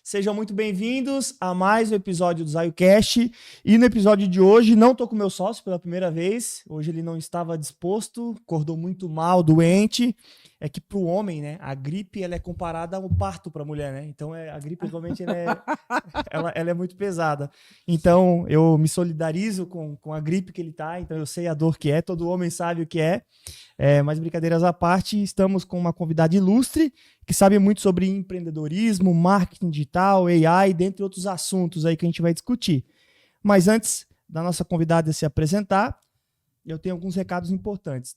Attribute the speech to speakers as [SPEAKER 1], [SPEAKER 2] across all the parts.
[SPEAKER 1] Sejam muito bem-vindos a mais um episódio do ZaioCast. E no episódio de hoje, não estou com meu sócio pela primeira vez. Hoje ele não estava disposto, acordou muito mal, doente. É que para o homem, né, a gripe ela é comparada ao parto para a mulher, né? Então a gripe realmente ela é muito pesada. Então eu me solidarizo com a gripe que ele tá. Então eu sei a dor que é, todo homem sabe o que é. Mas brincadeiras à parte, estamos com uma convidada ilustre que sabe muito sobre empreendedorismo, marketing digital, AI, dentre outros assuntos aí que a gente vai discutir. Mas antes da nossa convidada se apresentar, eu tenho alguns recados importantes.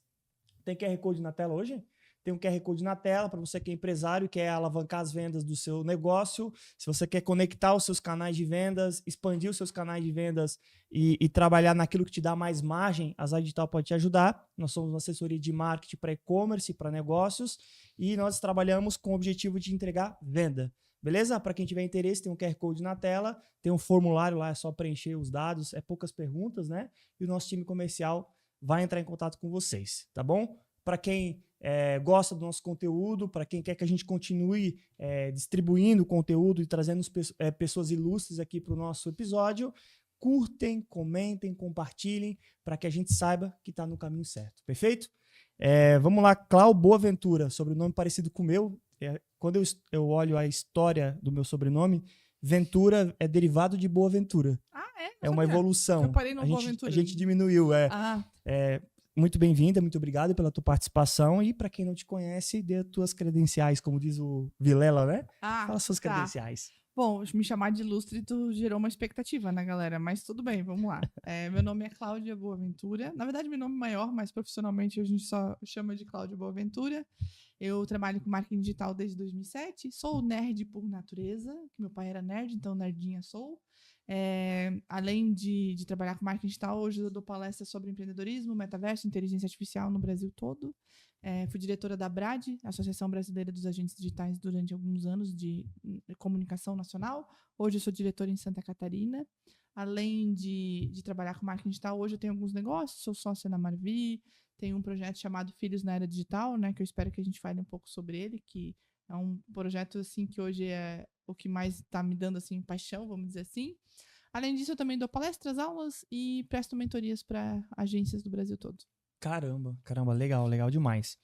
[SPEAKER 1] Tem QR Code na tela hoje? Tem um QR Code na tela para você que é empresário e quer alavancar as vendas do seu negócio. Se você quer conectar os seus canais de vendas, expandir os seus canais de vendas e trabalhar naquilo que te dá mais margem, a Zai Digital pode te ajudar. Nós somos uma assessoria de marketing para e-commerce, para negócios, e nós trabalhamos com o objetivo de entregar venda. Beleza? Para quem tiver interesse, tem um QR Code na tela, tem um formulário lá, é só preencher os dados, é poucas perguntas, né? E o nosso time comercial vai entrar em contato com vocês, tá bom? Para quem gosta do nosso conteúdo, para quem quer que a gente continue distribuindo conteúdo e trazendo pessoas ilustres aqui para o nosso episódio, curtem, comentem, compartilhem, para que a gente saiba que está no caminho certo. Perfeito? Vamos lá, Clau Boaventura, sobrenome parecido com o meu. Quando eu olho a história do meu sobrenome, Ventura é derivado de Boa Ventura. É uma evolução.
[SPEAKER 2] Eu parei no
[SPEAKER 1] A gente diminuiu. Muito bem-vinda, muito obrigado pela tua participação. E para quem não te conhece, dê as tuas credenciais, como diz o Vilela, né? Fala suas credenciais.
[SPEAKER 2] Bom, me chamar de ilustre tu gerou uma expectativa, né, galera? Mas tudo bem, vamos lá. Meu nome é Cláudia Boaventura. Na verdade, meu nome é maior, mas profissionalmente a gente só chama de Cláudia Boaventura. Eu trabalho com marketing digital desde 2007. Sou nerd por natureza, que meu pai era nerd, então nerdinha sou. Além de trabalhar com marketing digital, hoje eu dou palestras sobre empreendedorismo, metaverso, inteligência artificial no Brasil todo. Fui diretora da ABRAD, Associação Brasileira dos Agentes Digitais, durante alguns anos de comunicação nacional. Hoje eu sou diretora em Santa Catarina. Além de trabalhar com marketing digital, hoje eu tenho alguns negócios, sou sócia na Marvi, tenho um projeto chamado Filhos na Era Digital, né, que eu espero que a gente fale um pouco sobre ele, que é um projeto assim, que hoje é o que mais está me dando assim, paixão, vamos dizer assim. Além disso, eu também dou palestras, aulas e presto mentorias para agências do Brasil todo.
[SPEAKER 1] Caramba, legal demais.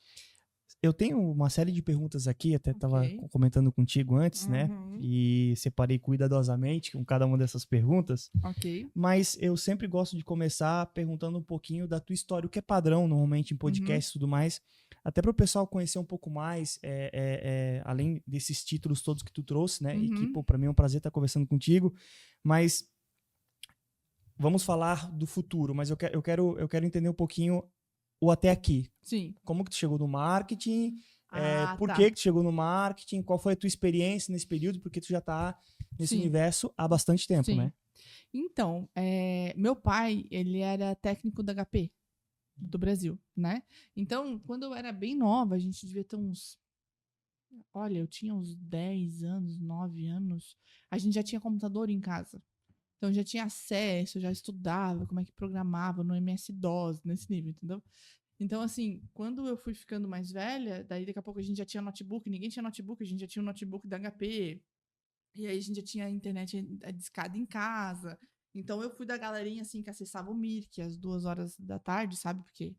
[SPEAKER 1] Eu tenho uma série de perguntas aqui, até estava comentando contigo antes, né? E separei cuidadosamente com cada uma dessas perguntas. Mas eu sempre gosto de começar perguntando um pouquinho da tua história, o que é padrão normalmente em podcast e tudo mais, até para o pessoal conhecer um pouco mais, além desses títulos todos que tu trouxe, né? E que, para mim é um prazer estar conversando contigo. Mas vamos falar do futuro, mas eu quero entender um pouquinho o até aqui.
[SPEAKER 2] Sim.
[SPEAKER 1] Como que tu chegou no marketing? Por que tu chegou no marketing? Qual foi a tua experiência nesse período? Porque tu já tá nesse universo há bastante tempo, né?
[SPEAKER 2] Então, meu pai, ele era técnico da HP do Brasil, né? Então, quando eu era bem nova, a gente devia ter uns... Olha, eu tinha uns 10 anos, 9 anos. A gente já tinha computador em casa. Então, já tinha acesso, já estudava como é que programava no MS-DOS, nesse nível, entendeu? Então, assim, quando eu fui ficando mais velha, daí daqui a pouco a gente já tinha notebook, ninguém tinha notebook, a gente já tinha um notebook da HP, e aí a gente já tinha a internet discada em casa. Então, eu fui da galerinha, assim, que acessava o Mirk às 2h da tarde, sabe? Porque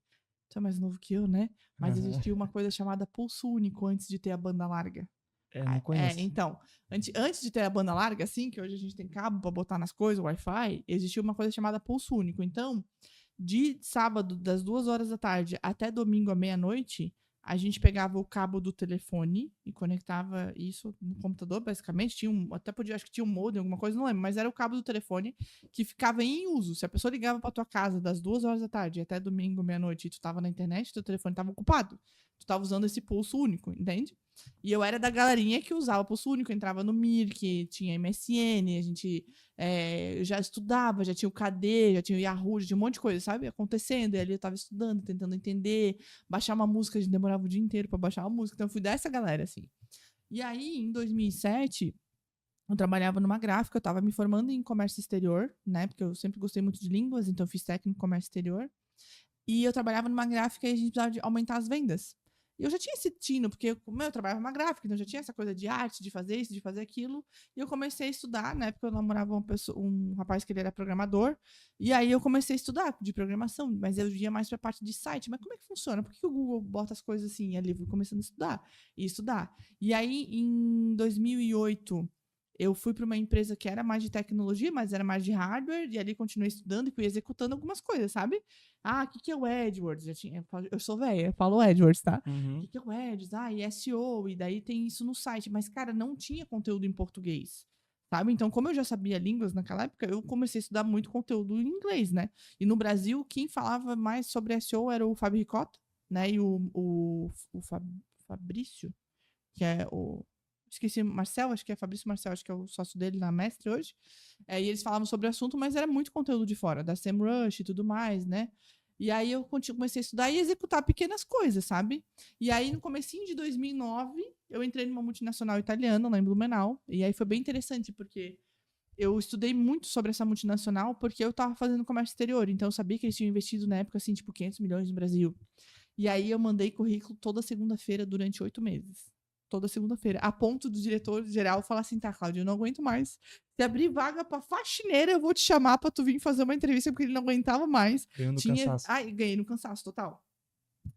[SPEAKER 2] tu é mais novo que eu, né? Mas existia uma coisa chamada pulso único antes de ter a banda larga.
[SPEAKER 1] Não conheço.
[SPEAKER 2] Então, antes de ter a banda larga, assim, que hoje a gente tem cabo pra botar nas coisas, Wi-Fi, existia uma coisa chamada pulso único. Então, de sábado, das 2h da tarde até domingo à meia-noite, a gente pegava o cabo do telefone e conectava isso no computador, basicamente. Acho que tinha um modem, alguma coisa, não lembro, mas era o cabo do telefone que ficava em uso. Se a pessoa ligava pra tua casa das 2h da tarde até domingo, meia-noite, e tu tava na internet, teu telefone tava ocupado. Tu tava usando esse pulso único, entende? E eu era da galerinha que usava pulso único, entrava no Mirk, tinha MSN, a gente já estudava, já tinha o KD, já tinha o Yahoo, já tinha um monte de coisa, sabe? Acontecendo, e ali eu tava estudando, tentando entender, baixar uma música, a gente demorava o dia inteiro pra baixar uma música, então eu fui dessa galera, assim. E aí, em 2007, eu trabalhava numa gráfica, eu tava me formando em comércio exterior, né? Porque eu sempre gostei muito de línguas, então eu fiz técnico em comércio exterior. E eu trabalhava numa gráfica e a gente precisava de aumentar as vendas. E eu já tinha esse tino, porque eu trabalhava numa gráfica, então eu já tinha essa coisa de arte, de fazer isso, de fazer aquilo. E eu comecei a estudar, na época eu namorava um rapaz que ele era programador, e aí eu comecei a estudar de programação, mas eu ia mais para a parte de site. Mas como é que funciona? Por que o Google bota as coisas assim ali? Fui começando a estudar. E aí, em 2008, eu fui para uma empresa que era mais de tecnologia, mas era mais de hardware, e ali continuei estudando e fui executando algumas coisas, sabe? O que é o AdWords? Eu sou velha, eu falo AdWords, tá?
[SPEAKER 1] Uhum.
[SPEAKER 2] O que é o AdWords? E SEO, e daí tem isso no site. Mas, cara, não tinha conteúdo em português, sabe? Então, como eu já sabia línguas naquela época, eu comecei a estudar muito conteúdo em inglês, né? E no Brasil, quem falava mais sobre SEO era o Fábio Ricota, né? E o Fabrício, que é o... Esqueci, Marcel, acho que é Fabrício Marcel, acho que é o sócio dele na Mestre hoje. E eles falavam sobre o assunto, mas era muito conteúdo de fora, da SEMrush e tudo mais, né? E aí eu comecei a estudar e executar pequenas coisas, sabe? E aí no comecinho de 2009, eu entrei numa multinacional italiana, lá em Blumenau. E aí foi bem interessante, porque eu estudei muito sobre essa multinacional, porque eu tava fazendo comércio exterior. Então eu sabia que eles tinham investido na época, assim, tipo, 500 milhões no Brasil. E aí eu mandei currículo toda segunda-feira durante 8 meses. Toda segunda-feira. A ponto do diretor-geral falar assim, tá, Cláudia, eu não aguento mais. Se abrir vaga pra faxineira, eu vou te chamar pra tu vir fazer uma entrevista, porque ele não aguentava mais.
[SPEAKER 1] Ganhando cansaço.
[SPEAKER 2] Ganhei no cansaço, total.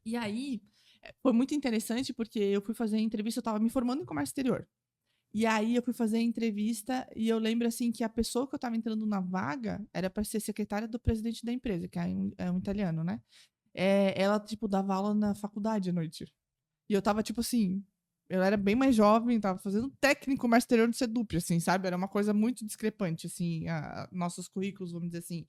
[SPEAKER 2] E aí, foi muito interessante, porque eu fui fazer a entrevista, eu tava me formando em comércio exterior. E aí eu fui fazer a entrevista e eu lembro assim que a pessoa que eu tava entrando na vaga era para ser secretária do presidente da empresa, que é um italiano, né? Ela, tipo, dava aula na faculdade à noite. E eu tava, tipo assim, eu era bem mais jovem, tava fazendo técnico comércio exterior no Sedup, assim, sabe? Era uma coisa muito discrepante, assim, nossos currículos, vamos dizer assim.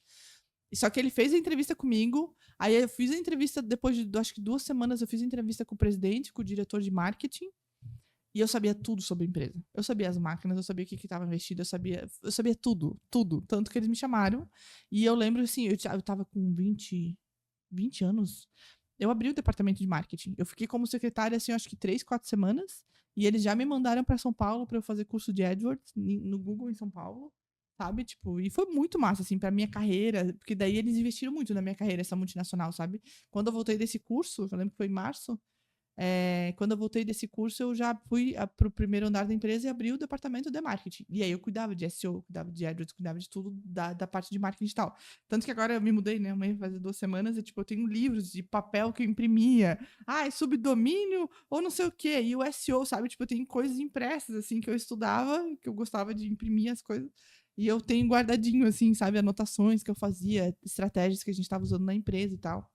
[SPEAKER 2] Só que ele fez a entrevista comigo, aí eu fiz a entrevista, depois de, acho que 2 semanas, eu fiz a entrevista com o presidente, com o diretor de marketing, e eu sabia tudo sobre a empresa. Eu sabia as máquinas, eu sabia o que estava investido, eu sabia tudo, tudo. Tanto que eles me chamaram, e eu lembro, assim, eu tava com 20 anos, eu abri o departamento de marketing. Eu fiquei como secretária, assim, acho que 3, 4 semanas. E eles já me mandaram para São Paulo para eu fazer curso de AdWords no Google em São Paulo, sabe? Tipo, e foi muito massa, assim, pra minha carreira. Porque daí eles investiram muito na minha carreira, essa multinacional, sabe? Quando eu voltei desse curso, eu lembro que foi em março, quando eu voltei desse curso, eu já fui para o primeiro andar da empresa e abri o departamento de marketing. E aí eu cuidava de SEO, cuidava de AdWords, cuidava de tudo da parte de marketing e tal. Tanto que agora eu me mudei, né? Faz 2 semanas e, tipo, eu tenho livros de papel que eu imprimia. É subdomínio ou não sei o quê. E o SEO, sabe? Tipo, eu tenho coisas impressas, assim, que eu estudava, que eu gostava de imprimir as coisas. E eu tenho guardadinho, assim, sabe? Anotações que eu fazia, estratégias que a gente estava usando na empresa e tal.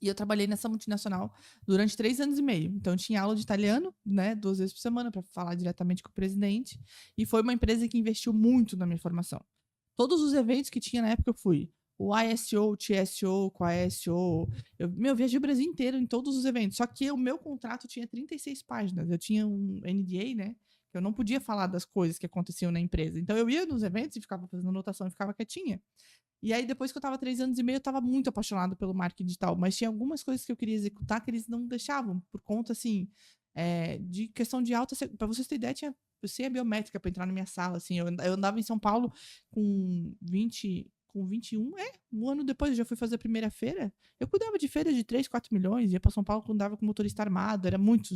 [SPEAKER 2] E eu trabalhei nessa multinacional durante 3 anos e meio. Então, eu tinha aula de italiano, né, 2 vezes por semana, para falar diretamente com o presidente. E foi uma empresa que investiu muito na minha formação. Todos os eventos que tinha na época eu fui. O ISO, o TSO, com a ASO. Eu viajei o Brasil inteiro em todos os eventos. Só que o meu contrato tinha 36 páginas. Eu tinha um NDA, né? Eu não podia falar das coisas que aconteciam na empresa. Então, eu ia nos eventos e ficava fazendo anotação e ficava quietinha. E aí, depois que eu tava 3 anos e meio, eu tava muito apaixonada pelo marketing digital, mas tinha algumas coisas que eu queria executar que eles não deixavam, por conta, assim, de questão de alta... Pra vocês terem ideia, tinha senha biométrica pra entrar na minha sala, assim, eu andava em São Paulo com 21, um ano depois eu já fui fazer a primeira feira, eu cuidava de feiras de 3, 4 milhões, ia pra São Paulo quando andava com motorista armado, era muito,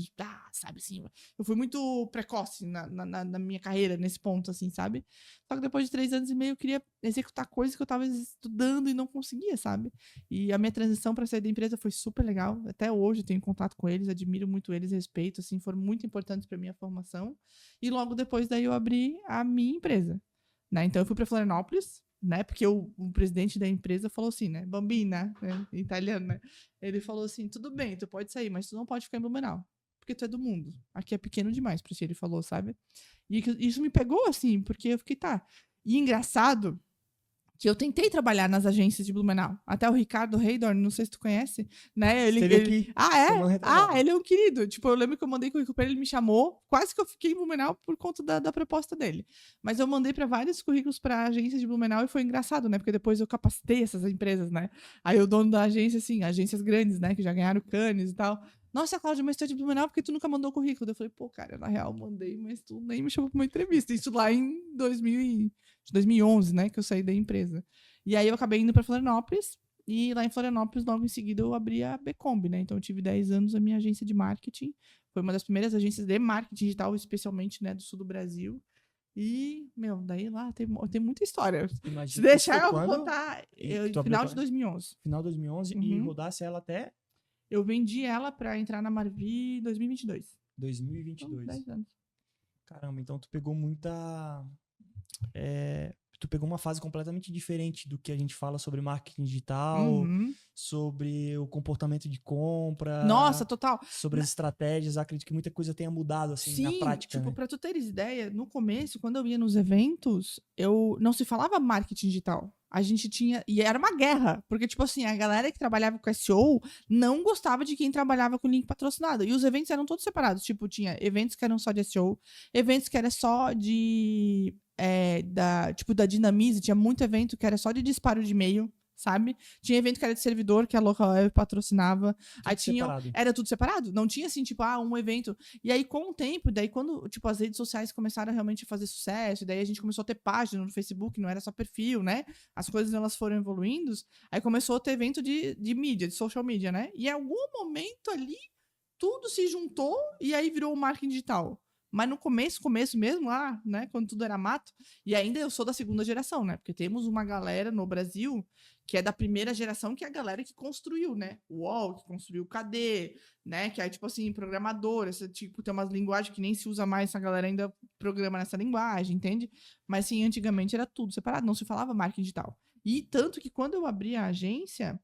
[SPEAKER 2] sabe assim, eu fui muito precoce na minha carreira, nesse ponto, assim, sabe? Só que depois de 3 anos e meio eu queria executar coisas que eu tava estudando e não conseguia, sabe? E a minha transição para sair da empresa foi super legal, até hoje eu tenho contato com eles, admiro muito eles, respeito, assim, foram muito importantes para minha formação, e logo depois daí eu abri a minha empresa, né? Então eu fui para Florianópolis, né? Porque o presidente da empresa falou assim, né? Bambina, né? Em italiano, né? Ele falou assim, tudo bem, tu pode sair, mas tu não pode ficar em Blumenau, porque tu é do mundo. Aqui é pequeno demais pra ti, ele falou, sabe? E isso me pegou, assim, porque eu fiquei, tá. E engraçado que eu tentei trabalhar nas agências de Blumenau. Até o Ricardo Reidorn, não sei se tu conhece, né?
[SPEAKER 1] Esteve aqui.
[SPEAKER 2] Ah, é? Ele é um querido. Tipo, eu lembro que eu mandei currículo pra ele, ele me chamou. Quase que eu fiquei em Blumenau por conta da proposta dele. Mas eu mandei pra vários currículos pra agências de Blumenau e foi engraçado, né? Porque depois eu capacitei essas empresas, né? Aí o dono da agência, assim, agências grandes, né? Que já ganharam Cannes e tal. Nossa, Cláudia, mas tu é de Blumenau porque tu nunca mandou currículo. Eu falei, pô, cara, na real, mandei, mas tu nem me chamou pra uma entrevista. Isso lá em 2011, né, que eu saí da empresa. E aí eu acabei indo para Florianópolis E lá em Florianópolis, logo em seguida, eu abri a Becombi, né? Então, eu tive 10 anos a minha agência de marketing. Foi uma das primeiras agências de marketing digital, especialmente, né, do sul do Brasil. E, daí lá tem muita história.
[SPEAKER 1] Imagina,
[SPEAKER 2] Se deixar,
[SPEAKER 1] isso foi
[SPEAKER 2] eu vou
[SPEAKER 1] quando?
[SPEAKER 2] contar.
[SPEAKER 1] Tu abriu
[SPEAKER 2] Final
[SPEAKER 1] tua-
[SPEAKER 2] de 2011.
[SPEAKER 1] Final de 2011 e
[SPEAKER 2] Uhum.
[SPEAKER 1] rodasse ela até
[SPEAKER 2] Eu vendi ela pra entrar na Marvi em 2022. Então,
[SPEAKER 1] 2022.
[SPEAKER 2] 10 anos.
[SPEAKER 1] Caramba, então tu pegou muita... tu pegou uma fase completamente diferente do que a gente fala sobre marketing digital,
[SPEAKER 2] Uhum.
[SPEAKER 1] sobre o comportamento de compra,
[SPEAKER 2] Nossa, total.
[SPEAKER 1] sobre as estratégias. Acredito que muita coisa tenha mudado, assim, na
[SPEAKER 2] Sim,
[SPEAKER 1] prática,
[SPEAKER 2] tipo,
[SPEAKER 1] né?
[SPEAKER 2] pra tu teres ideia, no começo, quando eu ia nos eventos, eu não se falava marketing digital. A gente tinha. E era uma guerra. Porque, tipo assim, a galera que trabalhava com SEO não gostava de quem trabalhava com link patrocinado. E os eventos eram todos separados. Tipo, tinha eventos que eram só de SEO, eventos que era só de. Da Dinamize, tinha muito evento que era só de disparo de e-mail, sabe? Tinha evento que era de servidor, que a Local Web patrocinava. Aí tinha.
[SPEAKER 1] Separado.
[SPEAKER 2] Era tudo separado. Não tinha assim, tipo, um evento. E aí, com o tempo, daí quando, tipo, as redes sociais começaram a realmente fazer sucesso, daí a gente começou a ter página no Facebook, não era só perfil, né? As coisas, elas foram evoluindo, aí começou a ter evento de mídia, de social media, né? E em algum momento ali, tudo se juntou e aí virou o marketing digital. Mas no começo mesmo, lá, né, quando tudo era mato, e ainda eu sou da segunda geração, né? Porque temos uma galera no Brasil que é da primeira geração, que é a galera que construiu, né? O UOL, que construiu o KD, né? Que é, tipo assim, programador, esse, tipo, tem umas linguagens que nem se usa mais, essa galera ainda programa nessa linguagem, entende? Mas, sim, antigamente era tudo separado, não se falava marketing digital. E tanto que quando eu abri a agência,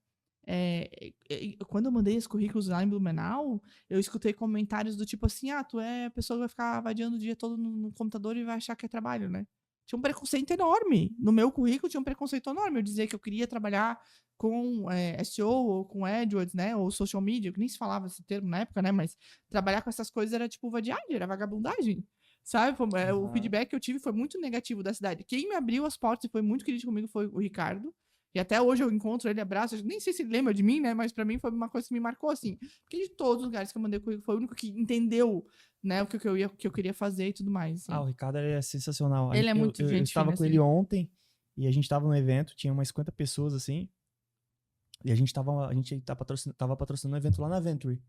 [SPEAKER 2] quando eu mandei os currículos lá em Blumenau, eu escutei comentários do tipo assim, tu é a pessoa que vai ficar vadiando o dia todo no computador e vai achar que é trabalho, né? Tinha um preconceito enorme. No meu currículo tinha um preconceito enorme. Eu dizia que eu queria trabalhar com SEO ou com AdWords, né? Ou social media, que nem se falava esse termo na época, né? Mas trabalhar com essas coisas era tipo vadiagem, era vagabundagem. Sabe? O feedback que eu tive foi muito negativo da cidade. Quem me abriu as portas e foi muito querido comigo foi o Ricardo. E até hoje eu encontro ele, abraço. Nem sei se ele lembra de mim, né? Mas pra mim foi uma coisa que me marcou, assim. Porque de todos os lugares que eu mandei currículo, foi o único que entendeu, né? O que eu queria fazer e tudo mais. Assim.
[SPEAKER 1] O Ricardo é sensacional.
[SPEAKER 2] Ele é muito
[SPEAKER 1] eu
[SPEAKER 2] gente
[SPEAKER 1] estava
[SPEAKER 2] fina,
[SPEAKER 1] com
[SPEAKER 2] assim.
[SPEAKER 1] ele ontem e a gente estava no evento, tinha umas 50 pessoas, assim, e a gente tava patrocinando um evento lá na Venture.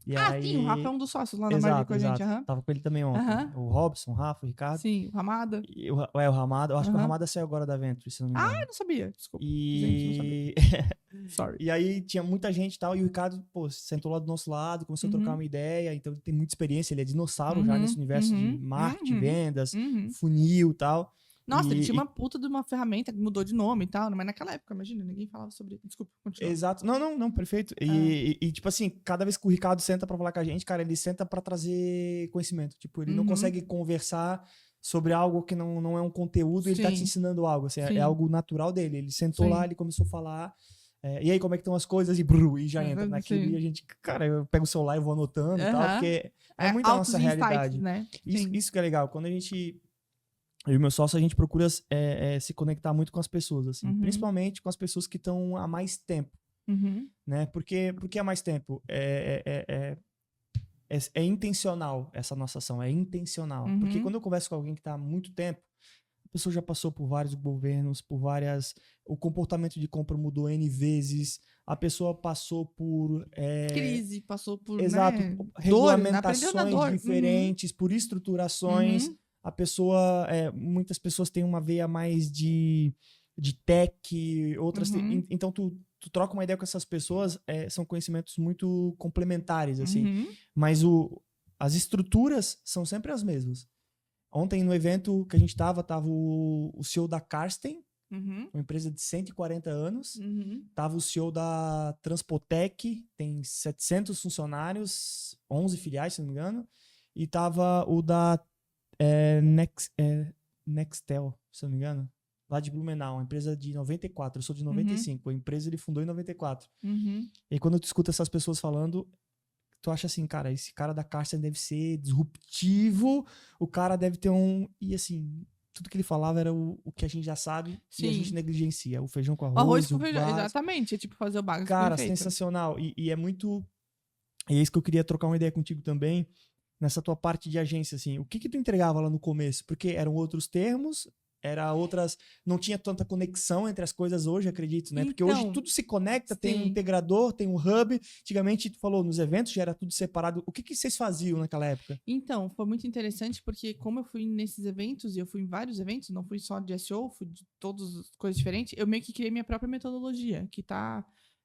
[SPEAKER 1] E aí...
[SPEAKER 2] Sim, o Rafa é um dos sócios lá na Marvi com a gente.
[SPEAKER 1] Tava com ele também ontem. O Robson, o Rafa, o Ricardo.
[SPEAKER 2] Sim, o Ramada.
[SPEAKER 1] E o Ramada. Eu acho que o Ramada saiu agora da Venture, se não me engano.
[SPEAKER 2] Eu não sabia. Desculpa.
[SPEAKER 1] E...
[SPEAKER 2] Gente, não sabia. Sorry.
[SPEAKER 1] E aí tinha muita gente e tal, e o Ricardo, sentou lá do nosso lado, começou a trocar uma ideia, então ele tem muita experiência, ele é dinossauro já nesse universo de marketing, vendas, funil e tal.
[SPEAKER 2] Nossa, ele tinha uma puta de uma ferramenta que mudou de nome e tal, mas naquela época, imagina, ninguém falava sobre... Desculpa, continua.
[SPEAKER 1] Exato. Não, perfeito. E, tipo assim, cada vez que o Ricardo senta pra falar com a gente, cara, ele senta pra trazer conhecimento. Tipo, ele não consegue conversar sobre algo que não é um conteúdo, ele tá te ensinando algo, assim, é algo natural dele. Ele sentou lá, ele começou a falar... e aí, como é que estão as coisas? E já entra naquilo. E a gente, cara, eu pego o celular e vou anotando e tal, porque é muito a nossa realidade.
[SPEAKER 2] Né?
[SPEAKER 1] Isso que é legal. Quando eu e meu sócio, a gente procura se conectar muito com as pessoas, assim. Principalmente com as pessoas que estão há mais tempo. Né? Porque há mais tempo? É intencional essa nossa ação, é intencional. Porque quando eu converso com alguém que está há muito tempo, a pessoa já passou por vários governos, o comportamento de compra mudou N vezes, a pessoa passou por...
[SPEAKER 2] crise, passou por,
[SPEAKER 1] exato,
[SPEAKER 2] né,
[SPEAKER 1] regulamentações diferentes, por estruturações. A pessoa... muitas pessoas têm uma veia mais de tech, outras... Então, tu troca uma ideia com essas pessoas, são conhecimentos muito complementares, assim. Mas as estruturas são sempre as mesmas. Ontem, no evento que a gente tava o CEO da Karsten, uma empresa de 140 anos. Tava o CEO da Transpotec, tem 700 funcionários, 11 filiais, se não me engano. E tava o da Nextel, se não me engano, lá de Blumenau, uma empresa de 94. Eu sou de 95. A empresa ele fundou em 94. E quando tu escuta essas pessoas falando... Tu acha assim, cara, esse cara da Karsten deve ser disruptivo, o cara deve ter E assim, tudo que ele falava era o que a gente já sabe e a gente negligencia. O feijão com arroz,
[SPEAKER 2] o arroz com feijão, exatamente. É tipo fazer o básico
[SPEAKER 1] cara,
[SPEAKER 2] perfeito.
[SPEAKER 1] sensacional. E é muito... E é isso que eu queria trocar uma ideia contigo também, nessa tua parte de agência, assim. O que tu entregava lá no começo? Porque eram outros termos, era outras, não tinha tanta conexão entre as coisas hoje, acredito, né? Porque hoje
[SPEAKER 2] Então,
[SPEAKER 1] tudo se conecta, tem um
[SPEAKER 2] sim.
[SPEAKER 1] integrador, tem um hub. Antigamente, tu falou, nos eventos já era tudo separado. O que vocês faziam naquela época?
[SPEAKER 2] Então, foi muito interessante porque como eu fui nesses eventos, e eu fui em vários eventos, não fui só de SEO, fui de todas as coisas diferentes, eu meio que criei minha própria metodologia, que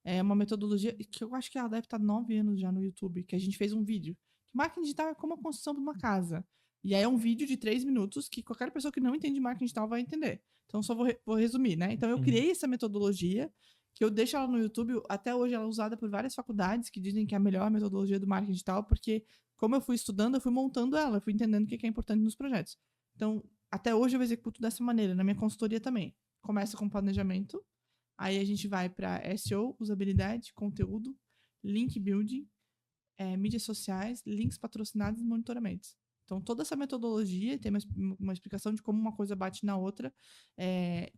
[SPEAKER 2] é uma metodologia que eu acho que ela deve estar 9 anos já no YouTube, que a gente fez um vídeo. Marketing digital é como a construção de uma casa. E aí é um vídeo de 3 minutos que qualquer pessoa que não entende marketing digital vai entender. Então, só vou resumir, né? Então, eu criei essa metodologia, que eu deixo ela no YouTube. Até hoje ela é usada por várias faculdades que dizem que é a melhor metodologia do marketing digital, porque como eu fui estudando, eu fui montando ela, eu fui entendendo o que é importante nos projetos. Então, até hoje eu executo dessa maneira, na minha consultoria também. Começa com planejamento, aí a gente vai para SEO, usabilidade, conteúdo, link building, mídias sociais, links patrocinados e monitoramentos. Então, toda essa metodologia tem uma explicação de como uma coisa bate na outra.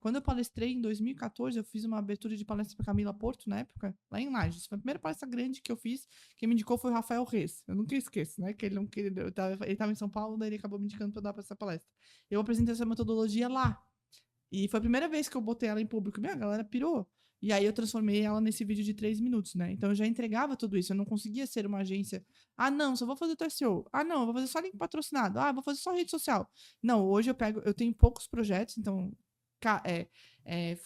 [SPEAKER 2] Quando eu palestrei em 2014, eu fiz uma abertura de palestra para Camila Porto, na época, lá em Lages. Foi a primeira palestra grande que eu fiz. Quem me indicou foi o Rafael Reis. Eu nunca esqueço, né? Que ele estava em São Paulo, daí ele acabou me indicando para dar para essa palestra. Eu apresentei essa metodologia lá. E foi a primeira vez que eu botei ela em público. Minha galera pirou. E aí eu transformei ela nesse vídeo de 3 minutos, né? Então eu já entregava tudo isso. Eu não conseguia ser uma agência. Ah, não, só vou fazer o SEO. Ah, não, vou fazer só link patrocinado. Ah, vou fazer só rede social. Não, hoje eu tenho poucos projetos, então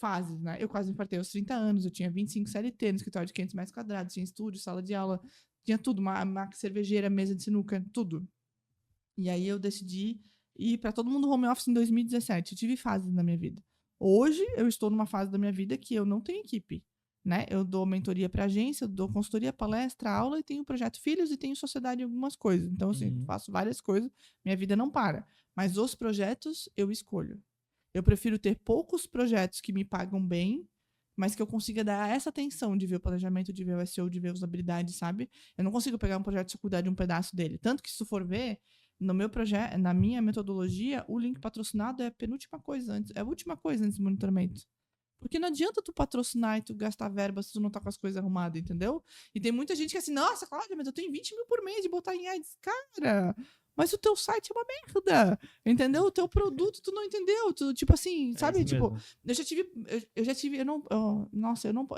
[SPEAKER 2] fases, né? Eu quase infartei aos 30 anos, eu tinha 25 CLT no escritório de 500 metros quadrados, tinha estúdio, sala de aula, tinha tudo, uma cervejeira, mesa de sinuca, tudo. E aí eu decidi ir para todo mundo home office em 2017. Eu tive fases na minha vida. Hoje eu estou numa fase da minha vida que eu não tenho equipe, né? Eu dou mentoria para agência, eu dou consultoria, palestra, aula e tenho projeto Filhos e tenho sociedade em algumas coisas. Então, assim, faço várias coisas, minha vida não para. Mas os projetos eu escolho. Eu prefiro ter poucos projetos que me pagam bem, mas que eu consiga dar essa atenção de ver o planejamento, de ver o SEO, de ver usabilidade, sabe? Eu não consigo pegar um projeto e cuidar de um pedaço dele. Tanto que, se tu for ver, no meu projeto, na minha metodologia, o link patrocinado é a penúltima coisa antes, é a última coisa antes do monitoramento. Porque não adianta tu patrocinar e tu gastar verba se tu não tá com as coisas arrumadas, entendeu? E tem muita gente que é assim, nossa, Cláudia, mas eu tenho 20 mil por mês de botar em ads. Cara, mas o teu site é uma merda, entendeu? O teu produto tu não entendeu, tu, tipo assim, sabe? Tipo,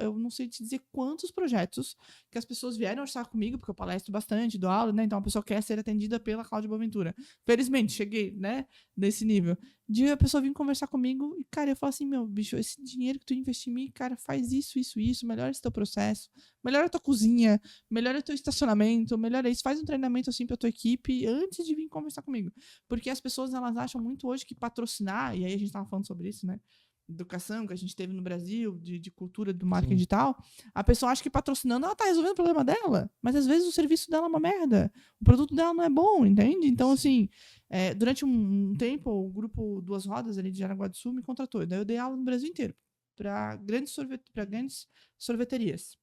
[SPEAKER 2] eu não sei te dizer quantos projetos que as pessoas vieram orçar comigo, porque eu palestro bastante, dou aula, né? Então a pessoa quer ser atendida pela Cláudia Boaventura. Felizmente, cheguei, né, nesse nível. De a pessoa vir conversar comigo e, cara, eu falo assim, meu, bicho, esse dinheiro que tu investiu em mim, cara, faz isso, melhora esse teu processo, melhora a tua cozinha, melhora o teu estacionamento, melhora isso, faz um treinamento assim pra tua equipe antes de vir conversar comigo. Porque as pessoas, elas acham muito hoje que patrocinar, e aí a gente tava falando sobre isso, né? Educação que a gente teve no Brasil, de cultura do marketing digital, a pessoa acha que patrocinando ela tá resolvendo o problema dela, mas às vezes o serviço dela é uma merda, o produto dela não é bom, entende? Então, assim, durante um tempo, o grupo Duas Rodas ali de Jaraguá do Sul me contratou, daí eu dei aula no Brasil inteiro, para grandes sorveterias.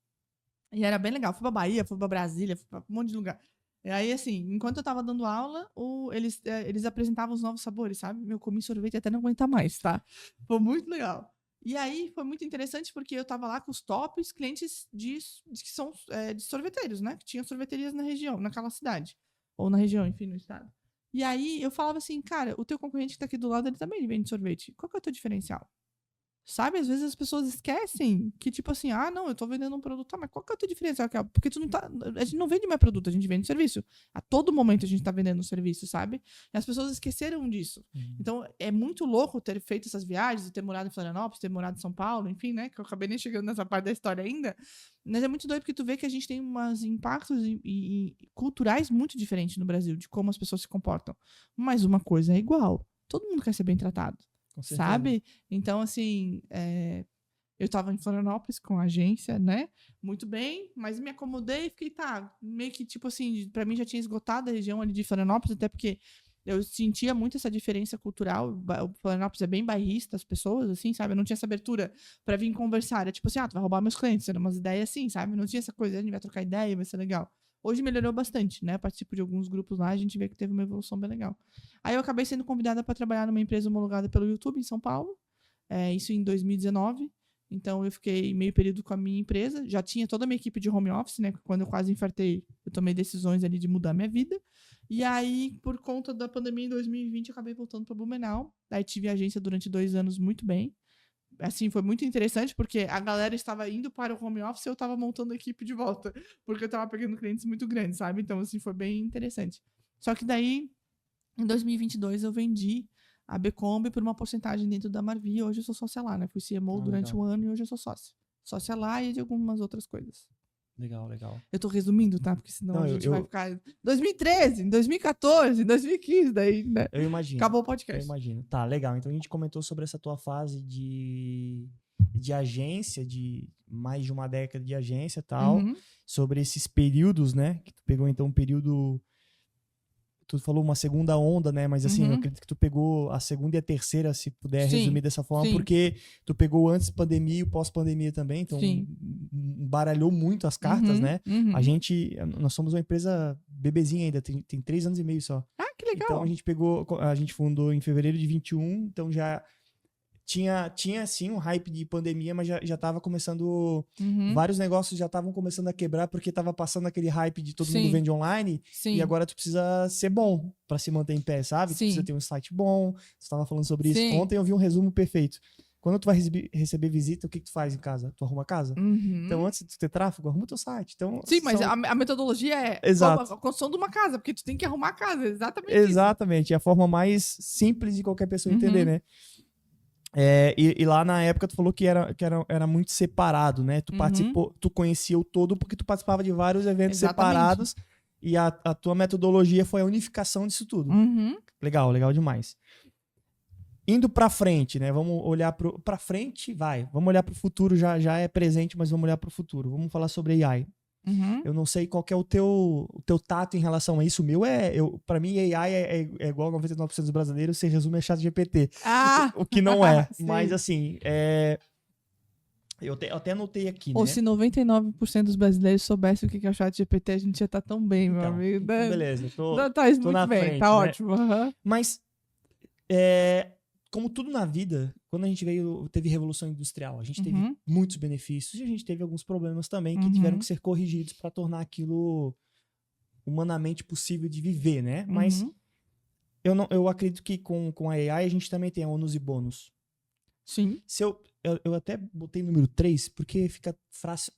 [SPEAKER 2] E era bem legal, fui pra Bahia, fui pra Brasília, fui pra um monte de lugar. E aí, assim, enquanto eu tava dando aula, eles apresentavam os novos sabores, sabe? Eu comi sorvete até não aguentar mais, tá? Foi muito legal. E aí, foi muito interessante porque eu tava lá com os tops clientes que são de sorveteiros, né? Que tinham sorveterias na região, naquela cidade. Ou na região, enfim, no estado. E aí, eu falava assim, cara, o teu concorrente que tá aqui do lado, ele também vende sorvete. Qual que é o teu diferencial? Sabe, às vezes as pessoas esquecem que, tipo assim, ah, não, eu tô vendendo um produto, tá, mas qual que é a tua diferença? Porque tu não tá. A gente não vende mais produto, a gente vende serviço. A todo momento a gente tá vendendo um serviço, sabe? E as pessoas esqueceram disso. Então, é muito louco ter feito essas viagens, ter morado em Florianópolis, ter morado em São Paulo, enfim, né? Que eu acabei nem chegando nessa parte da história ainda. Mas é muito doido porque tu vê que a gente tem uns impactos e culturais muito diferentes no Brasil, de como as pessoas se comportam. Mas uma coisa é igual. Todo mundo quer ser bem tratado. Sabe? Então, assim, eu tava em Florianópolis com a agência, né? Muito bem, mas me acomodei e fiquei, tá, meio que, tipo assim, pra mim já tinha esgotado a região ali de Florianópolis, até porque eu sentia muito essa diferença cultural. O Florianópolis é bem bairrista, as pessoas, assim, sabe? Eu não tinha essa abertura pra vir conversar. Era tipo assim, tu vai roubar meus clientes. Eram umas ideias assim, sabe? Não tinha essa coisa, a gente vai trocar ideia, vai ser legal. Hoje melhorou bastante, né? Participo de alguns grupos lá, a gente vê que teve uma evolução bem legal. Aí eu acabei sendo convidada para trabalhar numa empresa homologada pelo YouTube em São Paulo, isso em 2019. Então eu fiquei meio período com a minha empresa, já tinha toda a minha equipe de home office, né? Quando eu quase infartei, eu tomei decisões ali de mudar minha vida. E aí, por conta da pandemia em 2020, eu acabei voltando para Blumenau. Daí tive agência durante 2 anos muito bem. Assim, foi muito interessante, porque a galera estava indo para o home office e eu estava montando a equipe de volta. Porque eu estava pegando clientes muito grandes, sabe? Então, assim, foi bem interessante. Só que daí, em 2022, eu vendi a Becombi por uma porcentagem dentro da Marvi. E hoje eu sou sócia lá, né? Fui CMO durante
[SPEAKER 1] legal.
[SPEAKER 2] um ano e hoje eu sou sócia. Sócia lá e de algumas outras coisas.
[SPEAKER 1] Legal, legal.
[SPEAKER 2] Eu tô resumindo, tá? Porque senão
[SPEAKER 1] Não,
[SPEAKER 2] a gente vai ficar 2013, 2014, 2015, daí, né?
[SPEAKER 1] Eu imagino.
[SPEAKER 2] Acabou o
[SPEAKER 1] Eu
[SPEAKER 2] podcast.
[SPEAKER 1] imagino. Tá, legal. Então a gente comentou sobre essa tua fase de agência, de mais de uma década de agência e tal,
[SPEAKER 2] Uhum.
[SPEAKER 1] sobre esses períodos, né? Que tu pegou então um período. Tu falou uma segunda onda, né? Mas assim, eu
[SPEAKER 2] Uhum.
[SPEAKER 1] acredito que tu pegou a segunda e a terceira, se puder
[SPEAKER 2] Sim,
[SPEAKER 1] resumir dessa forma,
[SPEAKER 2] sim.
[SPEAKER 1] porque tu pegou antes pandemia e o pós-pandemia também, então
[SPEAKER 2] Sim.
[SPEAKER 1] baralhou muito as cartas,
[SPEAKER 2] Uhum,
[SPEAKER 1] né?
[SPEAKER 2] uhum.
[SPEAKER 1] Nós somos uma empresa bebezinha ainda, tem 3 anos e meio só.
[SPEAKER 2] Ah, que legal.
[SPEAKER 1] Então a gente fundou em fevereiro de 21, então já tinha sim um hype de pandemia, mas já tava começando,
[SPEAKER 2] Uhum.
[SPEAKER 1] vários negócios já estavam começando a quebrar porque tava passando aquele hype de todo mundo
[SPEAKER 2] Sim.
[SPEAKER 1] vende online,
[SPEAKER 2] Sim.
[SPEAKER 1] e agora tu precisa ser bom pra se manter em pé, sabe? Tu
[SPEAKER 2] Sim.
[SPEAKER 1] precisa ter um site bom, você tava falando sobre isso.
[SPEAKER 2] Sim.
[SPEAKER 1] Ontem eu vi um resumo perfeito. Quando tu vai receber visita, o que tu faz em casa? Tu arruma a casa?
[SPEAKER 2] Uhum.
[SPEAKER 1] Então, antes de tu ter tráfego, arruma teu site. Então,
[SPEAKER 2] Sim, mas a metodologia é
[SPEAKER 1] Exato.
[SPEAKER 2] a construção de uma casa, porque tu tem que arrumar a casa, exatamente
[SPEAKER 1] Exatamente, é a forma mais simples de qualquer pessoa entender, né? E lá na época tu falou que era muito separado, né? Tu participou, tu conhecia o todo porque tu participava de vários eventos separados, e a tua metodologia foi a unificação disso tudo.
[SPEAKER 2] Uhum.
[SPEAKER 1] Legal, legal demais. Indo pra frente, né? Vamos olhar pra frente, vamos olhar pro futuro, já é presente, mas vamos olhar pro futuro. Vamos falar sobre AI.
[SPEAKER 2] Uhum.
[SPEAKER 1] Eu não sei qual que é o teu tato em relação a isso. O meu pra mim, AI é igual a 99% dos brasileiros, se resume a ChatGPT.
[SPEAKER 2] Ah!
[SPEAKER 1] O que não é.
[SPEAKER 2] Sim.
[SPEAKER 1] Mas assim, eu até anotei aqui,
[SPEAKER 2] Ou
[SPEAKER 1] né?
[SPEAKER 2] se 99% dos brasileiros soubessem o que é o ChatGPT, a gente já tá tão bem, meu
[SPEAKER 1] Então,
[SPEAKER 2] amigo.
[SPEAKER 1] beleza,
[SPEAKER 2] Tá
[SPEAKER 1] tô
[SPEAKER 2] muito
[SPEAKER 1] na
[SPEAKER 2] bem,
[SPEAKER 1] frente,
[SPEAKER 2] tá
[SPEAKER 1] né?
[SPEAKER 2] ótimo. Uhum.
[SPEAKER 1] Mas, como tudo na vida, quando a gente teve revolução industrial, a gente teve muitos benefícios e a gente teve alguns problemas também que tiveram que ser corrigidos para tornar aquilo humanamente possível de viver, né? Mas eu acredito que com a AI a gente também tem ônus e bônus.
[SPEAKER 2] Sim.
[SPEAKER 1] Eu até botei número 3 porque fica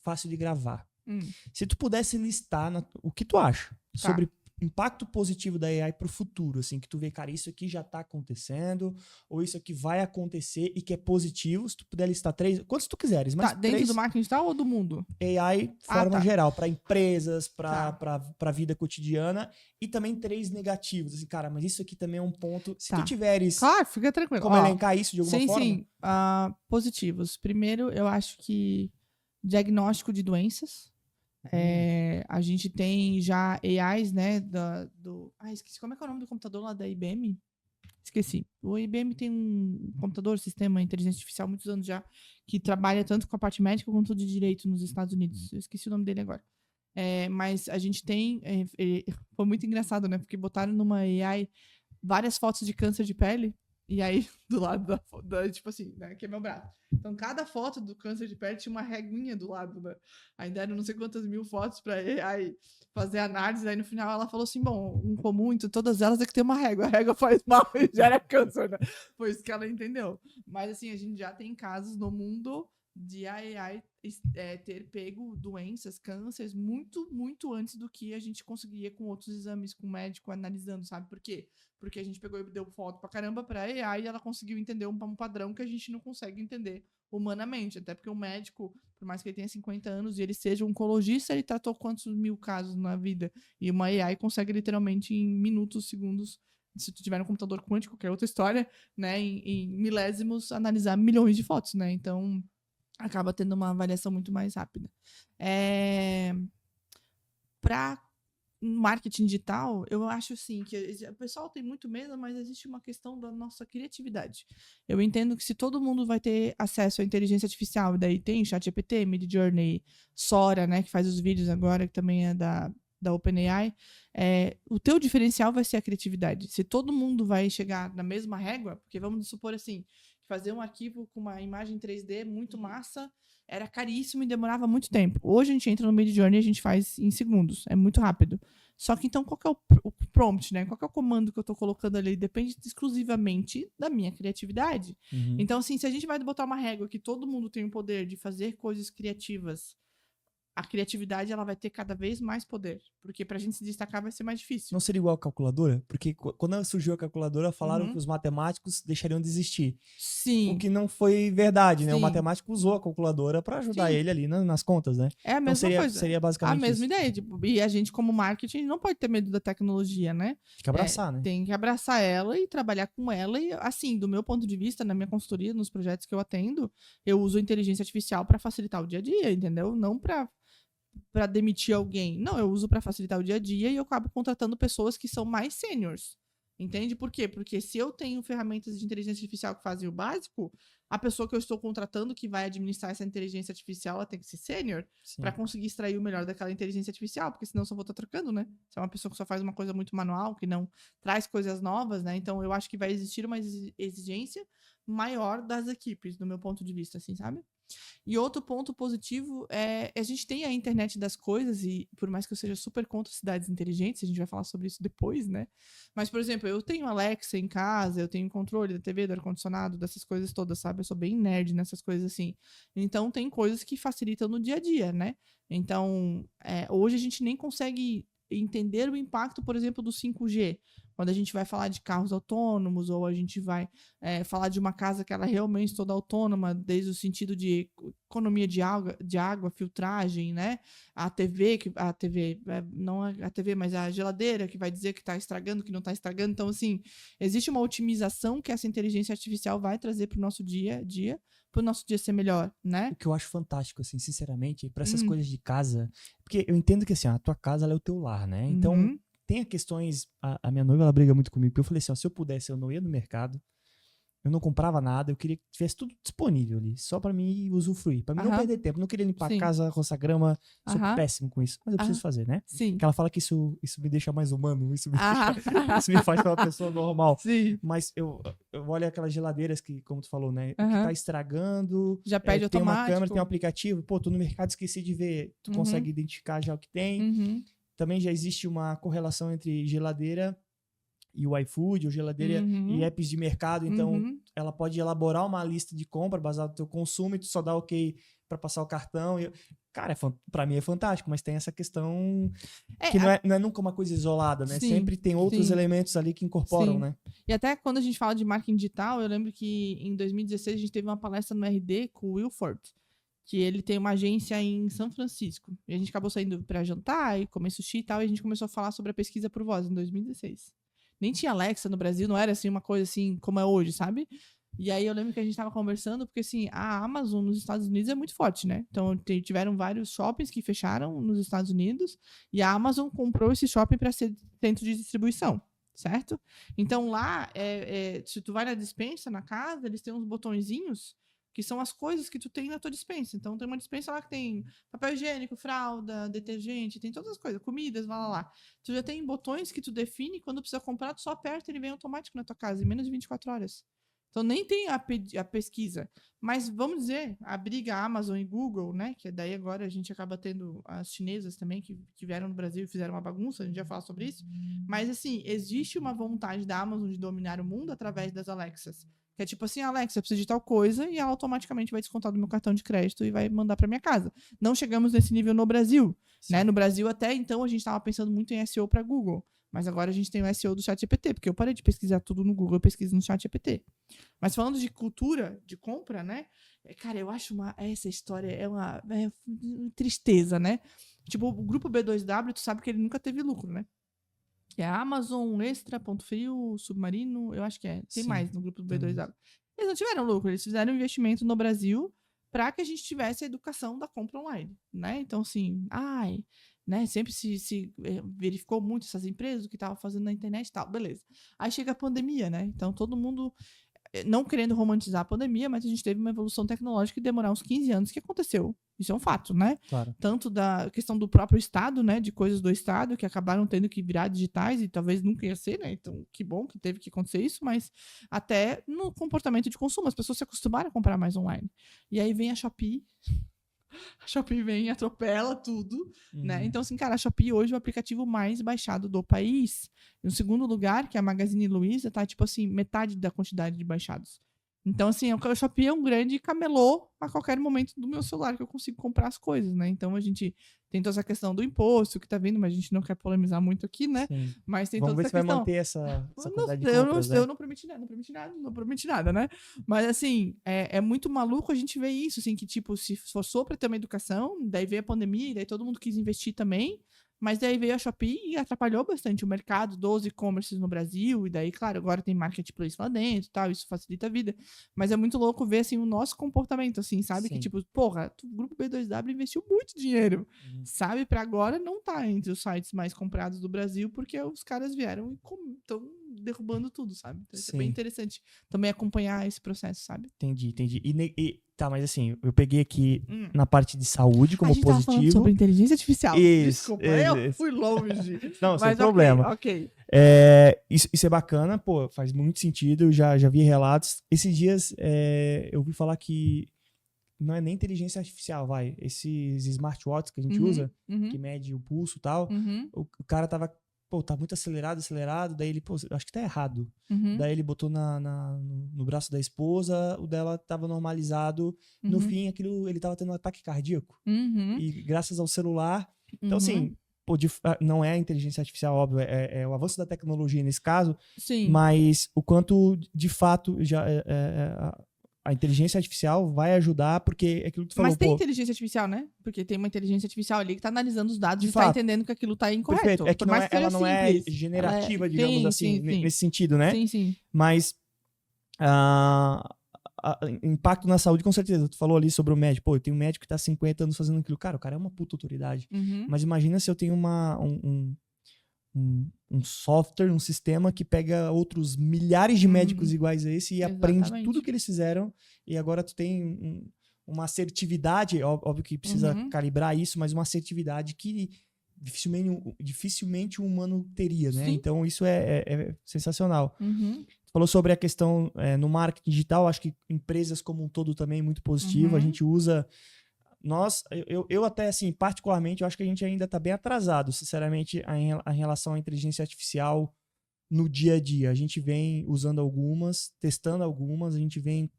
[SPEAKER 1] fácil de gravar. Se tu pudesse listar o que tu acha sobre impacto positivo da AI pro futuro, assim, que tu vê, cara, isso aqui já tá acontecendo, ou isso aqui vai acontecer e que é positivo, se tu puder listar 3, quantos tu quiseres, mas
[SPEAKER 2] dentro
[SPEAKER 1] 3,
[SPEAKER 2] do marketing digital ou do mundo?
[SPEAKER 1] AI, forma geral, para empresas,
[SPEAKER 2] Tá.
[SPEAKER 1] pra vida cotidiana, e também 3 negativos, assim, cara, mas isso aqui também é um ponto, se
[SPEAKER 2] Tá.
[SPEAKER 1] tu tiveres
[SPEAKER 2] Claro, fica tranquilo.
[SPEAKER 1] como elencar isso de alguma forma?
[SPEAKER 2] Sim. Positivos. Primeiro, eu acho que diagnóstico de doenças. A gente tem já AIs, né? Esqueci. Como é que é o nome do computador lá da IBM? Esqueci. O IBM tem um computador, sistema inteligência artificial, há muitos anos já, que trabalha tanto com a parte médica quanto de direito nos Estados Unidos. Eu esqueci o nome dele agora. Mas a gente tem... foi muito engraçado, né? Porque botaram numa AI várias fotos de câncer de pele. E aí, do lado tipo assim, né, que é meu braço. Então, cada foto do câncer de pele tinha uma reguinha do lado, né? Aí deram não sei quantas mil fotos pra AI fazer análise. Aí, no final, ela falou assim, bom, um comum entre todas elas é que tem uma régua. A régua faz mal e gera câncer, né? Foi isso que ela entendeu. Mas, assim, a gente já tem casos no mundo de a AI ter pego doenças, cânceres, muito, muito antes do que a gente conseguia com outros exames, com o médico analisando, sabe? Por quê? Porque a gente pegou e deu foto pra caramba pra AI e ela conseguiu entender um padrão que a gente não consegue entender humanamente. Até porque o médico, por mais que ele tenha 50 anos e ele seja oncologista, ele tratou quantos mil casos na vida? E uma AI consegue literalmente em minutos, segundos, se tu tiver um computador quântico, qualquer outra história, né, em milésimos, analisar milhões de fotos, né? Então, acaba tendo uma avaliação muito mais rápida. Para marketing digital, eu acho assim que o pessoal tem muito medo, mas existe uma questão da nossa criatividade. Eu entendo que se todo mundo vai ter acesso à inteligência artificial, daí tem ChatGPT, Midjourney, Sora, né, que faz os vídeos agora, que também é da da OpenAI, o teu diferencial vai ser a criatividade. Se todo mundo vai chegar na mesma régua, porque vamos supor assim, fazer um arquivo com uma imagem 3D muito massa era caríssimo e demorava muito tempo. Hoje a gente entra no Midjourney e a gente faz em segundos. É muito rápido. Só que então qual que é o prompt, né? Qual que é o comando que eu estou colocando ali? Depende exclusivamente da minha criatividade.
[SPEAKER 1] Uhum.
[SPEAKER 2] Então, assim, se a gente vai botar uma régua que todo mundo tem o poder de fazer coisas criativas, a criatividade ela vai ter cada vez mais poder. Porque pra gente se destacar vai ser mais difícil.
[SPEAKER 1] Não seria igual a calculadora? Porque quando surgiu a calculadora, falaram que os matemáticos deixariam de existir.
[SPEAKER 2] Sim.
[SPEAKER 1] O que não foi verdade, né? O
[SPEAKER 2] Sim.
[SPEAKER 1] matemático usou a calculadora para ajudar ele ali nas contas, né?
[SPEAKER 2] É a mesma
[SPEAKER 1] então
[SPEAKER 2] coisa.
[SPEAKER 1] Seria basicamente
[SPEAKER 2] a mesma
[SPEAKER 1] isso.
[SPEAKER 2] ideia. Tipo, e a gente, como marketing, não pode ter medo da tecnologia, né?
[SPEAKER 1] Tem que abraçar, né?
[SPEAKER 2] Tem que abraçar ela e trabalhar com ela. E, assim, do meu ponto de vista, na minha consultoria, nos projetos que eu atendo, eu uso inteligência artificial para facilitar o dia a dia, entendeu? Não para demitir alguém. Não, eu uso para facilitar o dia a dia e eu acabo contratando pessoas que são mais seniors. Entende? Por quê? Porque se eu tenho ferramentas de inteligência artificial que fazem o básico, a pessoa que eu estou contratando que vai administrar essa inteligência artificial, ela tem que ser sênior para conseguir extrair o melhor daquela inteligência artificial, porque senão eu só vou estar trocando, né? Se é uma pessoa que só faz uma coisa muito manual, que não traz coisas novas, né? Então eu acho que vai existir uma exigência maior das equipes, do meu ponto de vista, assim, sabe? E outro ponto positivo é a gente tem a internet das coisas e por mais que eu seja super contra cidades inteligentes, a gente vai falar sobre isso depois, né? Mas, por exemplo, eu tenho Alexa em casa, eu tenho controle da TV, do ar-condicionado, dessas coisas todas, sabe? Eu sou bem nerd nessas coisas assim. Então, tem coisas que facilitam no dia a dia, né? Então, hoje a gente nem consegue entender o impacto, por exemplo, do 5G. Quando a gente vai falar de carros autônomos ou a gente vai falar de uma casa que ela é realmente toda autônoma, desde o sentido de economia de água, filtragem, né? A TV, não a TV, mas a geladeira que vai dizer que está estragando, que não está estragando. Então, assim, existe uma otimização que essa inteligência artificial vai trazer para o nosso dia a dia, para o nosso dia ser melhor, né?
[SPEAKER 1] O que eu acho fantástico, assim, sinceramente, para essas coisas de casa, porque eu entendo que, assim, a tua casa ela é o teu lar, né? Então, tem questões, a minha noiva, ela briga muito comigo, porque eu falei assim, ó, se eu pudesse, eu não ia no mercado, eu não comprava nada, eu queria que tivesse tudo disponível ali, só pra mim usufruir, pra mim não perder tempo, não queria limpar a casa, roçar grama, sou péssimo com isso, mas eu preciso fazer, né?
[SPEAKER 2] Sim.
[SPEAKER 1] Porque ela fala que isso me deixa mais humano, isso me faz uma pessoa normal.
[SPEAKER 2] Sim.
[SPEAKER 1] Mas eu olho aquelas geladeiras que, como tu falou, né, que tá estragando,
[SPEAKER 2] já pede
[SPEAKER 1] tem
[SPEAKER 2] automático.
[SPEAKER 1] uma câmera, tem um aplicativo, pô, tô no mercado, esqueci de ver, tu consegue identificar já o que tem. Também já existe uma correlação entre geladeira e o iFood, ou geladeira e apps de mercado. Então, ela pode elaborar uma lista de compra baseada no teu consumo e tu só dá ok para passar o cartão. Cara, para mim é fantástico, mas tem essa questão que não é nunca uma coisa isolada, né?
[SPEAKER 2] Sim,
[SPEAKER 1] sempre tem outros elementos ali que incorporam, né?
[SPEAKER 2] E até quando a gente fala de marketing digital, eu lembro que em 2016 a gente teve uma palestra no RD com o Wilford, que ele tem uma agência em São Francisco. E a gente acabou saindo para jantar e comer sushi e tal, e a gente começou a falar sobre a pesquisa por voz em 2016. Nem tinha Alexa no Brasil, não era assim uma coisa assim como é hoje, sabe? E aí eu lembro que a gente tava conversando, porque assim, a Amazon nos Estados Unidos é muito forte, né? Então tiveram vários shoppings que fecharam nos Estados Unidos, e a Amazon comprou esse shopping para ser centro de distribuição, certo? Então lá, se tu vai na despensa, na casa, eles têm uns botõezinhos que são as coisas que tu tem na tua despensa. Então, tem uma despensa lá que tem papel higiênico, fralda, detergente, tem todas as coisas, comidas, lá. Tu já tem botões que tu define, quando precisa comprar, tu só aperta e ele vem automático na tua casa, em menos de 24 horas. Então, nem tem a pesquisa. Mas, vamos dizer, a briga Amazon e Google, né? Que daí agora a gente acaba tendo as chinesas também, que vieram no Brasil e fizeram uma bagunça, a gente já fala sobre isso. Mas, assim, existe uma vontade da Amazon de dominar o mundo através das Alexas. Que é tipo assim, Alexa, eu preciso de tal coisa, e ela automaticamente vai descontar do meu cartão de crédito e vai mandar para minha casa. Não chegamos nesse nível no Brasil, né? No Brasil, até então, a gente estava pensando muito em SEO para Google. Mas agora a gente tem o SEO do ChatGPT, porque eu parei de pesquisar tudo no Google, eu pesquiso no ChatGPT. Mas falando de cultura de compra, né? Cara, eu acho essa história é uma tristeza, né? Tipo, o grupo B2W, tu sabe que ele nunca teve lucro, né? Que é a Amazon, Extra, Ponto Frio, Submarino, eu acho que é. Tem mais no grupo do B2W. Eles não tiveram lucro, eles fizeram investimento no Brasil para que a gente tivesse a educação da compra online, né? Então, assim, né? Sempre se verificou muito essas empresas, o que estavam fazendo na internet e tal, beleza. Aí chega a pandemia, né? Então, todo mundo não querendo romantizar a pandemia, mas a gente teve uma evolução tecnológica que demorar uns 15 anos que aconteceu. Isso é um fato, né?
[SPEAKER 1] Claro.
[SPEAKER 2] Tanto da questão do próprio Estado, né? De coisas do Estado que acabaram tendo que virar digitais e talvez nunca ia ser, né? Então, que bom que teve que acontecer isso, mas até no comportamento de consumo, as pessoas se acostumaram a comprar mais online. E aí vem a Shopee. A Shopee vem e atropela tudo, né? Então, assim, cara, a Shopee hoje é o aplicativo mais baixado do país. No segundo lugar, que é a Magazine Luiza, tá, tipo assim, metade da quantidade de baixados. Então, assim, a Shopee é um grande camelô a qualquer momento do meu celular que eu consigo comprar as coisas, né? Então, a gente tem toda essa questão do imposto que tá vindo, mas a gente não quer polemizar muito aqui, né?
[SPEAKER 1] Sim.
[SPEAKER 2] Mas tem
[SPEAKER 1] Vamos
[SPEAKER 2] toda
[SPEAKER 1] ver
[SPEAKER 2] essa
[SPEAKER 1] se vai
[SPEAKER 2] questão.
[SPEAKER 1] manter essa quantidade de
[SPEAKER 2] Eu
[SPEAKER 1] compras, né?
[SPEAKER 2] eu não prometi nada, né? Mas, assim, é muito maluco a gente ver isso, assim, que, tipo, se esforçou pra ter uma educação, daí veio a pandemia, e daí todo mundo quis investir também, mas daí veio a Shopee e atrapalhou bastante o mercado dos e-commerces no Brasil, e daí, claro, agora tem marketplace lá dentro e tal, isso facilita a vida. Mas é muito louco ver, assim, o nosso comportamento, assim, sabe?
[SPEAKER 1] Sim.
[SPEAKER 2] Que, tipo, porra, o Grupo B2W investiu muito dinheiro, sabe? Pra agora não tá entre os sites mais comprados do Brasil, porque os caras vieram e estão derrubando tudo, sabe? Então, isso é bem
[SPEAKER 1] Sim.
[SPEAKER 2] interessante também acompanhar esse processo, sabe?
[SPEAKER 1] Entendi. Tá, mas assim, eu peguei aqui na parte de saúde como
[SPEAKER 2] A gente tava falando
[SPEAKER 1] positivo.
[SPEAKER 2] sobre inteligência artificial.
[SPEAKER 1] Isso,
[SPEAKER 2] Desculpa, eu
[SPEAKER 1] isso.
[SPEAKER 2] fui longe.
[SPEAKER 1] Não, sem
[SPEAKER 2] Mas
[SPEAKER 1] problema.
[SPEAKER 2] ok.
[SPEAKER 1] Isso é bacana, pô, faz muito sentido, eu já vi relatos. Esses dias eu ouvi falar que não é nem inteligência artificial, esses smartwatches que a gente usa, que mede o pulso e tal, o cara tava, pô, tá muito acelerado, daí ele, pô, acho que tá errado. Daí ele botou no braço da esposa, o dela tava normalizado, no fim ele tava tendo um ataque cardíaco. E graças ao celular, então assim, pô, não é a inteligência artificial, óbvio, é o avanço da tecnologia nesse caso,
[SPEAKER 2] Sim.
[SPEAKER 1] mas o quanto de fato já a inteligência artificial vai ajudar, porque é aquilo que tu falou.
[SPEAKER 2] Mas tem
[SPEAKER 1] pô,
[SPEAKER 2] inteligência artificial, né? Porque tem uma inteligência artificial ali que tá analisando os dados
[SPEAKER 1] De
[SPEAKER 2] e
[SPEAKER 1] fato.
[SPEAKER 2] tá entendendo que aquilo tá incorreto.
[SPEAKER 1] Perfeito. É que
[SPEAKER 2] Por mais que
[SPEAKER 1] ela
[SPEAKER 2] seja
[SPEAKER 1] não é
[SPEAKER 2] simples.
[SPEAKER 1] generativa,
[SPEAKER 2] Ela
[SPEAKER 1] digamos
[SPEAKER 2] sim,
[SPEAKER 1] assim,
[SPEAKER 2] sim.
[SPEAKER 1] nesse sentido, né?
[SPEAKER 2] Sim, sim.
[SPEAKER 1] Mas impacto na saúde, com certeza. Tu falou ali sobre o médico. Pô, eu tenho um médico que tá há 50 anos fazendo aquilo. Cara, o cara é uma puta autoridade. Mas imagina se eu tenho um software, um sistema que pega outros milhares de médicos iguais a esse e aprende tudo que eles fizeram. E agora tu tem uma assertividade, óbvio que precisa calibrar isso, mas uma assertividade que dificilmente um humano teria, né?
[SPEAKER 2] Sim.
[SPEAKER 1] Então isso é sensacional.
[SPEAKER 2] Tu
[SPEAKER 1] falou sobre a questão no marketing digital, acho que empresas como um todo também é muito positivo, a gente usa... Eu até, assim, particularmente, eu acho que a gente ainda está bem atrasado, sinceramente, em relação à inteligência artificial no dia a dia. A gente vem usando algumas, testando algumas, a gente vem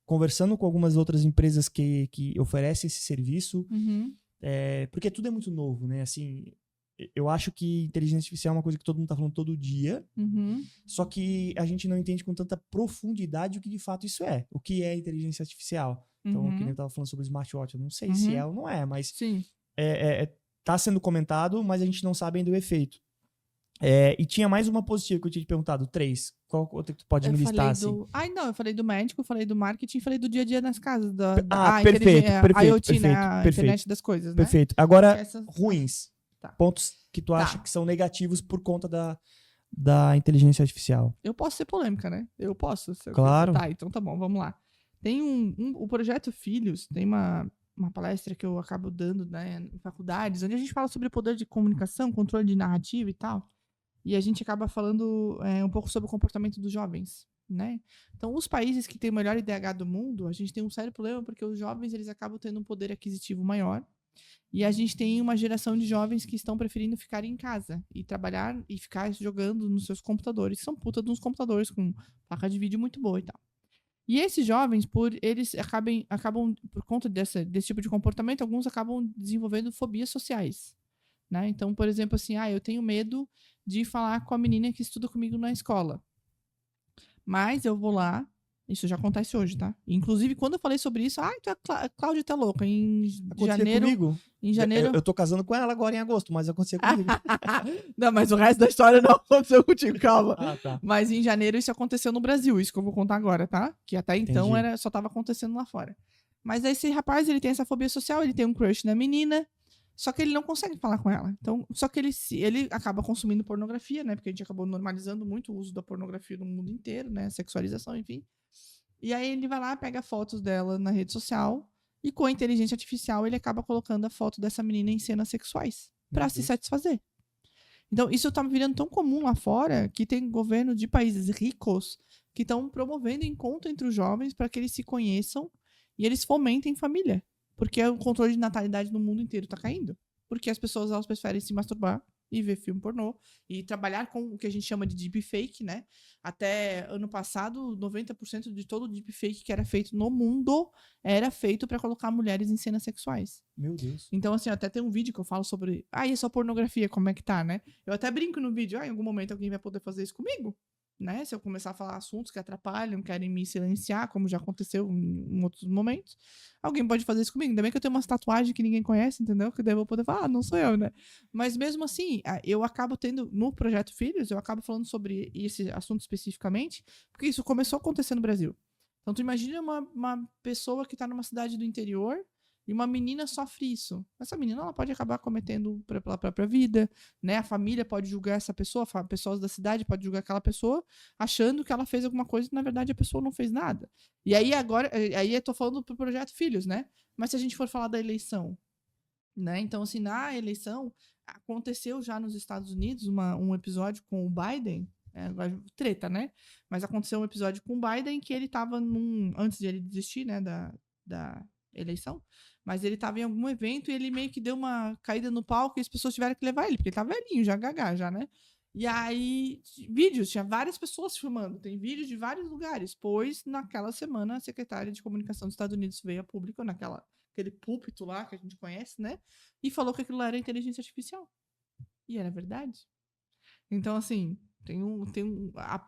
[SPEAKER 1] conversando com algumas outras empresas que oferecem esse serviço, porque tudo é muito novo, né? Assim, eu acho que inteligência artificial é uma coisa que todo mundo está falando todo dia, só que a gente não entende com tanta profundidade o que de fato isso é. O que é inteligência artificial? Então, que nem eu tava falando sobre o smartwatch, eu não sei se é ou não é, mas tá sendo comentado, mas a gente não sabe ainda o efeito. E tinha mais uma positiva que eu tinha te perguntado, 3. Qual outra que tu pode me listar, assim?
[SPEAKER 2] Eu falei do médico, falei do marketing, falei do dia a dia nas casas.
[SPEAKER 1] Perfeito.
[SPEAKER 2] IoT, né? A internet das coisas, né?
[SPEAKER 1] Perfeito. Agora, ruins.
[SPEAKER 2] Tá.
[SPEAKER 1] Pontos que tu acha que são negativos por conta da inteligência artificial.
[SPEAKER 2] Eu posso ser polêmica, né? Eu posso.
[SPEAKER 1] Claro.
[SPEAKER 2] Tá, então tá bom, vamos lá. Tem o Projeto Filhos, tem uma palestra que eu acabo dando, né, em faculdades, onde a gente fala sobre o poder de comunicação, controle de narrativa e tal. E a gente acaba falando um pouco sobre o comportamento dos jovens, né? Então, os países que têm o melhor IDH do mundo, a gente tem um sério problema porque os jovens eles acabam tendo um poder aquisitivo maior. E a gente tem uma geração de jovens que estão preferindo ficar em casa e trabalhar e ficar jogando nos seus computadores, que são puta de uns computadores com placa de vídeo muito boa e tal. E esses jovens, eles acabam por conta desse tipo de comportamento, alguns acabam desenvolvendo fobias sociais, né? Então, por exemplo, assim, eu tenho medo de falar com a menina que estuda comigo na escola. Mas eu vou lá, isso já acontece hoje, tá? Inclusive, quando eu falei sobre isso, Cláudia tá louca. Em janeiro.
[SPEAKER 1] Comigo.
[SPEAKER 2] Em janeiro.
[SPEAKER 1] Eu tô casando com ela agora em agosto, mas aconteceu comigo.
[SPEAKER 2] Não, mas o resto da história não aconteceu contigo, calma.
[SPEAKER 1] Tá.
[SPEAKER 2] Mas em janeiro isso aconteceu no Brasil, isso que eu vou contar agora, tá? Que até então só tava acontecendo lá fora. Mas esse rapaz, ele tem essa fobia social, ele tem um crush na menina, Só que ele não consegue falar com ela. Então, só que ele acaba consumindo pornografia, né? Porque a gente acabou normalizando muito o uso da pornografia no mundo inteiro, né? Sexualização, enfim. E aí ele vai lá, pega fotos dela na rede social e com a inteligência artificial ele acaba colocando a foto dessa menina em cenas sexuais pra se satisfazer. Então, isso tá virando tão comum lá fora que tem governo de países ricos que estão promovendo encontro entre os jovens para que eles se conheçam e eles fomentem família. Porque o controle de natalidade no mundo inteiro tá caindo. Porque as pessoas elas preferem se masturbar e ver filme pornô e trabalhar com o que a gente chama de deepfake, né? Até ano passado, 90% de todo o deepfake que era feito no mundo era feito para colocar mulheres em cenas sexuais.
[SPEAKER 1] Meu Deus.
[SPEAKER 2] Então, assim, até tem um vídeo que eu falo sobre... Ah, e a sua pornografia, como é que tá, né? Eu até brinco no vídeo. Em algum momento alguém vai poder fazer isso comigo, né? Se eu começar a falar assuntos que atrapalham, querem me silenciar, como já aconteceu em outros momentos, alguém pode fazer isso comigo. Ainda bem que eu tenho umas tatuagens que ninguém conhece, entendeu? Que daí eu vou poder falar, não sou eu, né? Mas mesmo assim, eu acabo tendo... No Projeto Filhos, eu acabo falando sobre esse assunto especificamente, porque isso começou a acontecer no Brasil. Então, tu imagina uma pessoa que tá numa cidade do interior e uma menina sofre isso. Essa menina ela pode acabar cometendo pela própria vida, né? A família pode julgar essa pessoa, pessoas da cidade podem julgar aquela pessoa, achando que ela fez alguma coisa e na verdade a pessoa não fez nada. E aí agora, aí eu tô falando pro Projeto Filhos, né? Mas se a gente for falar da eleição, né? Então assim, na eleição aconteceu já nos Estados Unidos um episódio com o Biden. Agora, treta, né? Mas aconteceu um episódio com o Biden que ele tava antes de ele desistir, né, da eleição, mas ele tava em algum evento e ele meio que deu uma caída no palco e as pessoas tiveram que levar ele, porque ele tava velhinho, já gaga, já, né? E aí, vídeos, tinha várias pessoas filmando, tem vídeos de vários lugares, pois naquela semana a secretária de comunicação dos Estados Unidos veio a público, aquele púlpito lá que a gente conhece, né? E falou que aquilo era inteligência artificial. E era verdade. Então, assim, as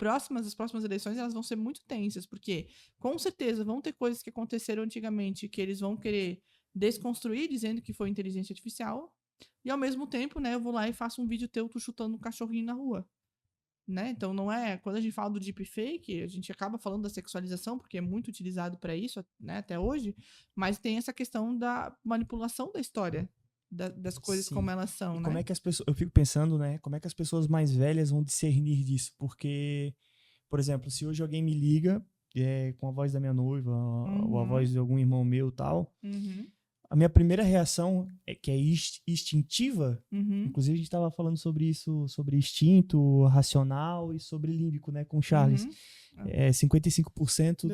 [SPEAKER 2] próximas eleições elas vão ser muito tensas, porque com certeza vão ter coisas que aconteceram antigamente que eles vão querer desconstruir, dizendo que foi inteligência artificial, e ao mesmo tempo, né, eu vou lá e faço um vídeo teu tu chutando um cachorrinho na rua. Né? Então não é, quando a gente fala do deepfake, a gente acaba falando da sexualização, porque é muito utilizado para isso, né, até hoje, mas tem essa questão da manipulação da história, das coisas
[SPEAKER 1] Sim.
[SPEAKER 2] como elas são,
[SPEAKER 1] E
[SPEAKER 2] né?
[SPEAKER 1] como é que as pessoas, eu fico pensando, né, como é que as pessoas mais velhas vão discernir disso? Porque, por exemplo, se hoje alguém me liga com a voz da minha noiva ou a voz de algum irmão meu e tal, a minha primeira reação que é instintiva, inclusive a gente estava falando sobre isso, sobre instinto, racional e sobre límbico, né, com o Charles. 55%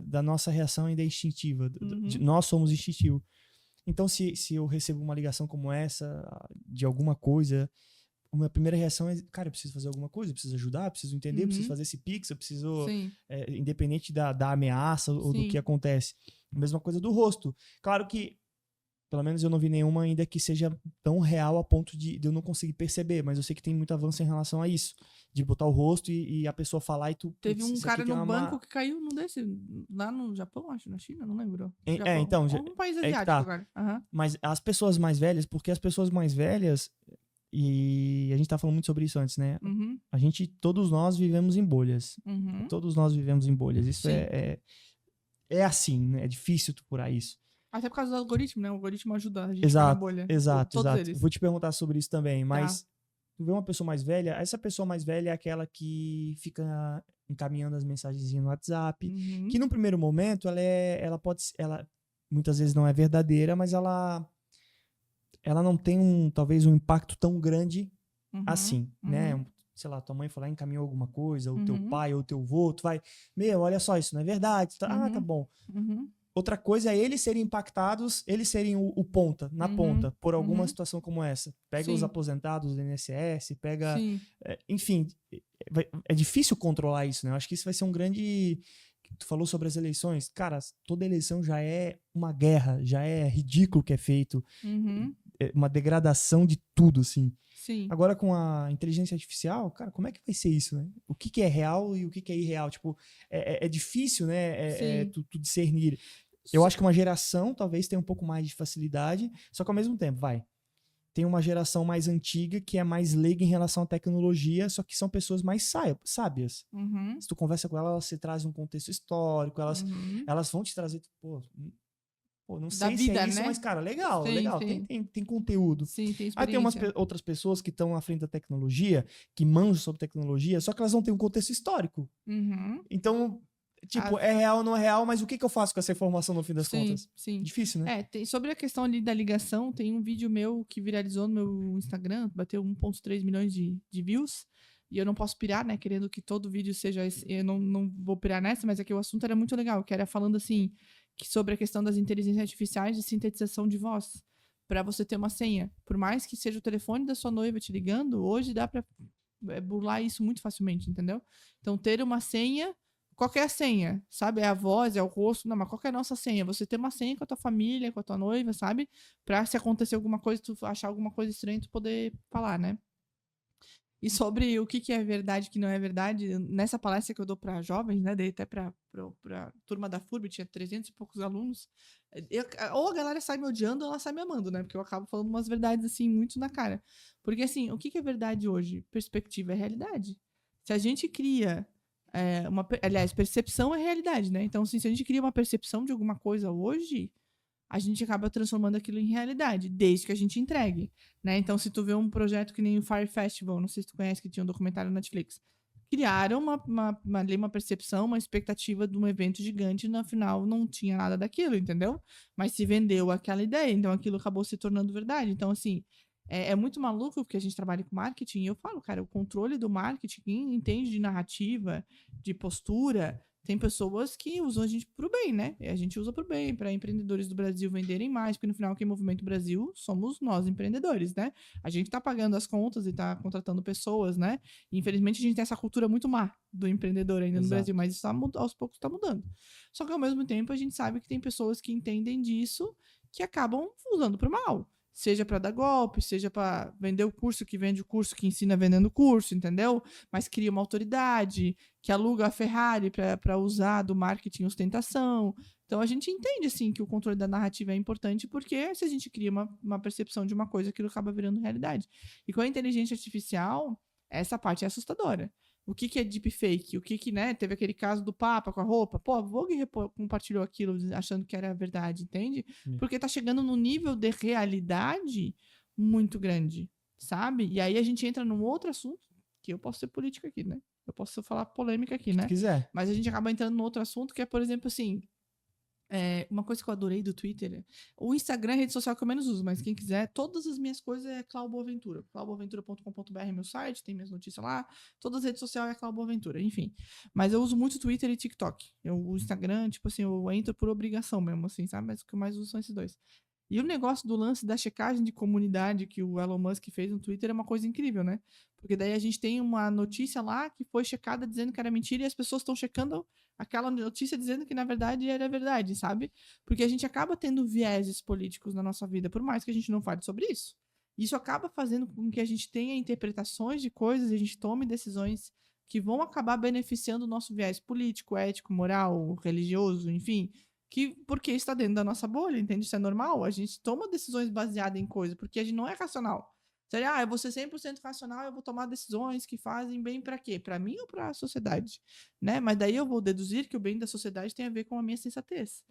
[SPEAKER 1] da nossa reação ainda é instintiva. Nós somos instintivos. Então, se eu recebo uma ligação como essa, de alguma coisa, a minha primeira reação é, cara, eu preciso fazer alguma coisa, eu preciso ajudar, eu preciso entender, eu preciso fazer esse pix, eu preciso, independente da ameaça ou do que acontece. A mesma coisa do rosto. Claro que, pelo menos eu não vi nenhuma ainda que seja tão real a ponto de eu não conseguir perceber, mas eu sei que tem muito avanço em relação a isso. De botar o rosto e a pessoa falar e tu...
[SPEAKER 2] Teve um cara no banco que caiu num desse, lá no Japão, acho, na China, não lembro.
[SPEAKER 1] Então...
[SPEAKER 2] Um país asiático agora.
[SPEAKER 1] Mas as pessoas mais velhas, porque as pessoas mais velhas, e a gente tá falando muito sobre isso antes, né? Todos nós vivemos em bolhas. Todos nós vivemos em bolhas. Isso é assim, né? É difícil tu curar isso.
[SPEAKER 2] Até por causa do algoritmo, né? O algoritmo ajuda a gente na bolha.
[SPEAKER 1] Exato. Vou te perguntar sobre isso também, mas tu vê uma pessoa mais velha, essa pessoa mais velha é aquela que fica encaminhando as mensagenzinhas no WhatsApp, que no primeiro momento ela muitas vezes não é verdadeira, mas ela não tem talvez um impacto tão grande assim, né? Sei lá, tua mãe foi lá e encaminhou alguma coisa, ou teu pai, ou teu avô, tu vai, olha só, isso não é verdade. Tá bom. Outra coisa é eles serem impactados, eles serem o ponta, na ponta, por alguma situação como essa. Pega os aposentados do INSS, pega... enfim, é difícil controlar isso, né? Eu acho que isso vai ser um grande... Tu falou sobre as eleições. Cara, toda eleição já é uma guerra, já é ridículo o que é feito. É uma degradação de tudo, assim.
[SPEAKER 2] Sim.
[SPEAKER 1] Agora, com a inteligência artificial, cara, como é que vai ser isso, né? O que é real e o que é irreal? Tipo, é difícil, né? Tu discernir. Eu acho que uma geração talvez tenha um pouco mais de facilidade, só que ao mesmo tempo, tem uma geração mais antiga que é mais leiga em relação à tecnologia, só que são pessoas mais sábias. Se tu conversa com elas, você traz um contexto histórico, elas vão te trazer, pô, Pô, não
[SPEAKER 2] Da
[SPEAKER 1] sei se
[SPEAKER 2] vida,
[SPEAKER 1] é isso,
[SPEAKER 2] né?
[SPEAKER 1] mas, cara, legal,
[SPEAKER 2] Sim,
[SPEAKER 1] legal.
[SPEAKER 2] sim.
[SPEAKER 1] Tem conteúdo.
[SPEAKER 2] Sim, tem
[SPEAKER 1] Aí tem umas
[SPEAKER 2] experiência.
[SPEAKER 1] outras pessoas que estão à frente da tecnologia, que manjam sobre tecnologia, só que elas não têm um contexto histórico.
[SPEAKER 2] Uhum.
[SPEAKER 1] Então, tipo,
[SPEAKER 2] Ah,
[SPEAKER 1] é real ou não é real, mas o que eu faço com essa informação no fim das
[SPEAKER 2] sim,
[SPEAKER 1] contas?
[SPEAKER 2] sim.
[SPEAKER 1] Difícil, né?
[SPEAKER 2] Sobre a questão ali da ligação, tem um vídeo meu que viralizou no meu Instagram, bateu 1,3 milhões de views. E eu não posso pirar, né? Querendo que todo vídeo seja esse. Eu não vou pirar nessa, mas é que o assunto era muito legal, que era falando assim, que sobre a questão das inteligências artificiais de sintetização de voz. Para você ter uma senha. Por mais que seja o telefone da sua noiva te ligando, hoje dá para burlar isso muito facilmente, entendeu? Então, ter uma senha, qualquer senha, sabe? É a voz, é o rosto, não, mas qual que é a nossa senha? Você ter uma senha com a tua família, com a tua noiva, sabe? Pra se acontecer alguma coisa, tu achar alguma coisa estranha, tu poder falar, né? E sobre o que é verdade e o que não é verdade, nessa palestra que eu dou para jovens, né, dei até para a turma da FURB, tinha 300 e poucos alunos, ou a galera sai me odiando ou ela sai me amando, né, porque eu acabo falando umas verdades, assim, muito na cara. Porque, assim, o que é verdade hoje? Perspectiva é realidade. Se a gente cria aliás, percepção é realidade, né? Então, assim, se a gente cria uma percepção de alguma coisa hoje, a gente acaba transformando aquilo em realidade, desde que a gente entregue, né? Então, se tu vê um projeto que nem o Fire Festival, não sei se tu conhece, que tinha um documentário na Netflix, criaram uma percepção, uma expectativa de um evento gigante e no final não tinha nada daquilo, entendeu? Mas se vendeu aquela ideia, então aquilo acabou se tornando verdade. Então, assim, é muito maluco porque a gente trabalha com marketing e eu falo, cara, o controle do marketing, quem entende de narrativa, de postura, tem pessoas que usam a gente pro bem, né? A gente usa pro bem, para empreendedores do Brasil venderem mais, porque no final quem movimenta o Brasil somos nós, empreendedores, né? A gente tá pagando as contas e tá contratando pessoas, né? E, infelizmente a gente tem essa cultura muito má do empreendedor ainda no Brasil,
[SPEAKER 1] Exato.
[SPEAKER 2] mas isso aos poucos tá mudando. Só que ao mesmo tempo a gente sabe que tem pessoas que entendem disso que acabam usando pro mal. Seja para dar golpe, seja para vender o curso que vende o curso que ensina vendendo o curso, entendeu? Mas cria uma autoridade, que aluga a Ferrari para usar do marketing ostentação. Então a gente entende assim que o controle da narrativa é importante porque se a gente cria uma percepção de uma coisa, aquilo acaba virando realidade. E com a inteligência artificial, essa parte é assustadora. O que é deepfake? Né? Teve aquele caso do Papa com a roupa. Pô, a Vogue compartilhou aquilo achando que era verdade, entende? Porque tá chegando num nível de realidade muito grande, sabe? E aí a gente entra num outro assunto, que eu posso ser política aqui, né? Eu posso falar polêmica aqui,
[SPEAKER 1] Se
[SPEAKER 2] né?
[SPEAKER 1] quiser.
[SPEAKER 2] Mas a gente acaba entrando num outro assunto que é, por exemplo, assim, uma coisa que eu adorei do Twitter. O Instagram é a rede social que eu menos uso, mas quem quiser, todas as minhas coisas é Clau Boaventura. clauboaventura.com.br é meu site, tem minhas notícias lá. Todas as redes sociais é Clau Boaventura, enfim. Mas eu uso muito Twitter e TikTok. O Instagram, tipo assim, eu entro por obrigação mesmo, assim, sabe? Mas o que eu mais uso são esses dois. E o negócio do lance da checagem de comunidade que o Elon Musk fez no Twitter é uma coisa incrível, né? Porque daí a gente tem uma notícia lá que foi checada dizendo que era mentira e as pessoas estão checando aquela notícia dizendo que na verdade era verdade, sabe? Porque a gente acaba tendo vieses políticos na nossa vida, por mais que a gente não fale sobre isso. Isso acaba fazendo com que a gente tenha interpretações de coisas e a gente tome decisões que vão acabar beneficiando o nosso viés político, ético, moral, religioso, enfim, porque está dentro da nossa bolha, entende? Isso é normal. A gente toma decisões baseadas em coisa, porque a gente não é racional. Seria, eu vou ser 100% racional, eu vou tomar decisões que fazem bem para quê? Para mim ou para a sociedade? Né? Mas daí eu vou deduzir que o bem da sociedade tem a ver com a minha sensatez.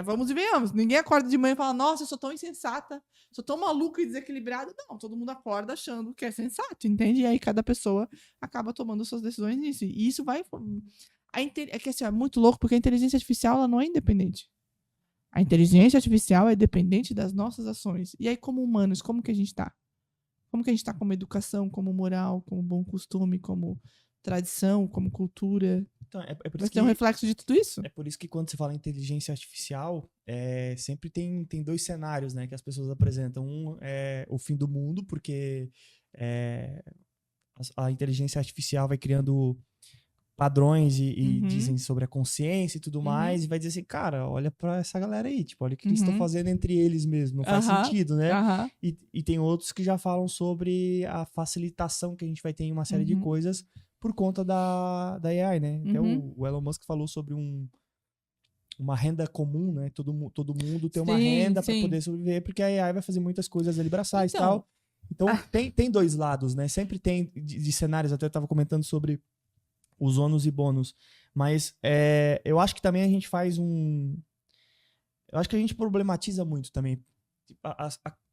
[SPEAKER 2] Vamos e venhamos. Ninguém acorda de manhã e fala, nossa, eu sou tão insensata, sou tão maluca e desequilibrada. Não, todo mundo acorda achando que é sensato, entende? E aí cada pessoa acaba tomando suas decisões nisso. E isso vai... É que assim, é muito louco, porque a inteligência artificial ela não é independente. A inteligência artificial é dependente das nossas ações. E aí, como humanos, como que a gente está? Como que a gente está como educação, como moral, como bom costume, como tradição, como cultura?
[SPEAKER 1] Então, é por
[SPEAKER 2] Vai
[SPEAKER 1] isso
[SPEAKER 2] ter um
[SPEAKER 1] que
[SPEAKER 2] reflexo de tudo isso?
[SPEAKER 1] é por isso que quando você fala em inteligência artificial, sempre tem dois cenários, né, que as pessoas apresentam. Um é o fim do mundo, porque a inteligência artificial vai criando padrões e dizem sobre a consciência e tudo mais, e vai dizer assim, cara, olha pra essa galera aí, tipo, olha o que eles estão fazendo entre eles mesmo, não faz sentido, né? E tem outros que já falam sobre a facilitação que a gente vai ter em uma série de coisas por conta da AI, né? Até o Elon Musk falou sobre uma renda comum, né? Todo mundo tem uma renda para poder sobreviver, porque a AI vai fazer muitas coisas ali braçais e tal. Então, tem dois lados, né? Sempre tem de cenários, até eu estava comentando sobre os ônus e bônus. Mas eu acho que também a gente faz Eu acho que a gente problematiza muito também.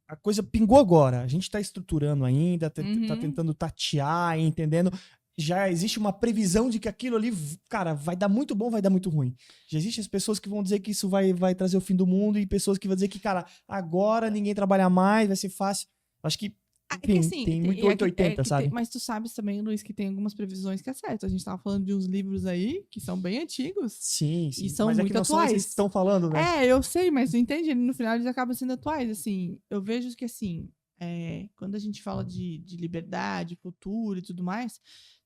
[SPEAKER 1] A coisa pingou agora. A gente tá estruturando ainda, tá tentando tatear, entendendo. Já existe uma previsão de que aquilo ali, cara, vai dar muito bom, vai dar muito ruim. Já existem as pessoas que vão dizer que isso vai trazer o fim do mundo e pessoas que vão dizer que, cara, agora ninguém trabalha mais, vai ser fácil. Acho que, enfim,
[SPEAKER 2] assim,
[SPEAKER 1] tem muito 880, sabe?
[SPEAKER 2] Mas tu sabes também, Luiz, que tem algumas previsões que é certo. A gente tava falando de uns livros aí que são bem antigos.
[SPEAKER 1] Sim.
[SPEAKER 2] E são
[SPEAKER 1] mas
[SPEAKER 2] muito
[SPEAKER 1] é que não
[SPEAKER 2] atuais.
[SPEAKER 1] são esses que estão falando, né?
[SPEAKER 2] Eu sei, mas tu entende? No final eles acabam sendo atuais. Assim, eu vejo que, assim, quando a gente fala de liberdade, futuro e tudo mais,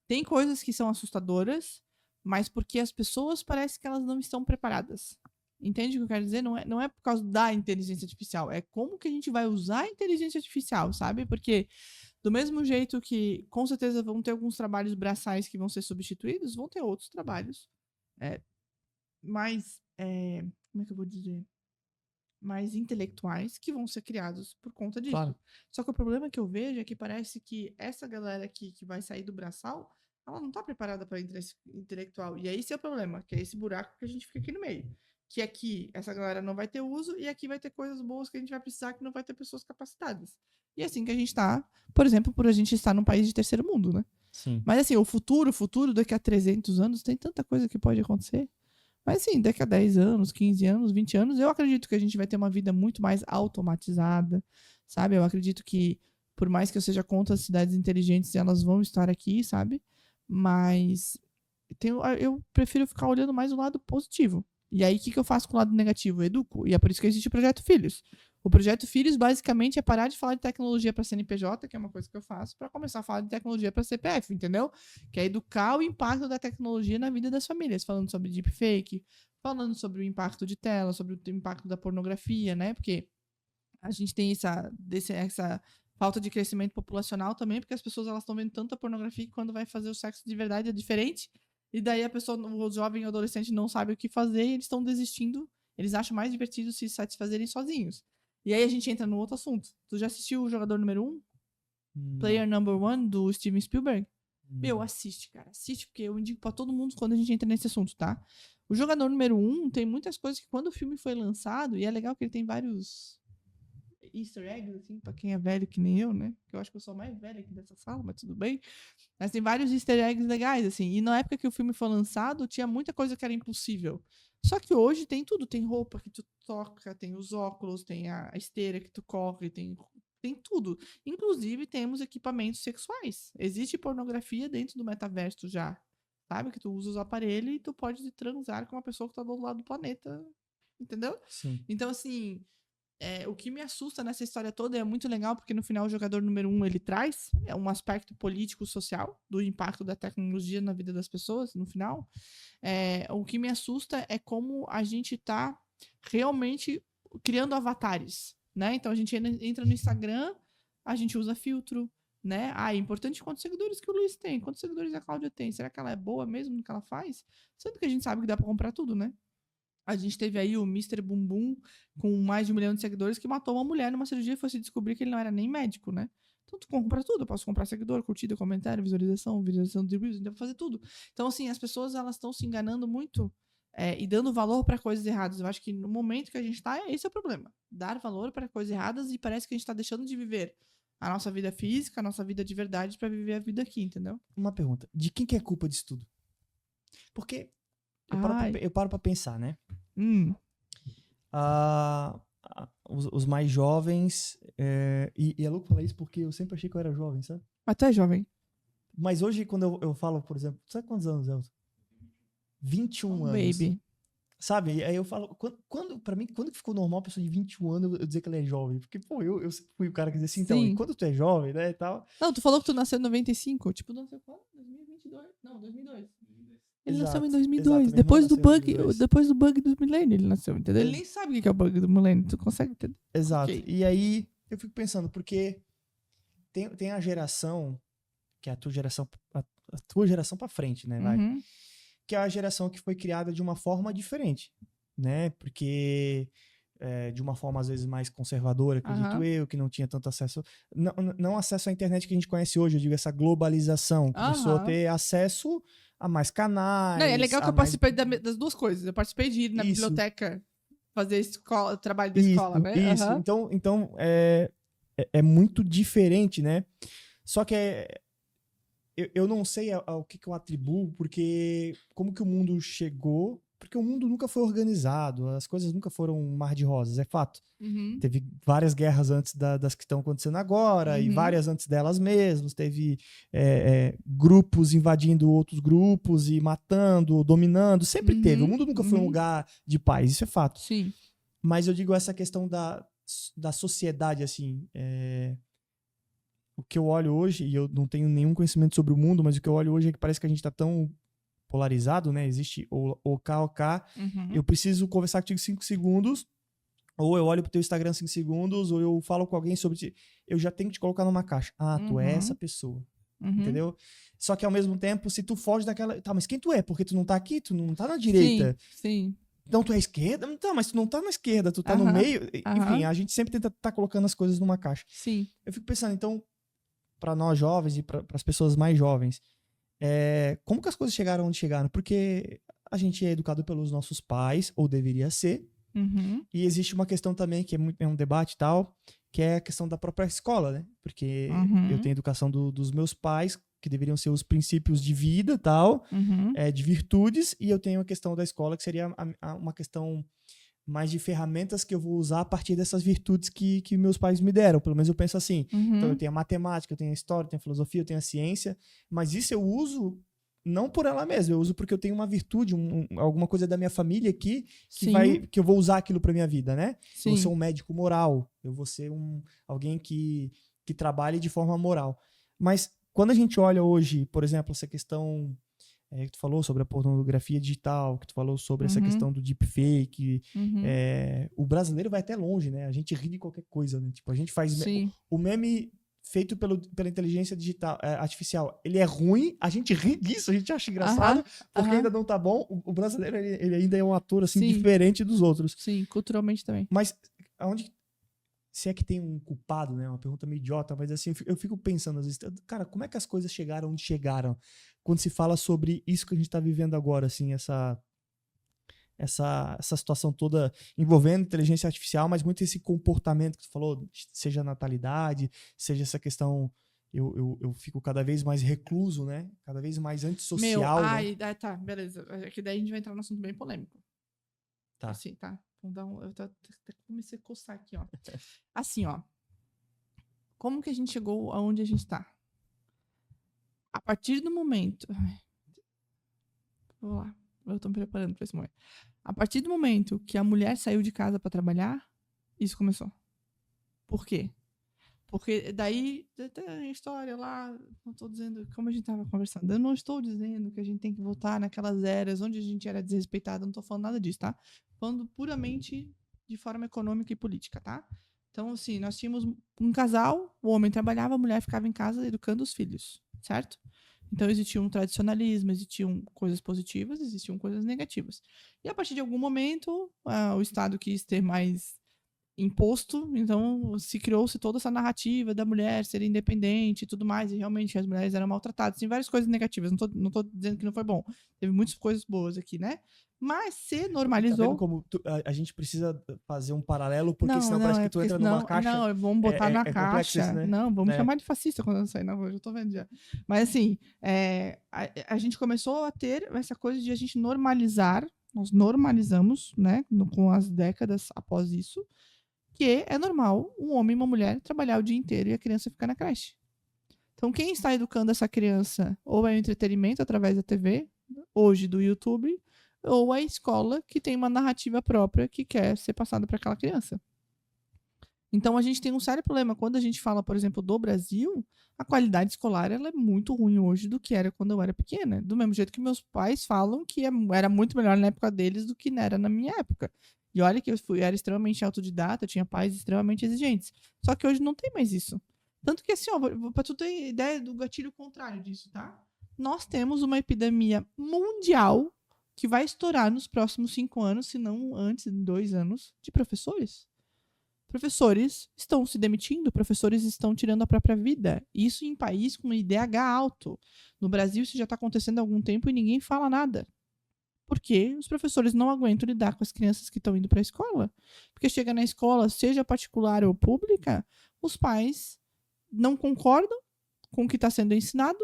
[SPEAKER 2] tem coisas que são assustadoras, mas porque as pessoas parecem que elas não estão preparadas. Entende o que eu quero dizer? Não é por causa da inteligência artificial, é como que a gente vai usar a inteligência artificial, sabe? Porque do mesmo jeito que, com certeza, vão ter alguns trabalhos braçais que vão ser substituídos, vão ter outros trabalhos mais, como é que eu vou dizer? Mais intelectuais que vão ser criados por conta disso.
[SPEAKER 1] Claro.
[SPEAKER 2] Só que o problema que eu vejo é que parece que essa galera aqui que vai sair do braçal, ela não tá preparada para intelectual. E esse é o problema, que é esse buraco que a gente fica aqui no meio. Que aqui essa galera não vai ter uso e aqui vai ter coisas boas que a gente vai precisar que não vai ter pessoas capacitadas. E é assim que a gente tá, por exemplo, por a gente estar num país de terceiro mundo, né?
[SPEAKER 1] Sim.
[SPEAKER 2] Mas assim, o futuro daqui a 300 anos, tem tanta coisa que pode acontecer. Mas sim, daqui a 10 anos, 15 anos, 20 anos, eu acredito que a gente vai ter uma vida muito mais automatizada, sabe? Eu acredito que, por mais que eu seja contra as cidades inteligentes, elas vão estar aqui, sabe? Mas eu prefiro ficar olhando mais o lado positivo. E aí, o que eu faço com o lado negativo? Eu educo. E é por isso que existe o Projeto Filhos. O Projeto Filhos, basicamente, é parar de falar de tecnologia para CNPJ, que é uma coisa que eu faço, para começar a falar de tecnologia para CPF, entendeu? Que é educar o impacto da tecnologia na vida das famílias, falando sobre deepfake, falando sobre o impacto de tela, sobre o impacto da pornografia, né? Porque a gente tem essa falta de crescimento populacional também, porque as pessoas elas estão vendo tanta pornografia que quando vai fazer o sexo de verdade é diferente. E daí a pessoa, o jovem e o adolescente não sabe o que fazer e eles estão desistindo. Eles acham mais divertido se satisfazerem sozinhos. E aí a gente entra no outro assunto. Tu já assistiu o Jogador Número 1? Player Number 1, do Steven Spielberg? Meu, assiste, cara. Assiste, porque eu indico pra todo mundo quando a gente entra nesse assunto, tá? O Jogador Número 1 tem muitas coisas que quando o filme foi lançado, e é legal que ele tem vários easter eggs, assim, pra quem é velho que nem eu, né? Que eu acho que eu sou a mais velha aqui dessa sala, mas tudo bem. Mas tem vários easter eggs legais, assim. E na época que o filme foi lançado, tinha muita coisa que era impossível. Só que hoje tem tudo. Tem roupa que tu toca, tem os óculos, tem a esteira que tu corre, tem tudo. Inclusive, temos equipamentos sexuais. Existe pornografia dentro do metaverso já. Sabe? Que tu usa os aparelhos e tu pode transar com uma pessoa que tá do outro lado do planeta. Entendeu?
[SPEAKER 1] Sim.
[SPEAKER 2] Então, assim, o que me assusta nessa história toda é muito legal, porque no final o Jogador Número 1 ele traz um aspecto político-social do impacto da tecnologia na vida das pessoas, no final. O que me assusta é como a gente tá realmente criando avatares, né? Então a gente entra no Instagram, a gente usa filtro, né? É importante quantos seguidores que o Luiz tem, quantos seguidores a Cláudia tem, será que ela é boa mesmo no que ela faz? Sendo que a gente sabe que dá pra comprar tudo, né? A gente teve aí o Mr. Bumbum com mais de 1 milhão de seguidores que matou uma mulher numa cirurgia e foi se descobrir que ele não era nem médico, né? Então tu compra tudo, eu posso comprar seguidor, curtida, comentário, visualização de views, dá pra fazer tudo. Então, assim, as pessoas elas estão se enganando muito e dando valor para coisas erradas. Eu acho que no momento que a gente tá, esse é o problema. Dar valor para coisas erradas e parece que a gente tá deixando de viver a nossa vida física, a nossa vida de verdade para viver a vida aqui, entendeu?
[SPEAKER 1] Uma pergunta, de quem que é culpa disso tudo? Porque eu paro pra pensar, né? Os mais jovens, e é louco falar isso porque eu sempre achei que eu era jovem, sabe?
[SPEAKER 2] Mas tu é jovem.
[SPEAKER 1] Mas hoje, quando eu falo, por exemplo, sabe quantos anos, Elton? 21 anos.
[SPEAKER 2] Baby.
[SPEAKER 1] Sabe? E aí eu falo, pra mim, quando que ficou normal a pessoa de 21 anos eu dizer que ela é jovem? Porque, pô, eu sempre fui o cara que dizia assim, então, e quando tu é jovem, né, e tal.
[SPEAKER 2] Não, tu falou que tu nasceu em 95, tipo, nasceu quando? 2022? Não, 2002. Ele nasceu em 2002, depois do bug do milênio ele nasceu, entendeu? Ele nem sabe o que é o bug do milênio, tu consegue entender?
[SPEAKER 1] Exato.
[SPEAKER 2] Okay.
[SPEAKER 1] E aí eu fico pensando, porque tem a geração, que é a tua geração pra frente, né, vai?
[SPEAKER 2] Uhum.
[SPEAKER 1] Que é a geração que foi criada de uma forma diferente, né? Porque de uma forma às vezes mais conservadora, acredito eu, que não tinha tanto acesso, não acesso à internet que a gente conhece hoje, eu digo essa globalização, começou a ter acesso a mais canais.
[SPEAKER 2] Não, é legal que eu participei das duas coisas. Eu participei de ir na biblioteca fazer escola, trabalho da escola, né?
[SPEAKER 1] Isso.
[SPEAKER 2] Aham.
[SPEAKER 1] Então é muito diferente, né? Só que eu não sei ao que eu atribuo, porque como que o mundo chegou, porque o mundo nunca foi organizado, as coisas nunca foram um mar de rosas, é fato.
[SPEAKER 2] Uhum.
[SPEAKER 1] Teve várias guerras antes das que estão acontecendo agora, e
[SPEAKER 2] Uhum.
[SPEAKER 1] várias antes delas mesmas. Teve grupos invadindo outros grupos e matando, dominando. Sempre teve. O
[SPEAKER 2] Uhum.
[SPEAKER 1] mundo nunca foi um
[SPEAKER 2] Uhum.
[SPEAKER 1] lugar de paz, isso é fato.
[SPEAKER 2] Sim.
[SPEAKER 1] Mas eu digo essa questão da sociedade, assim. O que eu olho hoje, e eu não tenho nenhum conhecimento sobre o mundo, mas o que eu olho hoje é que parece que a gente está tão polarizado, né? Existe o K, o K.
[SPEAKER 2] Uhum.
[SPEAKER 1] Eu preciso conversar contigo 5 segundos, ou eu olho pro teu Instagram 5 segundos, ou eu falo com alguém sobre ti. Eu já tenho que te colocar numa caixa. Ah, tu é essa pessoa.
[SPEAKER 2] Uhum.
[SPEAKER 1] Entendeu? Só que ao mesmo tempo, se tu foge daquela. Tá, mas quem tu é? Porque tu não tá aqui, tu não tá na direita.
[SPEAKER 2] Sim.
[SPEAKER 1] Então tu é esquerda? Então, mas tu não tá na esquerda, tu tá no
[SPEAKER 2] Aham.
[SPEAKER 1] meio. Enfim,
[SPEAKER 2] Aham.
[SPEAKER 1] a gente sempre tenta tá colocando as coisas numa caixa.
[SPEAKER 2] Sim.
[SPEAKER 1] Eu fico pensando, então, para nós jovens e para as pessoas mais jovens, como que as coisas chegaram onde chegaram? Porque a gente é educado pelos nossos pais, ou deveria ser,
[SPEAKER 2] Uhum.
[SPEAKER 1] e existe uma questão também, que é um debate e tal, que é a questão da própria escola, né? Porque eu
[SPEAKER 2] Uhum.
[SPEAKER 1] tenho a educação dos meus pais, que deveriam ser os princípios de vida e tal,
[SPEAKER 2] Uhum.
[SPEAKER 1] de virtudes, e eu tenho a questão da escola, que seria uma questão mais de ferramentas que eu vou usar a partir dessas virtudes que meus pais me deram. Pelo menos eu penso assim.
[SPEAKER 2] Uhum.
[SPEAKER 1] Então eu tenho a matemática, eu tenho a história, eu tenho a filosofia, eu tenho a ciência, mas isso eu uso não por ela mesma, eu uso porque eu tenho uma virtude, alguma coisa da minha família aqui que eu vou usar aquilo para minha vida, né?
[SPEAKER 2] Sim.
[SPEAKER 1] Eu vou ser um médico moral, eu vou ser alguém que trabalhe de forma moral. Mas quando a gente olha hoje, por exemplo, essa questão que tu falou sobre a pornografia digital, que tu falou sobre essa questão do deepfake,
[SPEAKER 2] Uhum.
[SPEAKER 1] o brasileiro vai até longe, né? A gente ri de qualquer coisa, né? Tipo, a gente faz
[SPEAKER 2] Sim.
[SPEAKER 1] o meme feito pela inteligência digital, artificial. Ele é ruim, a gente ri disso, a gente acha engraçado, porque ainda não tá bom. O brasileiro, ele ainda é um ator, assim,
[SPEAKER 2] Sim.
[SPEAKER 1] diferente dos outros.
[SPEAKER 2] Sim, culturalmente também.
[SPEAKER 1] Mas se é que tem um culpado, né? Uma pergunta meio idiota, mas assim, eu fico pensando às vezes, cara, como é que as coisas chegaram onde chegaram? Quando se fala sobre isso que a gente tá vivendo agora, assim, essa situação toda envolvendo inteligência artificial, mas muito esse comportamento que tu falou, seja a natalidade, seja essa questão, eu fico cada vez mais recluso, né? Cada vez mais antissocial, né?
[SPEAKER 2] Tá, beleza. É que daí a gente vai entrar num assunto bem polêmico.
[SPEAKER 1] Tá.
[SPEAKER 2] Assim, tá? Vamos dar eu até comecei a coçar aqui, ó. Assim, ó. Como que a gente chegou aonde a gente tá? A partir do momento... Vou lá. Eu tô me preparando pra esse momento. A partir do momento que a mulher saiu de casa pra trabalhar, isso começou. Por quê? Porque daí tem a história lá, não estou dizendo, como a gente estava conversando, eu não estou dizendo que a gente tem que voltar naquelas eras onde a gente era desrespeitado, não estou falando nada disso, tá? Falando puramente de forma econômica e política, tá? Então, assim, nós tínhamos um casal, o homem trabalhava, a mulher ficava em casa educando os filhos, certo? Então, existia um tradicionalismo, existiam coisas positivas, existiam coisas negativas. E a partir de algum momento, o Estado quis ter mais imposto, então se criou-se toda essa narrativa da mulher ser independente e tudo mais, e realmente as mulheres eram maltratadas. Tem várias coisas negativas, não tô dizendo que não foi bom. Teve muitas coisas boas aqui, né? Mas se normalizou...
[SPEAKER 1] Tá vendo como a gente precisa fazer um paralelo, porque senão
[SPEAKER 2] não,
[SPEAKER 1] parece que tu entra numa caixa.
[SPEAKER 2] Não, vamos botar na caixa.
[SPEAKER 1] Isso, né?
[SPEAKER 2] Não, vamos chamar de fascista quando eu sair na rua, já tô vendo já. Mas assim, a gente começou a ter essa coisa de a gente normalizar, nós normalizamos, né, com as décadas após isso, que é normal um homem e uma mulher trabalhar o dia inteiro e a criança ficar na creche. Então, quem está educando essa criança ou é o entretenimento através da TV, hoje do YouTube, ou a escola que tem uma narrativa própria que quer ser passada para aquela criança. Então, a gente tem um sério problema. Quando a gente fala, por exemplo, do Brasil, a qualidade escolar ela é muito ruim hoje do que era quando eu era pequena. Do mesmo jeito que meus pais falam que era muito melhor na época deles do que era na minha época. E olha que eu era extremamente autodidata, eu tinha pais extremamente exigentes. Só que hoje não tem mais isso. Tanto que assim, ó, pra tu ter ideia do gatilho contrário disso, tá? Nós temos uma epidemia mundial que vai estourar nos próximos 5 anos, se não antes, em 2 anos, de professores. Professores estão se demitindo, professores estão tirando a própria vida. Isso em país com IDH alto. No Brasil isso já está acontecendo há algum tempo e ninguém fala nada. Porque os professores não aguentam lidar com as crianças que estão indo para a escola. Porque chega na escola, seja particular ou pública, os pais não concordam com o que está sendo ensinado,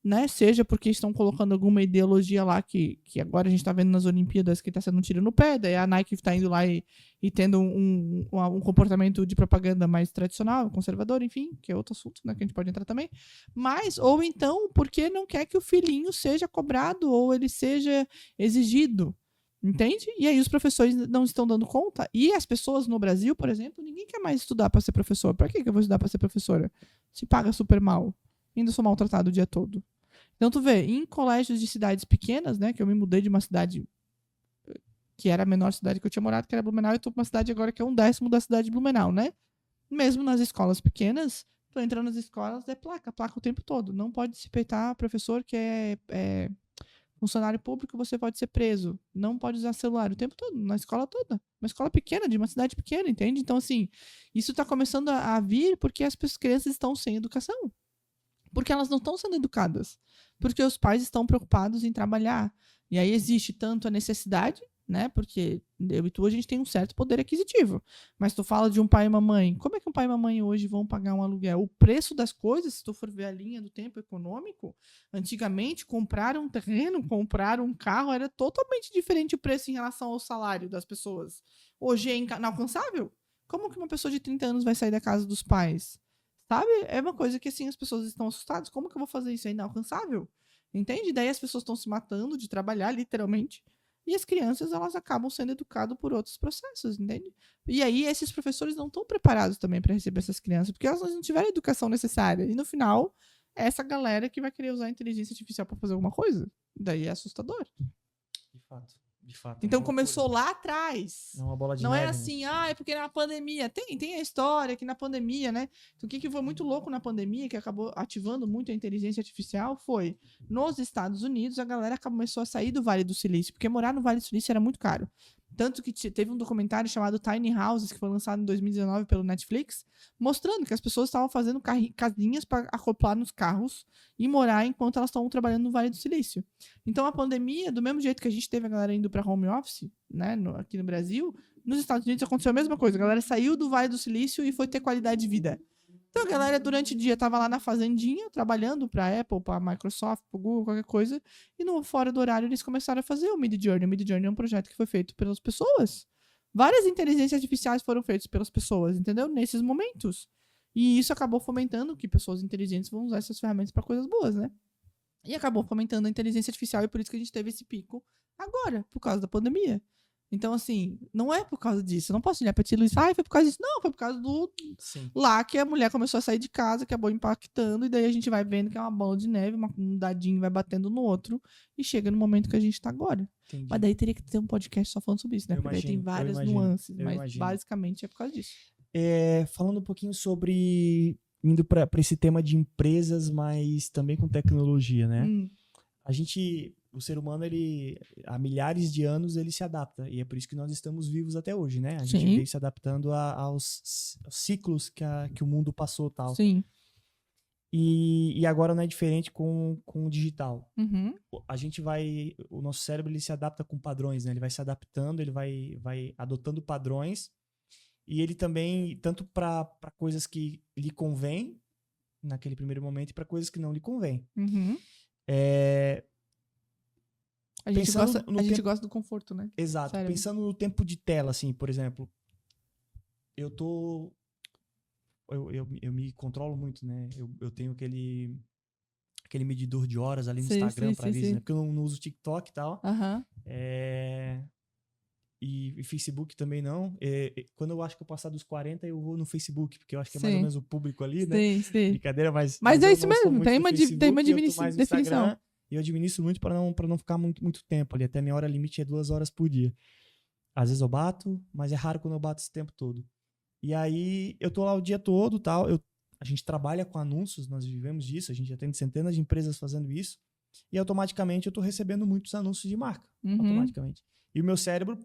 [SPEAKER 2] né? Seja porque estão colocando alguma ideologia lá que agora a gente está vendo nas Olimpíadas que está sendo um tiro no pé, daí a Nike está indo lá e tendo um comportamento de propaganda mais tradicional, conservador, enfim, que é outro assunto, né, que a gente pode entrar também. Mas, ou então, porque não quer que o filhinho seja cobrado ou ele seja exigido, entende? E aí os professores não estão dando conta. E as pessoas no Brasil, por exemplo, ninguém quer mais estudar para ser professor. Para que eu vou estudar para ser professora? Se paga super mal. Ainda sou maltratado o dia todo. Então, tu vê, em colégios de cidades pequenas, né, que eu me mudei de uma cidade que era a menor cidade que eu tinha morado, que era Blumenau, e eu tô pra uma cidade agora que é 1/10 da cidade de Blumenau, né? Mesmo nas escolas pequenas, tu entra nas escolas, é placa o tempo todo. Não pode se peitar professor que é funcionário público, você pode ser preso. Não pode usar celular o tempo todo, na escola toda. Uma escola pequena, de uma cidade pequena, entende? Então, assim, isso tá começando a vir porque as crianças estão sem educação. Porque elas não estão sendo educadas. Porque os pais estão preocupados em trabalhar. E aí existe tanto a necessidade, né? Porque eu e tu, a gente tem um certo poder aquisitivo. Mas tu fala de um pai e uma mãe. Como é que um pai e uma mãe hoje vão pagar um aluguel? O preço das coisas, se tu for ver a linha do tempo econômico, antigamente comprar um terreno, comprar um carro era totalmente diferente o preço em relação ao salário das pessoas. Hoje é inalcançável. Como que uma pessoa de 30 anos vai sair da casa dos pais? Sabe? É uma coisa que, assim, as pessoas estão assustadas. Como que eu vou fazer isso? É inalcançável. Entende? Daí as pessoas estão se matando de trabalhar, literalmente. E as crianças, elas acabam sendo educadas por outros processos, entende? E aí, esses professores não estão preparados também para receber essas crianças, porque elas não tiveram a educação necessária. E no final, é essa galera que vai querer usar a inteligência artificial para fazer alguma coisa. Daí é assustador.
[SPEAKER 1] De fato. De fato.
[SPEAKER 2] Então começou lá atrás.
[SPEAKER 1] É uma bola de
[SPEAKER 2] Não
[SPEAKER 1] neve,
[SPEAKER 2] é
[SPEAKER 1] né?
[SPEAKER 2] assim, é porque na pandemia. Tem a história que na pandemia, né? Então, o que foi muito louco na pandemia, que acabou ativando muito a inteligência artificial, foi nos Estados Unidos, a galera começou a sair do Vale do Silício, porque morar no Vale do Silício era muito caro. Tanto que teve um documentário chamado Tiny Houses, que foi lançado em 2019 pelo Netflix, mostrando que as pessoas estavam fazendo casinhas para acoplar nos carros e morar enquanto elas estavam trabalhando no Vale do Silício. Então, a pandemia, do mesmo jeito que a gente teve a galera indo para home office, né, aqui no Brasil, nos Estados Unidos aconteceu a mesma coisa. A galera saiu do Vale do Silício e foi ter qualidade de vida. Então, a galera, durante o dia, estava lá na fazendinha, trabalhando para a Apple, para a Microsoft, para o Google, qualquer coisa, e fora do horário eles começaram a fazer o Midjourney. O Midjourney é um projeto que foi feito pelas pessoas. Várias inteligências artificiais foram feitas pelas pessoas, entendeu? Nesses momentos. E isso acabou fomentando que pessoas inteligentes vão usar essas ferramentas para coisas boas, né? E acabou fomentando a inteligência artificial e por isso que a gente teve esse pico agora, por causa da pandemia. Então, assim, não é por causa disso. Eu não posso olhar pra ti, Luiz, foi por causa disso. Não, foi por causa do...
[SPEAKER 1] Sim.
[SPEAKER 2] Lá que a mulher começou a sair de casa, que acabou impactando, e daí a gente vai vendo que é uma bola de neve, um dadinho vai batendo no outro, e chega no momento que a gente tá agora.
[SPEAKER 1] Entendi.
[SPEAKER 2] Mas daí teria que ter um podcast só falando sobre isso, né? Porque daí tem várias nuances, mas basicamente é por causa disso.
[SPEAKER 1] Falando um pouquinho sobre... Indo para esse tema de empresas, mas também com tecnologia, né? A gente... O ser humano, ele, há milhares de anos, ele se adapta. E é por isso que nós estamos vivos até hoje, né? A gente veio se adaptando aos ciclos que o mundo passou, tal.
[SPEAKER 2] Sim.
[SPEAKER 1] E agora não é diferente com o digital.
[SPEAKER 2] Uhum.
[SPEAKER 1] A gente vai... O nosso cérebro, ele se adapta com padrões, né? Ele vai se adaptando, ele vai adotando padrões. E ele também, tanto para coisas que lhe convém, naquele primeiro momento, e para coisas que não lhe convém.
[SPEAKER 2] Uhum. A gente gosta do conforto, né?
[SPEAKER 1] Exato.
[SPEAKER 2] Sério.
[SPEAKER 1] Pensando no tempo de tela, assim, por exemplo, eu me controlo muito, né? Eu tenho aquele medidor de horas ali no Instagram pra ver, né? Porque eu não uso TikTok e tal.
[SPEAKER 2] Uhum.
[SPEAKER 1] E Facebook também não. Quando eu acho que eu passar dos 40, eu vou no Facebook, porque eu acho que é mais ou menos o público ali, né?
[SPEAKER 2] Sim.
[SPEAKER 1] Brincadeira, mas
[SPEAKER 2] é isso mesmo,
[SPEAKER 1] tem uma
[SPEAKER 2] definição.
[SPEAKER 1] E eu administro muito para não ficar muito tempo ali. Até minha hora limite é 2 horas por dia. Às vezes eu bato, mas é raro quando eu bato esse tempo todo. E aí eu tô lá o dia todo, tal. A gente trabalha com anúncios, nós vivemos disso, a gente atende centenas de empresas fazendo isso. E automaticamente eu tô recebendo muitos anúncios de marca. Automaticamente. E o meu cérebro,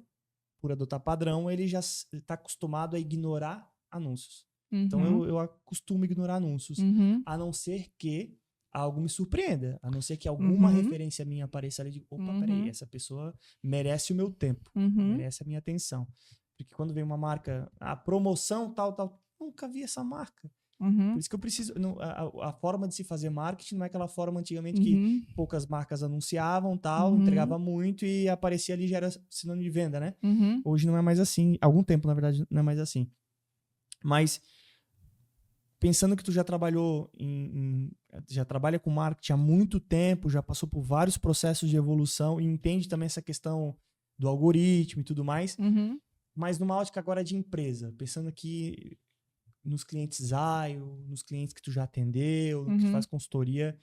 [SPEAKER 1] por adotar padrão, ele já está acostumado a ignorar anúncios. Então eu acostumo ignorar anúncios. A não ser que algo me surpreenda. A não ser que alguma referência minha apareça ali de, opa, peraí, essa pessoa merece o meu tempo, merece a minha atenção. Porque quando vem uma marca, a promoção tal, nunca vi essa marca. Por isso que eu preciso... A forma de se fazer marketing não é aquela forma antigamente que poucas marcas anunciavam, entregava muito e aparecia ali, já era sinônimo de venda, né? Hoje não é mais assim. Há algum tempo, na verdade, não é mais assim. Mas, pensando que tu já trabalhou já trabalha com marketing há muito tempo, já passou por vários processos de evolução e entende também essa questão do algoritmo e tudo mais, mas numa ótica agora de empresa, pensando aqui nos clientes Zayo, nos clientes que tu já atendeu, que tu faz consultoria,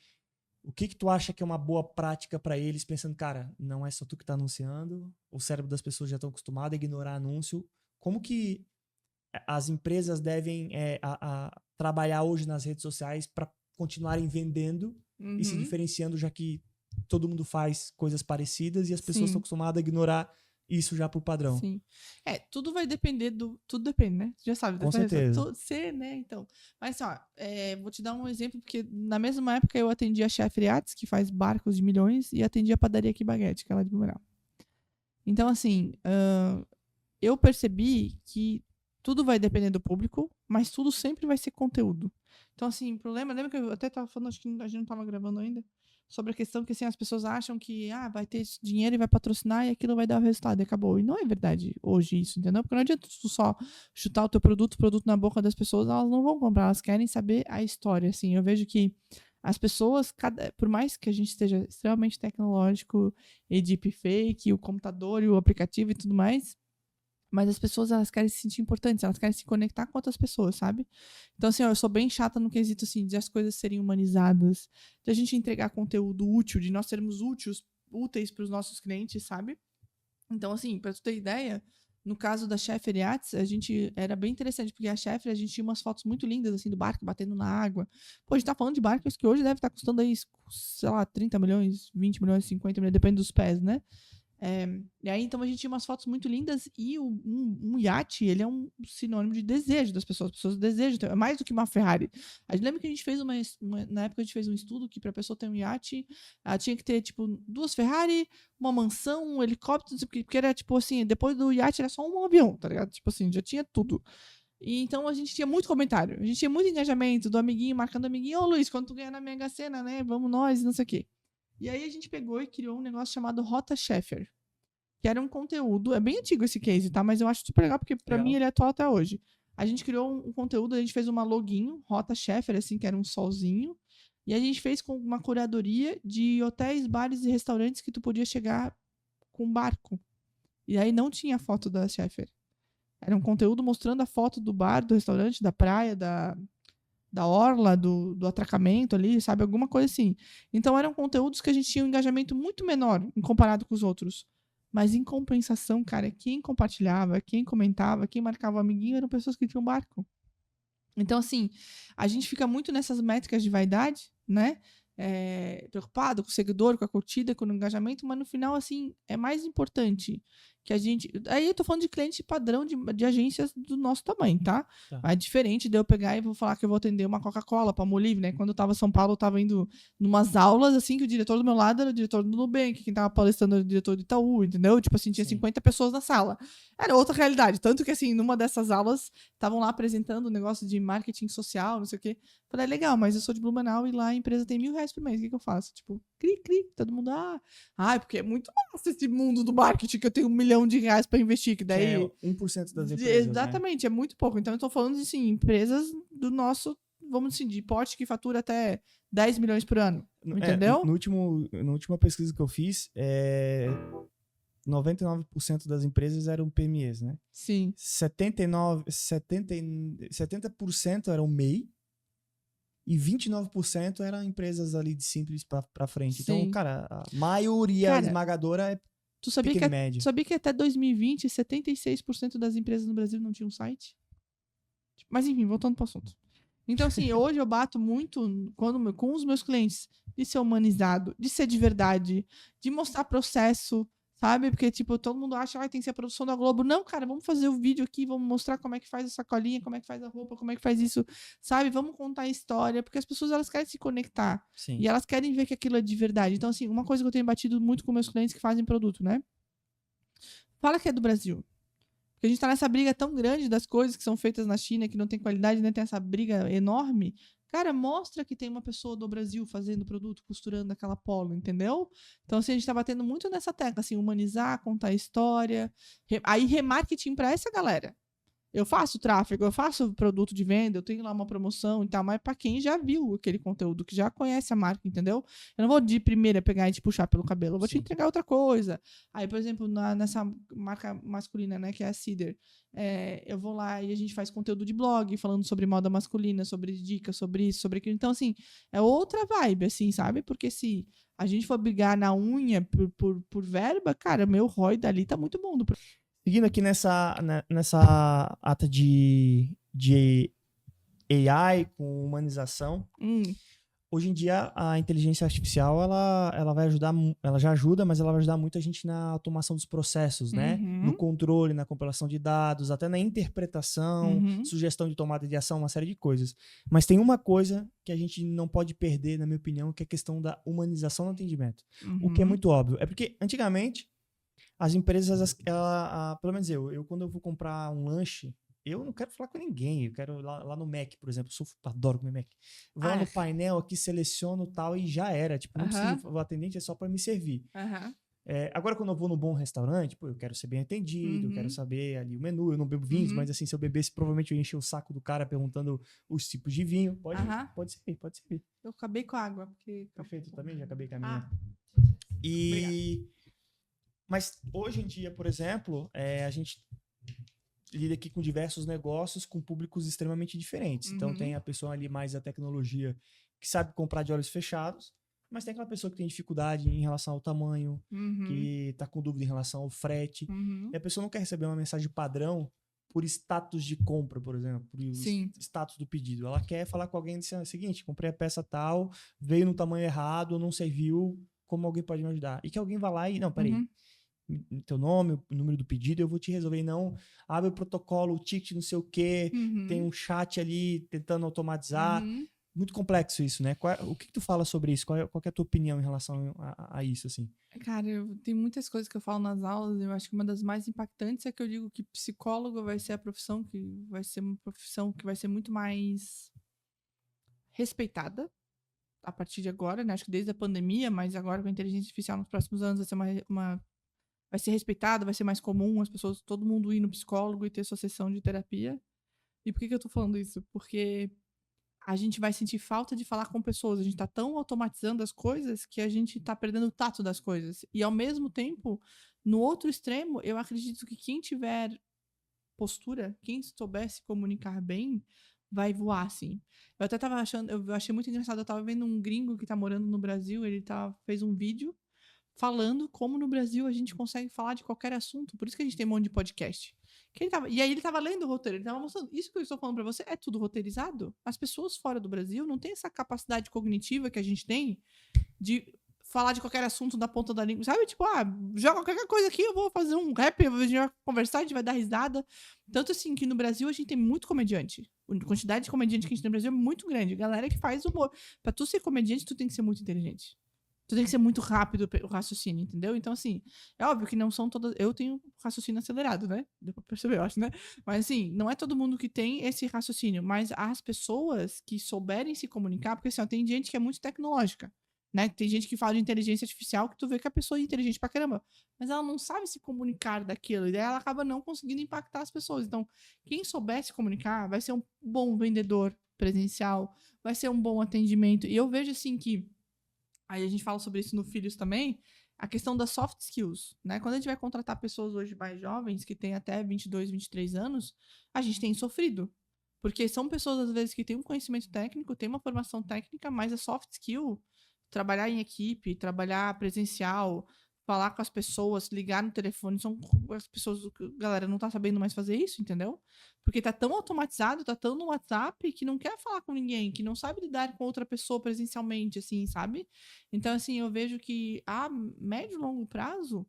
[SPEAKER 1] o que tu acha que é uma boa prática para eles, pensando, cara, não é só tu que tá anunciando, o cérebro das pessoas já estão acostumado a ignorar anúncio, como que as empresas devem trabalhar hoje nas redes sociais para continuarem vendendo e se diferenciando, já que todo mundo faz coisas parecidas e as pessoas estão acostumadas a ignorar isso já por padrão.
[SPEAKER 2] Sim. Tudo vai depender tudo depende, né? Você já sabe.
[SPEAKER 1] Com certeza.
[SPEAKER 2] Você, né? Então. Mas, ó, vou te dar um exemplo, porque na mesma época eu atendi a Chefe Yachts, que faz barcos de milhões, e atendi a padaria aqui Baguete, que é lá de Blumenau. Então, assim, eu percebi que tudo vai depender do público, mas tudo sempre vai ser conteúdo. Então, assim, lembra que eu até estava falando, acho que a gente não estava gravando ainda, sobre a questão que, assim, as pessoas acham que vai ter dinheiro e vai patrocinar e aquilo vai dar o resultado e acabou. E não é verdade hoje isso, entendeu? Porque não adianta tu só chutar o teu produto na boca das pessoas, elas não vão comprar, elas querem saber a história, assim. Eu vejo que as pessoas, por mais que a gente esteja extremamente tecnológico e deepfake, o computador e o aplicativo e tudo mais, mas as pessoas, elas querem se sentir importantes, elas querem se conectar com outras pessoas, sabe? Então, assim, eu sou bem chata no quesito, assim, de as coisas serem humanizadas, de a gente entregar conteúdo útil, de nós sermos úteis para os nossos clientes, sabe? Então, assim, para tu ter ideia, no caso da Chefe Yachts, era bem interessante, porque a Chefe, a gente tinha umas fotos muito lindas, assim, do barco batendo na água. Pô, a gente tá falando de barcos que hoje deve estar custando aí, sei lá, 30 milhões, 20 milhões, 50 milhões, depende dos pés, né? E aí, então, a gente tinha umas fotos muito lindas e um iate, ele é um sinônimo de desejo das pessoas. As pessoas desejam, é mais do que uma Ferrari. A gente lembra que a gente fez na época a gente fez um estudo que para a pessoa ter um iate, ela tinha que ter, tipo, 2 Ferrari, uma mansão, um helicóptero, porque era, tipo, assim, depois do iate era só um avião, tá ligado? Tipo assim, já tinha tudo. E então a gente tinha muito comentário, a gente tinha muito engajamento do amiguinho, marcando amiguinho, ô Luiz, quando tu ganhar na Mega Sena, né, vamos nós, não sei o quê. E aí a gente pegou e criou um negócio chamado Rota Scheffer, que era um conteúdo, é bem antigo esse case, tá? Mas eu acho super legal, porque pra mim ele é atual até hoje. A gente criou um conteúdo, a gente fez uma login, Rota Scheffer, assim, que era um solzinho, e a gente fez com uma curadoria de hotéis, bares e restaurantes que tu podia chegar com barco. E aí não tinha foto da Scheffer. Era um conteúdo mostrando a foto do bar, do restaurante, da praia, da orla, do atracamento ali, sabe? Alguma coisa assim. Então, eram conteúdos que a gente tinha um engajamento muito menor em comparado com os outros. Mas, em compensação, cara, quem compartilhava, quem comentava, quem marcava o amiguinho eram pessoas que tinham barco. Então, assim, a gente fica muito nessas métricas de vaidade, né? Preocupado com o seguidor, com a curtida, com o engajamento, mas no final, assim, é mais importante que a gente... Aí eu tô falando de cliente padrão de agências do nosso tamanho, tá? É diferente de eu pegar e vou falar que eu vou atender uma Coca-Cola, Palmolive, né? Quando eu tava em São Paulo, eu tava indo numas aulas, assim, que o diretor do meu lado era o diretor do Nubank, quem tava palestrando era o diretor do Itaú, entendeu? Tipo assim, tinha 50 pessoas na sala. Era outra realidade. Tanto que, assim, numa dessas aulas, estavam lá apresentando um negócio de marketing social, não sei o quê. Falei, legal, mas eu sou de Blumenau e lá a empresa tem R$1.000 por mês. O que eu faço? Tipo, cri, todo mundo, porque é muito massa esse mundo do marketing que eu tenho R$1 milhão para investir, que daí...
[SPEAKER 1] Que é 1% das empresas,
[SPEAKER 2] exatamente,
[SPEAKER 1] né?
[SPEAKER 2] É muito pouco. Então eu tô falando de, assim, empresas do nosso, vamos assim, de porte que fatura até 10 milhões por ano, entendeu?
[SPEAKER 1] Na última pesquisa que eu fiz, 99% das empresas eram PMEs, né?
[SPEAKER 2] Sim.
[SPEAKER 1] 70% eram MEI e 29% eram empresas ali de simples pra frente.
[SPEAKER 2] Sim.
[SPEAKER 1] Então, cara, a maioria esmagadora é pequeno e médio.
[SPEAKER 2] Tu sabia que até 2020, 76% das empresas no Brasil não tinham site? Mas enfim, voltando pro assunto. Então, assim, hoje eu bato muito com os meus clientes de ser humanizado, de ser de verdade, de mostrar processo, sabe? Porque, tipo, todo mundo acha que tem que ser a produção da Globo. Não, cara, vamos fazer o vídeo aqui, vamos mostrar como é que faz a sacolinha, como é que faz a roupa, como é que faz isso, sabe? Vamos contar a história, porque as pessoas, elas querem se conectar.
[SPEAKER 1] Sim.
[SPEAKER 2] E elas querem ver que aquilo é de verdade. Então, assim, uma coisa que eu tenho batido muito com meus clientes que fazem produto, né? Fala que é do Brasil. Porque a gente tá nessa briga tão grande das coisas que são feitas na China, que não tem qualidade, né? Tem essa briga enorme. Cara, mostra que tem uma pessoa do Brasil fazendo produto, costurando aquela polo, entendeu? Então, assim, a gente tá batendo muito nessa tecla, assim, humanizar, contar história. Aí, remarketing pra essa galera. Eu faço tráfego, eu faço produto de venda, eu tenho lá uma promoção e tal, mas para quem já viu aquele conteúdo, que já conhece a marca, entendeu? Eu não vou de primeira pegar e te puxar pelo cabelo, eu vou te entregar outra coisa. Aí, por exemplo, nessa marca masculina, né, que é a Cider, eu vou lá e a gente faz conteúdo de blog, falando sobre moda masculina, sobre dicas, sobre isso, sobre aquilo. Então, assim, é outra vibe, assim, sabe? Porque se a gente for brigar na unha por verba, cara, meu ROI dali tá muito bom.
[SPEAKER 1] Seguindo aqui nessa ata de AI com humanização, hoje em dia a inteligência artificial ela vai ajudar, ela já ajuda, mas ela vai ajudar muito a gente na automação dos processos, né? No controle, na compilação de dados, até na interpretação, sugestão de tomada de ação, uma série de coisas. Mas tem uma coisa que a gente não pode perder, na minha opinião, que é a questão da humanização do atendimento. O que é muito óbvio. É porque antigamente as empresas, pelo menos eu quando eu vou comprar um lanche, eu não quero falar com ninguém. Eu quero lá no Mac, por exemplo. Adoro comer Mac. Eu vou lá no painel aqui, seleciono tal e já era. Tipo, não precisa, o atendente é só para me servir. Agora, quando eu vou num bom restaurante, pô, eu quero ser bem atendido, eu quero saber ali o menu. Eu não bebo vinhos, mas assim, se eu bebesse, provavelmente eu enchi o saco do cara perguntando os tipos de vinho. Pode servir.
[SPEAKER 2] Eu acabei com a água.
[SPEAKER 1] Perfeito, eu também já acabei com a minha. Mas hoje em dia, por exemplo, a gente lida aqui com diversos negócios com públicos extremamente diferentes. Então tem a pessoa ali mais da tecnologia que sabe comprar de olhos fechados, mas tem aquela pessoa que tem dificuldade em relação ao tamanho, que está com dúvida em relação ao frete. E a pessoa não quer receber uma mensagem padrão por status de compra, por exemplo, por status do pedido. Ela quer falar com alguém dizendo o seguinte: comprei a peça tal, veio no tamanho errado, não serviu, como alguém pode me ajudar? E que alguém vá lá e, não, peraí, teu nome, o número do pedido, eu vou te resolver. Não, abre o protocolo, o ticket, não sei o quê, tem um chat ali tentando automatizar. Muito complexo isso, né? O que tu fala sobre isso? Qual é a tua opinião em relação a isso, assim?
[SPEAKER 2] Cara, tem muitas coisas que eu falo nas aulas. Eu acho que uma das mais impactantes é que eu digo que psicólogo vai ser a profissão que vai ser uma profissão que vai ser muito mais respeitada a partir de agora, né? Acho que desde a pandemia, mas agora com a inteligência artificial nos próximos anos vai ser vai ser respeitado, vai ser mais comum todo mundo ir no psicólogo e ter sua sessão de terapia. E por que eu tô falando isso? Porque a gente vai sentir falta de falar com pessoas. A gente tá tão automatizando as coisas que a gente tá perdendo o tato das coisas. E ao mesmo tempo, no outro extremo, eu acredito que quem tiver postura, quem souber se comunicar bem, vai voar, assim. Eu até tava eu achei muito engraçado, eu tava vendo um gringo que tá morando no Brasil, ele fez um vídeo falando como no Brasil a gente consegue falar de qualquer assunto. Por isso que a gente tem um monte de podcast. E aí ele tava lendo o roteiro, ele tava mostrando. Isso que eu estou falando pra você é tudo roteirizado. As pessoas fora do Brasil não têm essa capacidade cognitiva que a gente tem de falar de qualquer assunto da ponta da língua. Sabe? Tipo, joga qualquer coisa aqui, eu vou fazer um rap, a gente vai conversar, a gente vai dar risada. Tanto assim que no Brasil a gente tem muito comediante. A quantidade de comediante que a gente tem no Brasil é muito grande. Galera que faz humor. Pra tu ser comediante, tu tem que ser muito inteligente. Tu tem que ser muito rápido o raciocínio, entendeu? Então, assim, é óbvio que não são todas... Eu tenho raciocínio acelerado, né? Deu pra perceber, eu acho, né? Mas, assim, não é todo mundo que tem esse raciocínio. Mas as pessoas que souberem se comunicar... Porque, assim, tem gente que é muito tecnológica, né? Tem gente que fala de inteligência artificial que tu vê que a pessoa é inteligente pra caramba. Mas ela não sabe se comunicar daquilo. E daí ela acaba não conseguindo impactar as pessoas. Então, quem souber se comunicar vai ser um bom vendedor presencial. Vai ser um bom atendimento. E eu vejo, assim, que... Aí a gente fala sobre isso no Filhos também, a questão das soft skills, né? Quando a gente vai contratar pessoas hoje mais jovens, que têm até 22, 23 anos, a gente tem sofrido. Porque são pessoas, às vezes, que têm um conhecimento técnico, têm uma formação técnica, mas a soft skill, trabalhar em equipe, trabalhar presencial, falar com as pessoas, ligar no telefone, são as pessoas, galera, não tá sabendo mais fazer isso, entendeu? Porque tá tão automatizado, tá tão no WhatsApp, que não quer falar com ninguém, que não sabe lidar com outra pessoa presencialmente, assim, sabe? Então, assim, eu vejo que a médio e longo prazo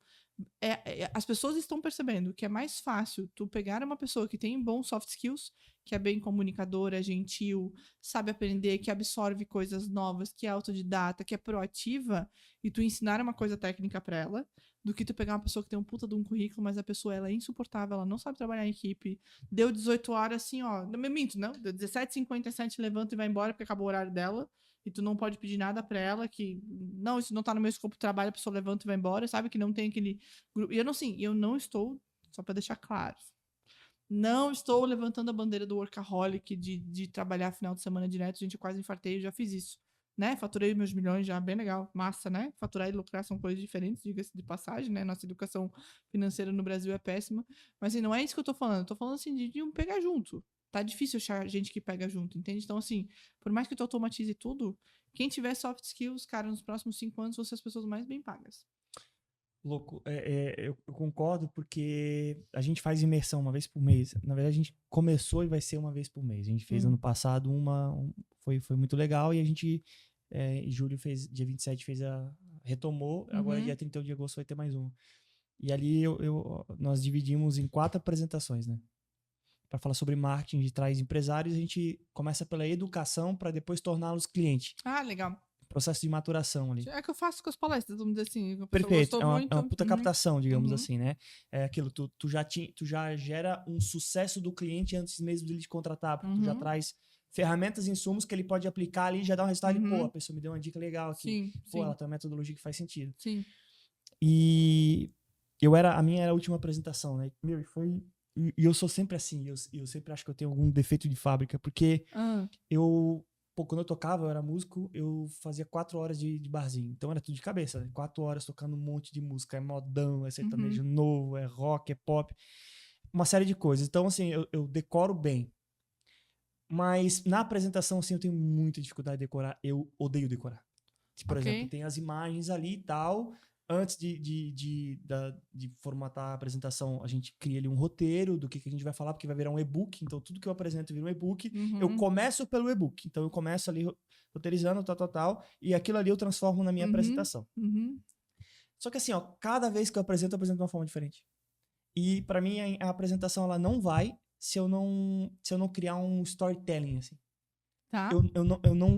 [SPEAKER 2] as pessoas estão percebendo que é mais fácil tu pegar uma pessoa que tem bons soft skills, que é bem comunicadora, gentil, sabe aprender, que absorve coisas novas, que é autodidata, que é proativa, e tu ensinar uma coisa técnica pra ela, do que tu pegar uma pessoa que tem um puta de um currículo, mas a pessoa ela é insuportável, ela não sabe trabalhar em equipe, deu 18 horas assim, ó, não me minto, não, deu 17h57, levanta e vai embora porque acabou o horário dela, e tu não pode pedir nada pra ela, que, não, isso não tá no meu escopo de trabalho, a pessoa levanta e vai embora, sabe, que não tem aquele grupo. E eu não, assim, eu não estou, só pra deixar claro, não estou levantando a bandeira do workaholic, de trabalhar final de semana direto, gente, eu quase infartei, eu já fiz isso, né, faturei meus milhões já, bem legal, massa, né, faturar e lucrar são coisas diferentes, diga-se de passagem, né, nossa educação financeira no Brasil é péssima, mas assim, não é isso que eu tô falando assim, de um pegar junto, tá difícil achar gente que pega junto, entende? Então assim, por mais que tu automatize tudo, quem tiver soft skills, cara, nos próximos 5 anos vão ser as pessoas mais bem pagas.
[SPEAKER 1] Louco, eu concordo porque a gente faz imersão uma vez por mês. Na verdade, a gente começou e vai ser uma vez por mês. A gente fez ano passado foi muito legal e a gente, em julho, dia 27, retomou. Agora, dia 31 de agosto, vai ter mais uma. E ali nós dividimos em 4 apresentações, né? Para falar sobre marketing, a gente traz empresários, a gente começa pela educação para depois torná-los cliente.
[SPEAKER 2] Ah, legal.
[SPEAKER 1] Processo de maturação ali.
[SPEAKER 2] É que eu faço com as palestras, vamos dizer assim. A pessoa
[SPEAKER 1] Perfeito,
[SPEAKER 2] gostou muito.
[SPEAKER 1] é uma puta captação, digamos assim, né? É aquilo, tu já gera um sucesso do cliente antes mesmo de ele te contratar, porque tu já traz ferramentas e insumos que ele pode aplicar ali e já dá um resultado e, pô, a pessoa me deu uma dica legal aqui.
[SPEAKER 2] Sim,
[SPEAKER 1] Pô, ela tem uma metodologia que faz sentido.
[SPEAKER 2] Sim.
[SPEAKER 1] E a minha era a última apresentação, né? Meu, e eu sou sempre assim, eu sempre acho que eu tenho algum defeito de fábrica, porque quando eu tocava, eu era músico, eu fazia 4 horas de barzinho. Então era tudo de cabeça, né? 4 horas tocando um monte de música. É modão, é sertanejo novo, é rock, é pop. Uma série de coisas. Então, assim, eu decoro bem. Mas na apresentação, assim, eu tenho muita dificuldade de decorar. Eu odeio decorar. Por exemplo, tem as imagens ali e tal. Antes de formatar a apresentação, a gente cria ali um roteiro do que a gente vai falar, porque vai virar um e-book. Então, tudo que eu apresento vira um e-book. Eu começo pelo e-book. Então, eu começo ali roteirizando, tal. E aquilo ali eu transformo na minha apresentação. Só que assim, ó, cada vez que eu apresento de uma forma diferente. E pra mim, a apresentação, ela não vai se eu não criar um storytelling, assim.
[SPEAKER 2] Tá.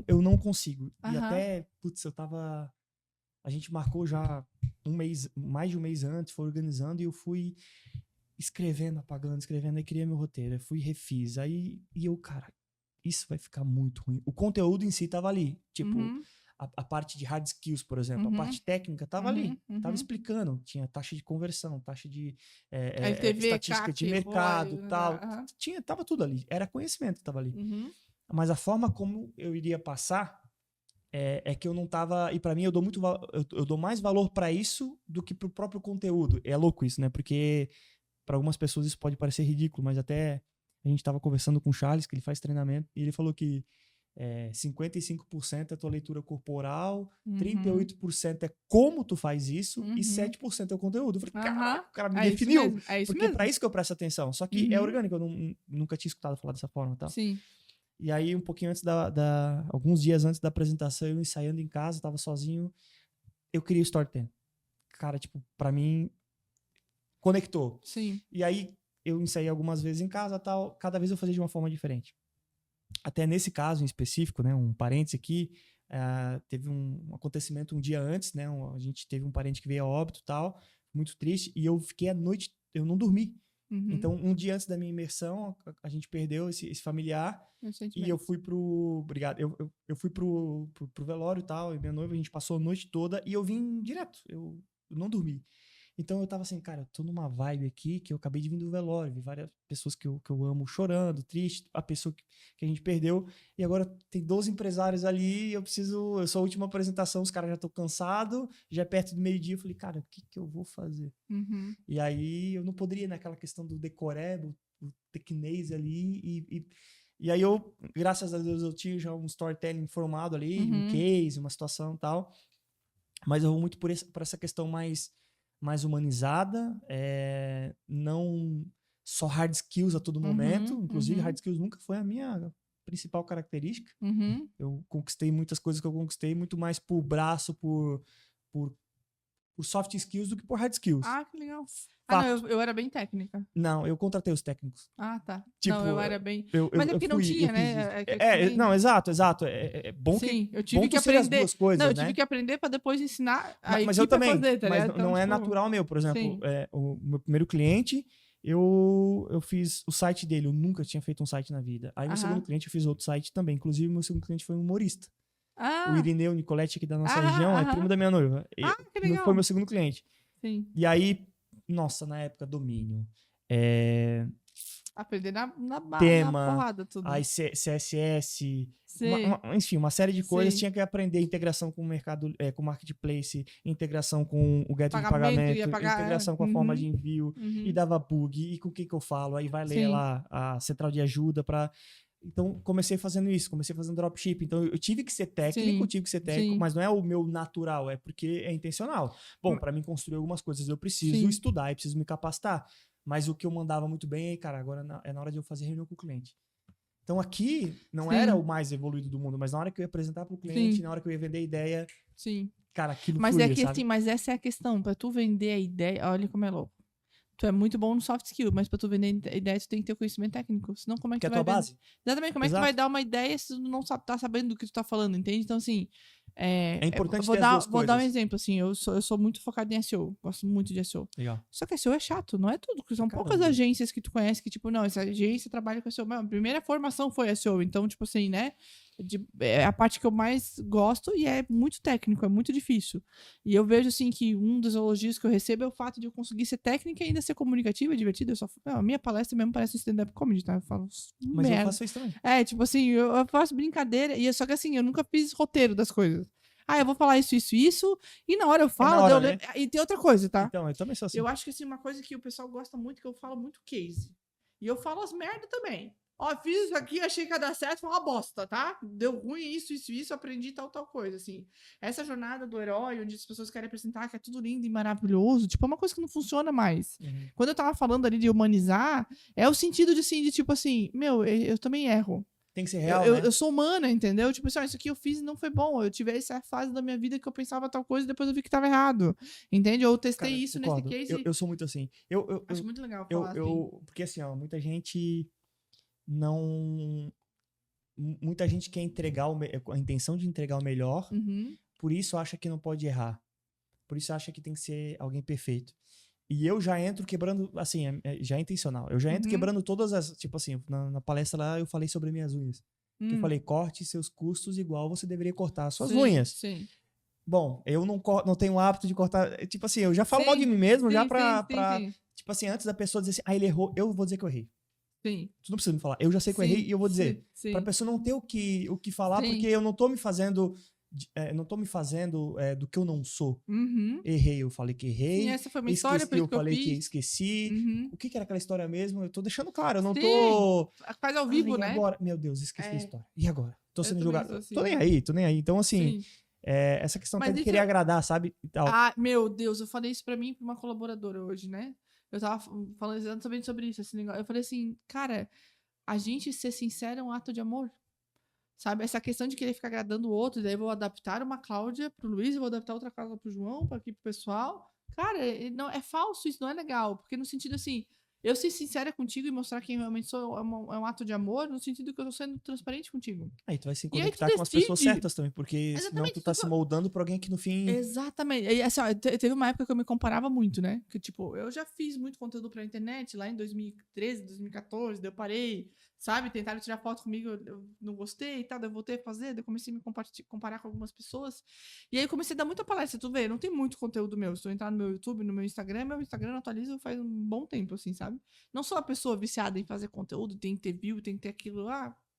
[SPEAKER 1] Eu não consigo. E até, putz, a gente marcou já mais de um mês antes, foi organizando e eu fui escrevendo, apagando, escrevendo, aí criei meu roteiro, eu fui refiz, e eu, cara, isso vai ficar muito ruim. O conteúdo em si tava ali, tipo, a parte de hard skills, por exemplo, a parte técnica tava ali, tava explicando, tinha taxa de conversão, taxa de
[SPEAKER 2] LTV,
[SPEAKER 1] estatística
[SPEAKER 2] CAC,
[SPEAKER 1] de mercado,
[SPEAKER 2] ROI,
[SPEAKER 1] tal, tava tudo ali, era conhecimento que tava ali. Mas a forma como eu iria passar é que eu não tava. E pra mim, eu dou mais valor pra isso do que pro próprio conteúdo. É louco isso, né? Porque pra algumas pessoas isso pode parecer ridículo, mas até a gente tava conversando com o Charles, que ele faz treinamento, e ele falou que 55% é a tua leitura corporal, 38% é como tu faz isso, e 7% é o conteúdo. Eu falei, caraca, o cara me definiu. Porque é pra isso que eu presto atenção. Só que é orgânico, eu nunca tinha escutado falar dessa forma e tal.
[SPEAKER 2] Sim.
[SPEAKER 1] E aí, um pouquinho antes alguns dias antes da apresentação, eu ensaiando em casa, tava sozinho, eu criei o Storytelling. Cara, tipo, pra mim, conectou.
[SPEAKER 2] Sim.
[SPEAKER 1] E aí, eu ensaiei algumas vezes em casa, tal, cada vez eu fazia de uma forma diferente. Até nesse caso em específico, né, um parênteses aqui, teve um acontecimento um dia antes, né, a gente teve um parente que veio a óbito e tal, muito triste, e eu fiquei a noite, eu não dormi. Então, um dia antes da minha imersão, a gente perdeu esse familiar e eu fui obrigado, eu fui pro velório e tal, e minha noiva, a gente passou a noite toda e eu vim direto, eu não dormi. Então eu tava assim, cara, eu tô numa vibe aqui que eu acabei de vir do velório, vi várias pessoas que eu amo chorando, triste, a pessoa que a gente perdeu, e agora tem 12 empresários ali, eu sou a última apresentação, os caras já estão cansados, já é perto do meio-dia, eu falei, cara, o que eu vou fazer? E aí eu não poderia naquela questão do decoreba, o tecnês ali, e aí eu, graças a Deus, eu tinha já um storytelling formado ali, um case, uma situação e tal, mas eu vou muito por essa questão mais humanizada, não só hard skills a todo momento, inclusive hard skills nunca foi a minha principal característica. Eu conquistei muitas coisas que eu conquistei muito mais por braço, por por soft skills do que por hard skills.
[SPEAKER 2] Ah, que legal.
[SPEAKER 1] Fato.
[SPEAKER 2] Não, eu era bem técnica.
[SPEAKER 1] Não, eu contratei os técnicos.
[SPEAKER 2] Ah, tá.
[SPEAKER 1] Tipo,
[SPEAKER 2] não, eu era bem...
[SPEAKER 1] Eu,
[SPEAKER 2] Mas é
[SPEAKER 1] eu
[SPEAKER 2] porque não
[SPEAKER 1] fui-
[SPEAKER 2] tinha,
[SPEAKER 1] eu fiz
[SPEAKER 2] né?
[SPEAKER 1] isso.
[SPEAKER 2] É que eu também-
[SPEAKER 1] Não, exato. É bom que
[SPEAKER 2] Sim, eu tive
[SPEAKER 1] bom
[SPEAKER 2] que
[SPEAKER 1] tu ser as
[SPEAKER 2] aprender.
[SPEAKER 1] duas coisas,
[SPEAKER 2] Não, eu
[SPEAKER 1] né?
[SPEAKER 2] tive que aprender pra depois ensinar a
[SPEAKER 1] Mas eu
[SPEAKER 2] equipe a
[SPEAKER 1] também,
[SPEAKER 2] fazer, tá
[SPEAKER 1] mas
[SPEAKER 2] ligado?
[SPEAKER 1] não
[SPEAKER 2] Então,
[SPEAKER 1] é
[SPEAKER 2] tipo,
[SPEAKER 1] natural meu. Por exemplo,
[SPEAKER 2] sim.
[SPEAKER 1] o meu primeiro cliente, eu fiz o site dele. Eu nunca tinha feito um site na vida. Aí meu
[SPEAKER 2] Aham.
[SPEAKER 1] segundo cliente, eu fiz outro site também. Inclusive, meu segundo cliente foi um humorista. O
[SPEAKER 2] Ah,
[SPEAKER 1] Irineu Nicoletti, aqui da nossa
[SPEAKER 2] Aham,
[SPEAKER 1] região, é
[SPEAKER 2] aham.
[SPEAKER 1] primo da minha noiva.
[SPEAKER 2] que legal.
[SPEAKER 1] Foi meu segundo cliente.
[SPEAKER 2] sim.
[SPEAKER 1] E aí, nossa, na época, domínio.
[SPEAKER 2] Aprender na
[SPEAKER 1] Tema,
[SPEAKER 2] porrada tudo.
[SPEAKER 1] Aí CSS,
[SPEAKER 2] Sim.
[SPEAKER 1] enfim, uma série de coisas.
[SPEAKER 2] Sim.
[SPEAKER 1] Tinha que aprender integração com o mercado, com o marketplace, integração com o gateway de
[SPEAKER 2] Pagamento,
[SPEAKER 1] pagamento,
[SPEAKER 2] ia pagar,
[SPEAKER 1] integração com a forma de envio,
[SPEAKER 2] Uhum.
[SPEAKER 1] e dava bug, e com o que eu falo? Aí vai ler
[SPEAKER 2] Sim.
[SPEAKER 1] lá a central de ajuda para. Então, comecei fazendo isso, comecei fazendo dropship. Então, eu tive que ser técnico,
[SPEAKER 2] Sim.
[SPEAKER 1] mas não é o meu natural, é porque é intencional. Bom,
[SPEAKER 2] Ma-
[SPEAKER 1] para mim construir algumas coisas, eu preciso
[SPEAKER 2] Sim.
[SPEAKER 1] estudar e preciso me capacitar. Mas o que eu mandava muito bem é, cara, agora é na hora de eu fazer reunião com o cliente. Então, aqui não
[SPEAKER 2] Sim.
[SPEAKER 1] era o mais evoluído do mundo, mas na hora que eu ia apresentar para o cliente,
[SPEAKER 2] Sim.
[SPEAKER 1] na hora que eu ia vender a ideia,
[SPEAKER 2] Sim.
[SPEAKER 1] cara, aquilo
[SPEAKER 2] Mas
[SPEAKER 1] fluía,
[SPEAKER 2] é que
[SPEAKER 1] sabe?
[SPEAKER 2] assim, mas essa é a questão. Pra tu vender a ideia, olha como é louco. Tu é muito bom no soft skill, mas pra tu vender a ideia, tu tem que ter conhecimento técnico. Senão, como é
[SPEAKER 1] Que
[SPEAKER 2] que
[SPEAKER 1] é a
[SPEAKER 2] tu
[SPEAKER 1] tua
[SPEAKER 2] vai
[SPEAKER 1] base.
[SPEAKER 2] Exatamente, como é que tu
[SPEAKER 1] Exato.
[SPEAKER 2] vai dar uma ideia se tu não tá sabendo do que tu tá falando, entende? Então, assim.
[SPEAKER 1] É importante
[SPEAKER 2] vou
[SPEAKER 1] ter
[SPEAKER 2] dar,
[SPEAKER 1] as duas
[SPEAKER 2] vou dar um
[SPEAKER 1] coisas.
[SPEAKER 2] exemplo, assim. Eu sou muito focado em SEO. Gosto muito de SEO.
[SPEAKER 1] Legal.
[SPEAKER 2] Só que SEO é chato, não é tudo. São poucas
[SPEAKER 1] Caramba.
[SPEAKER 2] agências que tu conhece que, tipo, não, essa agência trabalha com SEO. A primeira formação foi SEO. Então, tipo assim, né? É a parte que eu mais gosto e é muito técnico, é muito difícil. E eu vejo, assim, que um dos elogios que eu recebo é o fato de eu conseguir ser técnica e ainda ser comunicativa, divertida. A minha palestra mesmo parece um stand-up comedy, tá? Eu falo
[SPEAKER 1] Mas
[SPEAKER 2] merda.
[SPEAKER 1] eu faço isso também.
[SPEAKER 2] Tipo assim, eu faço brincadeira. Só que assim, eu nunca fiz roteiro das coisas. Eu vou falar isso, e na hora eu falo,
[SPEAKER 1] na hora,
[SPEAKER 2] daí eu
[SPEAKER 1] né?
[SPEAKER 2] E tem outra coisa, tá?
[SPEAKER 1] Então, eu também sou assim.
[SPEAKER 2] Eu acho que assim, uma coisa que o pessoal gosta muito, que eu falo muito case. E eu falo as merda também. Ó, fiz isso aqui, achei que ia dar certo, foi uma bosta, tá? Deu ruim isso, aprendi tal coisa, assim. Essa jornada do herói, onde as pessoas querem apresentar que é tudo lindo e maravilhoso, tipo, é uma coisa que não funciona mais.
[SPEAKER 1] Uhum.
[SPEAKER 2] Quando eu tava falando ali de humanizar, é o sentido de tipo assim, meu, eu também erro.
[SPEAKER 1] Tem que ser real,
[SPEAKER 2] eu,
[SPEAKER 1] né?
[SPEAKER 2] eu sou humana, entendeu? Tipo assim, isso aqui eu fiz e não foi bom. Eu tive essa fase da minha vida que eu pensava tal coisa e depois eu vi que tava errado. Entende? Eu testei
[SPEAKER 1] Cara,
[SPEAKER 2] isso
[SPEAKER 1] concordo.
[SPEAKER 2] nesse case.
[SPEAKER 1] Eu sou muito assim.
[SPEAKER 2] Acho muito legal falar assim.
[SPEAKER 1] Porque assim, ó, muita gente não. Muita gente quer entregar a intenção de entregar o melhor,
[SPEAKER 2] Uhum.
[SPEAKER 1] por isso acha que não pode errar. Por isso acha que tem que ser alguém perfeito. E eu já entro quebrando, assim, já é intencional. Eu já entro
[SPEAKER 2] Uhum.
[SPEAKER 1] quebrando todas as. Tipo assim, na palestra lá eu falei sobre minhas unhas. Que eu falei, corte seus custos igual você deveria cortar as suas unhas.
[SPEAKER 2] Sim.
[SPEAKER 1] Bom, eu não tenho o hábito de cortar. Tipo assim, eu já falo
[SPEAKER 2] Sim,
[SPEAKER 1] mal de mim mesmo, já
[SPEAKER 2] sim,
[SPEAKER 1] pra.
[SPEAKER 2] sim.
[SPEAKER 1] Tipo assim, antes da pessoa dizer assim, ele errou, eu vou dizer que eu errei.
[SPEAKER 2] Sim.
[SPEAKER 1] Tu não precisa me falar. Eu já sei que eu errei e eu vou dizer.
[SPEAKER 2] Sim.
[SPEAKER 1] Pra pessoa não ter o que falar,
[SPEAKER 2] Sim.
[SPEAKER 1] porque eu não tô me fazendo. Não tô me fazendo do que eu não sou.
[SPEAKER 2] Uhum.
[SPEAKER 1] Errei, eu falei que errei.
[SPEAKER 2] Sim, essa foi minha história, por isso
[SPEAKER 1] eu
[SPEAKER 2] que eu
[SPEAKER 1] falei que
[SPEAKER 2] fiz.
[SPEAKER 1] esqueci.
[SPEAKER 2] Uhum.
[SPEAKER 1] O que era aquela história mesmo? Eu tô deixando claro, eu não
[SPEAKER 2] Sim.
[SPEAKER 1] tô.
[SPEAKER 2] Faz ao vivo,
[SPEAKER 1] e
[SPEAKER 2] né?
[SPEAKER 1] agora? Meu Deus, esqueci a história. E agora? Tô
[SPEAKER 2] Eu
[SPEAKER 1] sendo
[SPEAKER 2] também
[SPEAKER 1] julgado.
[SPEAKER 2] sou assim.
[SPEAKER 1] Tô nem aí. Então, assim,
[SPEAKER 2] Sim.
[SPEAKER 1] essa questão
[SPEAKER 2] Mas
[SPEAKER 1] até de
[SPEAKER 2] isso
[SPEAKER 1] querer agradar, sabe? E tal.
[SPEAKER 2] Meu Deus, eu falei isso pra mim, pra uma colaboradora hoje, né? Eu tava falando exatamente sobre isso, esse negócio. Eu falei assim, cara, a gente ser sincero é um ato de amor. Sabe? Essa questão de querer ficar agradando o outro, daí eu vou adaptar uma Cláudia pro Luiz, eu vou adaptar outra Cláudia pro João, aqui pro pessoal. Cara, não, é falso isso, não é legal. Porque no sentido assim, eu ser sincera contigo e mostrar quem realmente sou é um ato de amor, no sentido que eu tô sendo transparente contigo.
[SPEAKER 1] Aí tu vai se
[SPEAKER 2] E aí tu
[SPEAKER 1] conectar com as pessoas
[SPEAKER 2] decide.
[SPEAKER 1] certas também, porque senão
[SPEAKER 2] Exatamente,
[SPEAKER 1] tu tá
[SPEAKER 2] tu
[SPEAKER 1] se moldando pra alguém que no fim.
[SPEAKER 2] Exatamente. E, assim, ó, teve uma época que eu me comparava muito, né? Que, tipo, eu já fiz muito conteúdo pra internet, lá em 2013, 2014, daí eu parei, sabe? Tentaram tirar foto comigo, eu não gostei e tal, daí eu voltei a fazer, daí eu comecei a me comparar com algumas pessoas. E aí eu comecei a dar muita palestra, tu vê, não tem muito conteúdo meu. Se eu entrar no meu YouTube, no meu Instagram não atualiza faz um bom tempo, assim, sabe? Não sou uma pessoa viciada em fazer conteúdo, tem que ter view, tem que ter aquilo,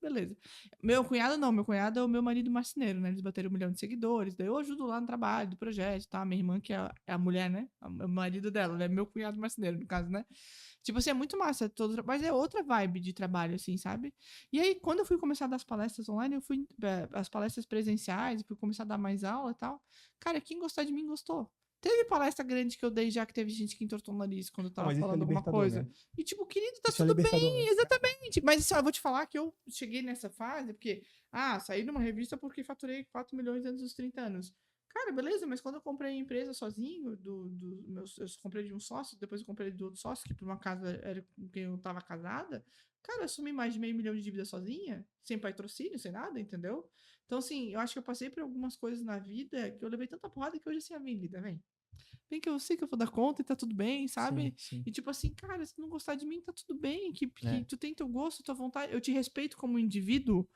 [SPEAKER 2] beleza. Meu cunhado não, meu cunhado é o meu marido marceneiro, né? Eles bateram 1 milhão de seguidores, daí eu ajudo lá no trabalho, do projeto, tá? Minha irmã, que é a mulher, né? O marido dela, né? Meu cunhado marceneiro, no caso, né? Tipo assim, é muito massa, mas é outra vibe de trabalho, assim, sabe? E aí, quando eu fui começar a dar as palestras online, as palestras presenciais, fui começar a dar mais aula e tal. Cara, quem gostar de mim, gostou. Teve palestra grande que eu dei já que teve gente que entortou o nariz quando eu tava
[SPEAKER 1] Mas isso
[SPEAKER 2] falando
[SPEAKER 1] é
[SPEAKER 2] alguma
[SPEAKER 1] libertador,
[SPEAKER 2] coisa.
[SPEAKER 1] né?
[SPEAKER 2] E tipo, querido, tá
[SPEAKER 1] Isso é
[SPEAKER 2] tudo bem,
[SPEAKER 1] libertador, né?
[SPEAKER 2] exatamente. Mas assim, ó, eu vou te falar que eu cheguei nessa fase porque, saí numa revista porque faturei 4 milhões antes dos 30 anos. Cara, beleza, mas quando eu comprei a empresa sozinho, eu comprei de um sócio, depois eu comprei do outro sócio, que por uma casa era com quem eu tava casada, cara, eu assumi mais de $500 mil de dívida sozinha, sem patrocínio, sem nada, entendeu? Então, assim, eu acho que eu passei por algumas coisas na vida que eu levei tanta porrada que hoje, assim, vem, vida, vem. Vem que eu sei que eu vou dar conta e tá tudo bem, sabe?
[SPEAKER 1] Sim.
[SPEAKER 2] E tipo assim, cara, se tu não gostar de mim, tá tudo bem, que
[SPEAKER 1] É.
[SPEAKER 2] tu tem teu gosto, tua vontade, eu te respeito como indivíduo,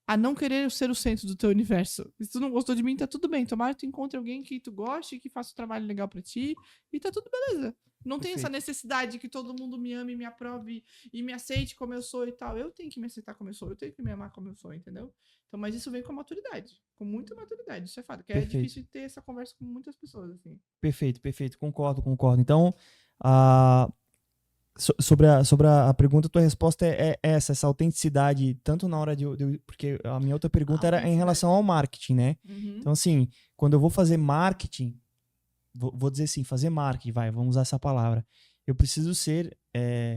[SPEAKER 2] a não querer ser o centro do teu universo. Se tu não gostou de mim, tá tudo bem. Tomara que tu encontre alguém que tu goste, que faça um trabalho legal pra ti, e tá tudo beleza. Não tem essa
[SPEAKER 1] Perfeito.
[SPEAKER 2] necessidade que todo mundo me ame, me aprove e me aceite como eu sou e tal. Eu tenho que me aceitar como eu sou, eu tenho que me amar como eu sou, entendeu? Então, mas isso vem com maturidade, com muita maturidade, isso é fato. Que é
[SPEAKER 1] Perfeito.
[SPEAKER 2] difícil ter essa conversa com muitas pessoas, assim.
[SPEAKER 1] Perfeito. Concordo. Então, sobre a pergunta, tua resposta é essa autenticidade, tanto na hora porque a minha outra pergunta era em relação ao marketing, né?
[SPEAKER 2] Uhum.
[SPEAKER 1] Então, assim, quando eu vou fazer marketing, vou dizer assim, fazer marketing, vamos usar essa palavra. Eu preciso ser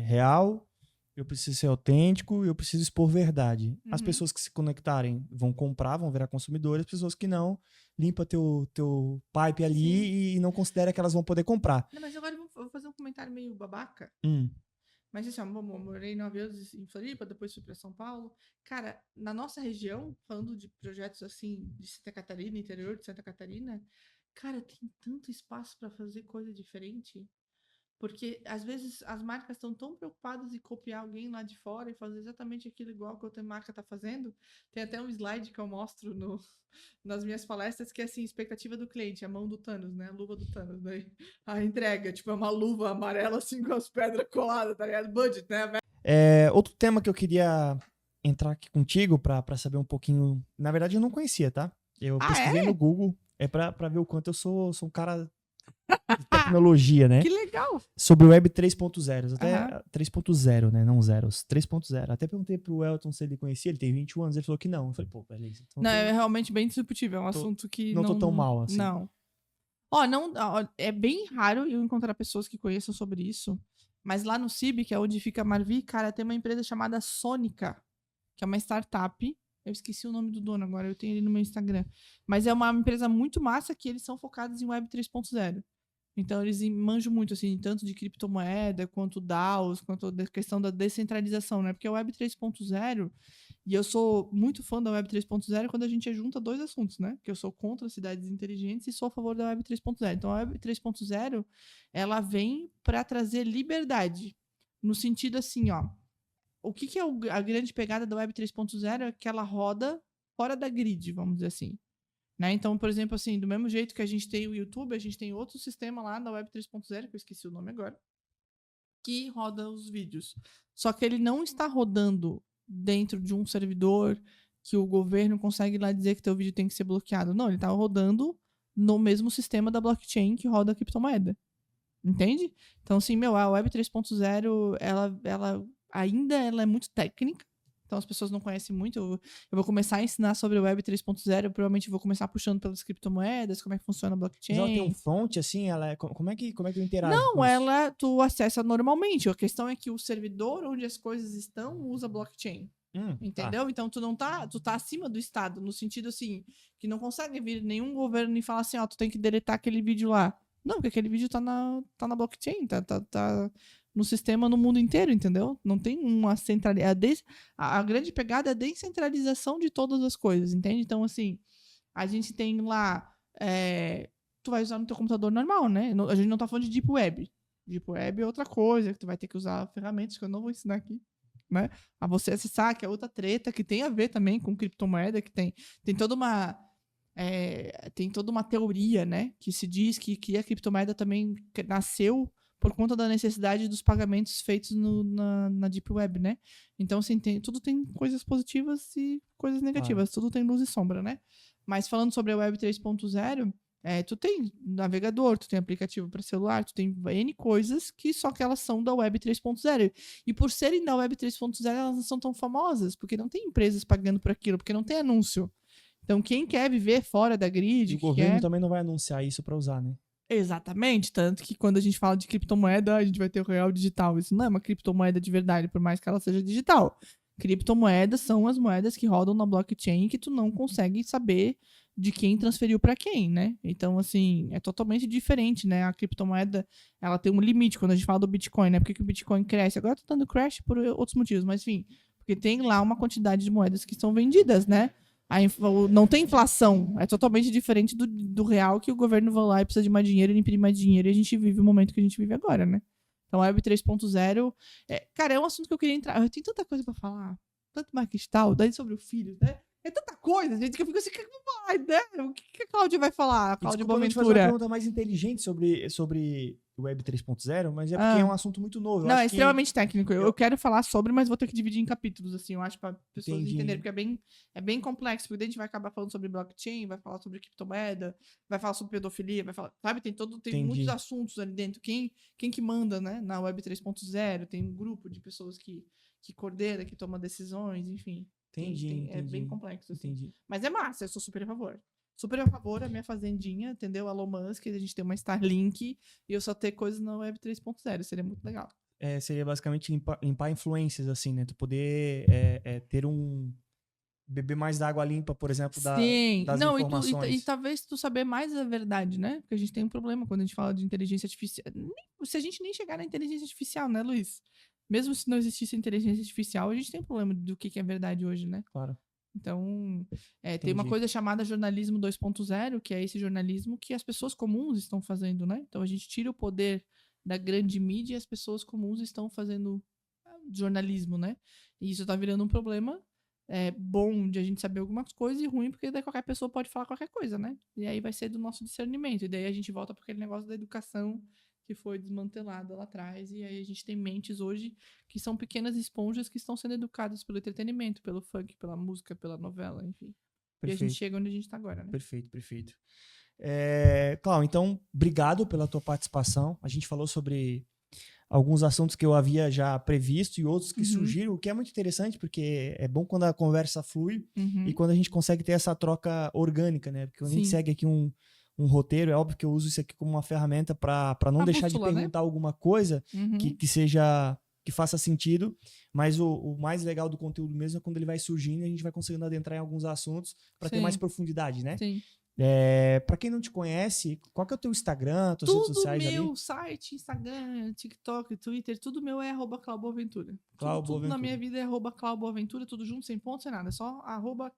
[SPEAKER 1] real, eu preciso ser autêntico, eu preciso expor verdade. As
[SPEAKER 2] Uhum.
[SPEAKER 1] pessoas que se conectarem vão comprar, vão virar consumidores, as pessoas que não, limpa teu pipe ali e não considera que elas vão poder comprar.
[SPEAKER 2] Não, mas agora eu vou fazer um comentário meio babaca. Mas assim, eu morei 9 anos em Floripa, depois fui para São Paulo. Cara, na nossa região, falando de projetos assim de Santa Catarina, interior de Santa Catarina, cara, tem tanto espaço para fazer coisa diferente. Porque às vezes as marcas estão tão preocupadas em copiar alguém lá de fora e fazer exatamente aquilo igual que a outra marca está fazendo. Tem até um slide que eu mostro nas minhas palestras que é assim, expectativa do cliente, a mão do Thanos, né? A luva do Thanos. Daí a entrega, tipo, é uma luva amarela assim com as pedras coladas, tá ligado? Budget, né?
[SPEAKER 1] Outro tema que eu queria entrar aqui contigo para saber um pouquinho. Na verdade, eu não conhecia, tá? Eu pesquisei no Google, para ver o quanto eu sou um cara de tecnologia, né?
[SPEAKER 2] Que legal!
[SPEAKER 1] Sobre o Web 3.0, até
[SPEAKER 2] Aham.
[SPEAKER 1] 3.0, né? Não zeros, 3.0. Até perguntei pro Elton se ele conhecia, ele tem 21 anos, ele falou que não. Eu falei, pô, beleza. Então
[SPEAKER 2] Não, é realmente bem disruptivo, é um
[SPEAKER 1] tô-
[SPEAKER 2] assunto que
[SPEAKER 1] não tô tão
[SPEAKER 2] não.
[SPEAKER 1] mal assim.
[SPEAKER 2] Não. Ó, não, ó, é bem raro eu encontrar pessoas que conheçam sobre isso. Mas lá no CIB, que é onde fica a Marvi, cara, tem uma empresa chamada Sônica, que é uma startup. Eu esqueci o nome do dono agora, eu tenho ele no meu Instagram. Mas é uma empresa muito massa que eles são focados em Web 3.0. Então, eles manjam muito, assim, tanto de criptomoeda, quanto DAOs, quanto da questão da descentralização, né? Porque a Web 3.0, e eu sou muito fã da Web 3.0 quando a gente junta dois assuntos, né? Que eu sou contra cidades inteligentes e sou a favor da Web 3.0. Então, a Web 3.0, ela vem para trazer liberdade. No sentido assim, ó. O que é a grande pegada da Web 3.0? É que ela roda fora da grid, vamos dizer assim. Né? Então, por exemplo, assim, do mesmo jeito que a gente tem o YouTube, a gente tem outro sistema lá na Web 3.0, que eu esqueci o nome agora, que roda os vídeos. Só que ele não está rodando dentro de um servidor que o governo consegue lá dizer que teu vídeo tem que ser bloqueado. Não, ele está rodando no mesmo sistema da blockchain que roda a criptomoeda. Entende? Então, assim, a Web 3.0, ela ainda ela é muito técnica. Então, as pessoas não conhecem muito. Eu vou começar a ensinar sobre a Web 3.0. Provavelmente vou começar puxando pelas criptomoedas, como é que funciona a
[SPEAKER 1] Mas ela tem um
[SPEAKER 2] blockchain.
[SPEAKER 1] front, assim, como é que eu interajo
[SPEAKER 2] Não,
[SPEAKER 1] com isso?
[SPEAKER 2] tu acessa normalmente. A questão é que o servidor onde as coisas estão usa blockchain.
[SPEAKER 1] Tá.
[SPEAKER 2] Entendeu? Então tu tá acima do Estado, no sentido assim, que não consegue vir nenhum governo e falar assim, ó, tu tem que deletar aquele vídeo lá. Não, porque aquele vídeo tá na blockchain, tá no sistema no mundo inteiro, entendeu? Não tem uma centralidade. A grande pegada é a descentralização de todas as coisas, entende? Então, assim, a gente tem lá. Tu vai usar no teu computador normal, né? A gente não tá falando de Deep Web. Deep Web é outra coisa, que tu vai ter que usar ferramentas que eu não vou ensinar aqui. Né? A você acessar, que é outra treta, que tem a ver também com criptomoeda, que tem toda uma. Tem toda uma teoria, né? Que se diz que a criptomoeda também nasceu por conta da necessidade dos pagamentos feitos na Deep Web, né? Então, assim, tudo tem coisas positivas e coisas negativas, tudo tem luz e sombra, né? Mas falando sobre a Web 3.0, tu tem navegador, tu tem aplicativo para celular, tu tem N coisas que só que elas são da Web 3.0. E por serem da Web 3.0, elas não são tão famosas, porque não tem empresas pagando por aquilo, porque não tem anúncio. Então, quem quer viver fora da grid...
[SPEAKER 1] E o governo também não vai anunciar isso para usar, né?
[SPEAKER 2] Exatamente, tanto que quando a gente fala de criptomoeda, a gente vai ter o real digital. Isso não é uma criptomoeda de verdade, por mais que ela seja digital. Criptomoedas são as moedas que rodam na blockchain que tu não consegue saber de quem transferiu para quem, né? Então, assim, é totalmente diferente, né? A criptomoeda, ela tem um limite quando a gente fala do Bitcoin, né? Por que o Bitcoin cresce? Agora tá dando crash por outros motivos, mas enfim, porque tem lá uma quantidade de moedas que são vendidas, né? Não tem inflação, é totalmente diferente do real, que o governo vai lá e precisa de mais dinheiro, ele imprime mais dinheiro, e a gente vive o momento que a gente vive agora, né? Então, a Web 3.0, cara, é um assunto que eu queria entrar. Eu tenho tanta coisa pra falar, tanto marketing tal, daí sobre o filho, né? É tanta coisa, gente, que eu fico assim, o que eu vou falar, né? O que a Cláudia vai falar? A Cláudia
[SPEAKER 1] Desculpa, eu te fazer uma
[SPEAKER 2] Boaventura.
[SPEAKER 1] pergunta mais inteligente sobre o Web 3.0, mas é porque é um assunto muito novo. Eu
[SPEAKER 2] Não,
[SPEAKER 1] acho
[SPEAKER 2] é extremamente técnico. Eu
[SPEAKER 1] eu-
[SPEAKER 2] quero falar sobre, mas vou ter que dividir em capítulos, assim, eu acho, para pessoas
[SPEAKER 1] Entendi.
[SPEAKER 2] entenderem, porque é bem complexo, porque daí a gente vai acabar falando sobre blockchain, vai falar sobre criptomoeda, vai falar sobre pedofilia, vai falar, sabe, tem
[SPEAKER 1] Entendi.
[SPEAKER 2] muitos assuntos ali dentro. Quem que manda, né, na Web 3.0, tem um grupo de pessoas que coordena, que toma decisões, enfim.
[SPEAKER 1] Entendi.
[SPEAKER 2] É bem complexo, assim.
[SPEAKER 1] Entendi.
[SPEAKER 2] Mas é massa, eu sou super a favor. Super a favor, a minha fazendinha, entendeu? Elon Musk, a gente tem uma Starlink e eu só ter coisas na Web 3.0, seria muito legal.
[SPEAKER 1] Seria basicamente limpar influências, assim, né? Tu poder ter beber mais da água limpa, por exemplo,
[SPEAKER 2] Sim,
[SPEAKER 1] das
[SPEAKER 2] não,
[SPEAKER 1] informações.
[SPEAKER 2] e talvez tu saber mais a verdade, né? Porque a gente tem um problema quando a gente fala de inteligência artificial. Se a gente nem chegar na inteligência artificial, né, Luiz? Mesmo se não existisse inteligência artificial, a gente tem um problema do que é verdade hoje, né?
[SPEAKER 1] Claro.
[SPEAKER 2] Então, tem
[SPEAKER 1] Entendi.
[SPEAKER 2] uma coisa chamada jornalismo 2.0, que é esse jornalismo que as pessoas comuns estão fazendo, né? Então, a gente tira o poder da grande mídia e as pessoas comuns estão fazendo jornalismo, né? E isso tá virando um problema bom de a gente saber algumas coisas e ruim porque daí qualquer pessoa pode falar qualquer coisa, né? E aí vai ser do nosso discernimento. E daí a gente volta para aquele negócio da educação que foi desmantelada lá atrás, e aí a gente tem mentes hoje que são pequenas esponjas que estão sendo educadas pelo entretenimento, pelo funk, pela música, pela novela, enfim.
[SPEAKER 1] Perfeito.
[SPEAKER 2] E a gente chega onde a gente tá agora, né?
[SPEAKER 1] Perfeito. Cláudio, então, obrigado pela tua participação. A gente falou sobre alguns assuntos que eu havia já previsto e outros que surgiram, o que é muito interessante, porque é bom quando a conversa flui e quando a gente consegue ter essa troca orgânica, né? Porque quando a gente segue aqui um roteiro, é óbvio que eu uso isso aqui como uma ferramenta para não deixar de perguntar, né, alguma coisa que faça sentido, mas o mais legal do conteúdo mesmo é quando ele vai surgindo e a gente vai conseguindo adentrar em alguns assuntos para ter mais profundidade, né?
[SPEAKER 2] Sim.
[SPEAKER 1] Para quem não te conhece, qual que é o teu Instagram, tuas redes sociais ali?
[SPEAKER 2] Tudo meu, site, Instagram, TikTok, Twitter, tudo meu é @ClauboAventura. Tudo na minha vida é @ClauboAventura, tudo junto, sem ponto, sem nada. É só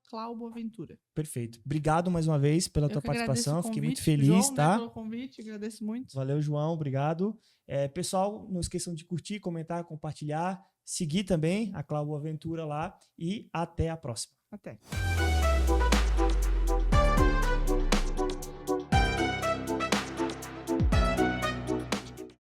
[SPEAKER 2] @ClauboAventura.
[SPEAKER 1] Perfeito. Obrigado mais uma vez pela tua participação. Fiquei muito feliz,
[SPEAKER 2] João,
[SPEAKER 1] tá?
[SPEAKER 2] né, pelo convite, agradeço muito.
[SPEAKER 1] Valeu, João, obrigado. Pessoal, não esqueçam de curtir, comentar, compartilhar, seguir também a ClauboAventura lá e até a próxima.
[SPEAKER 2] Até.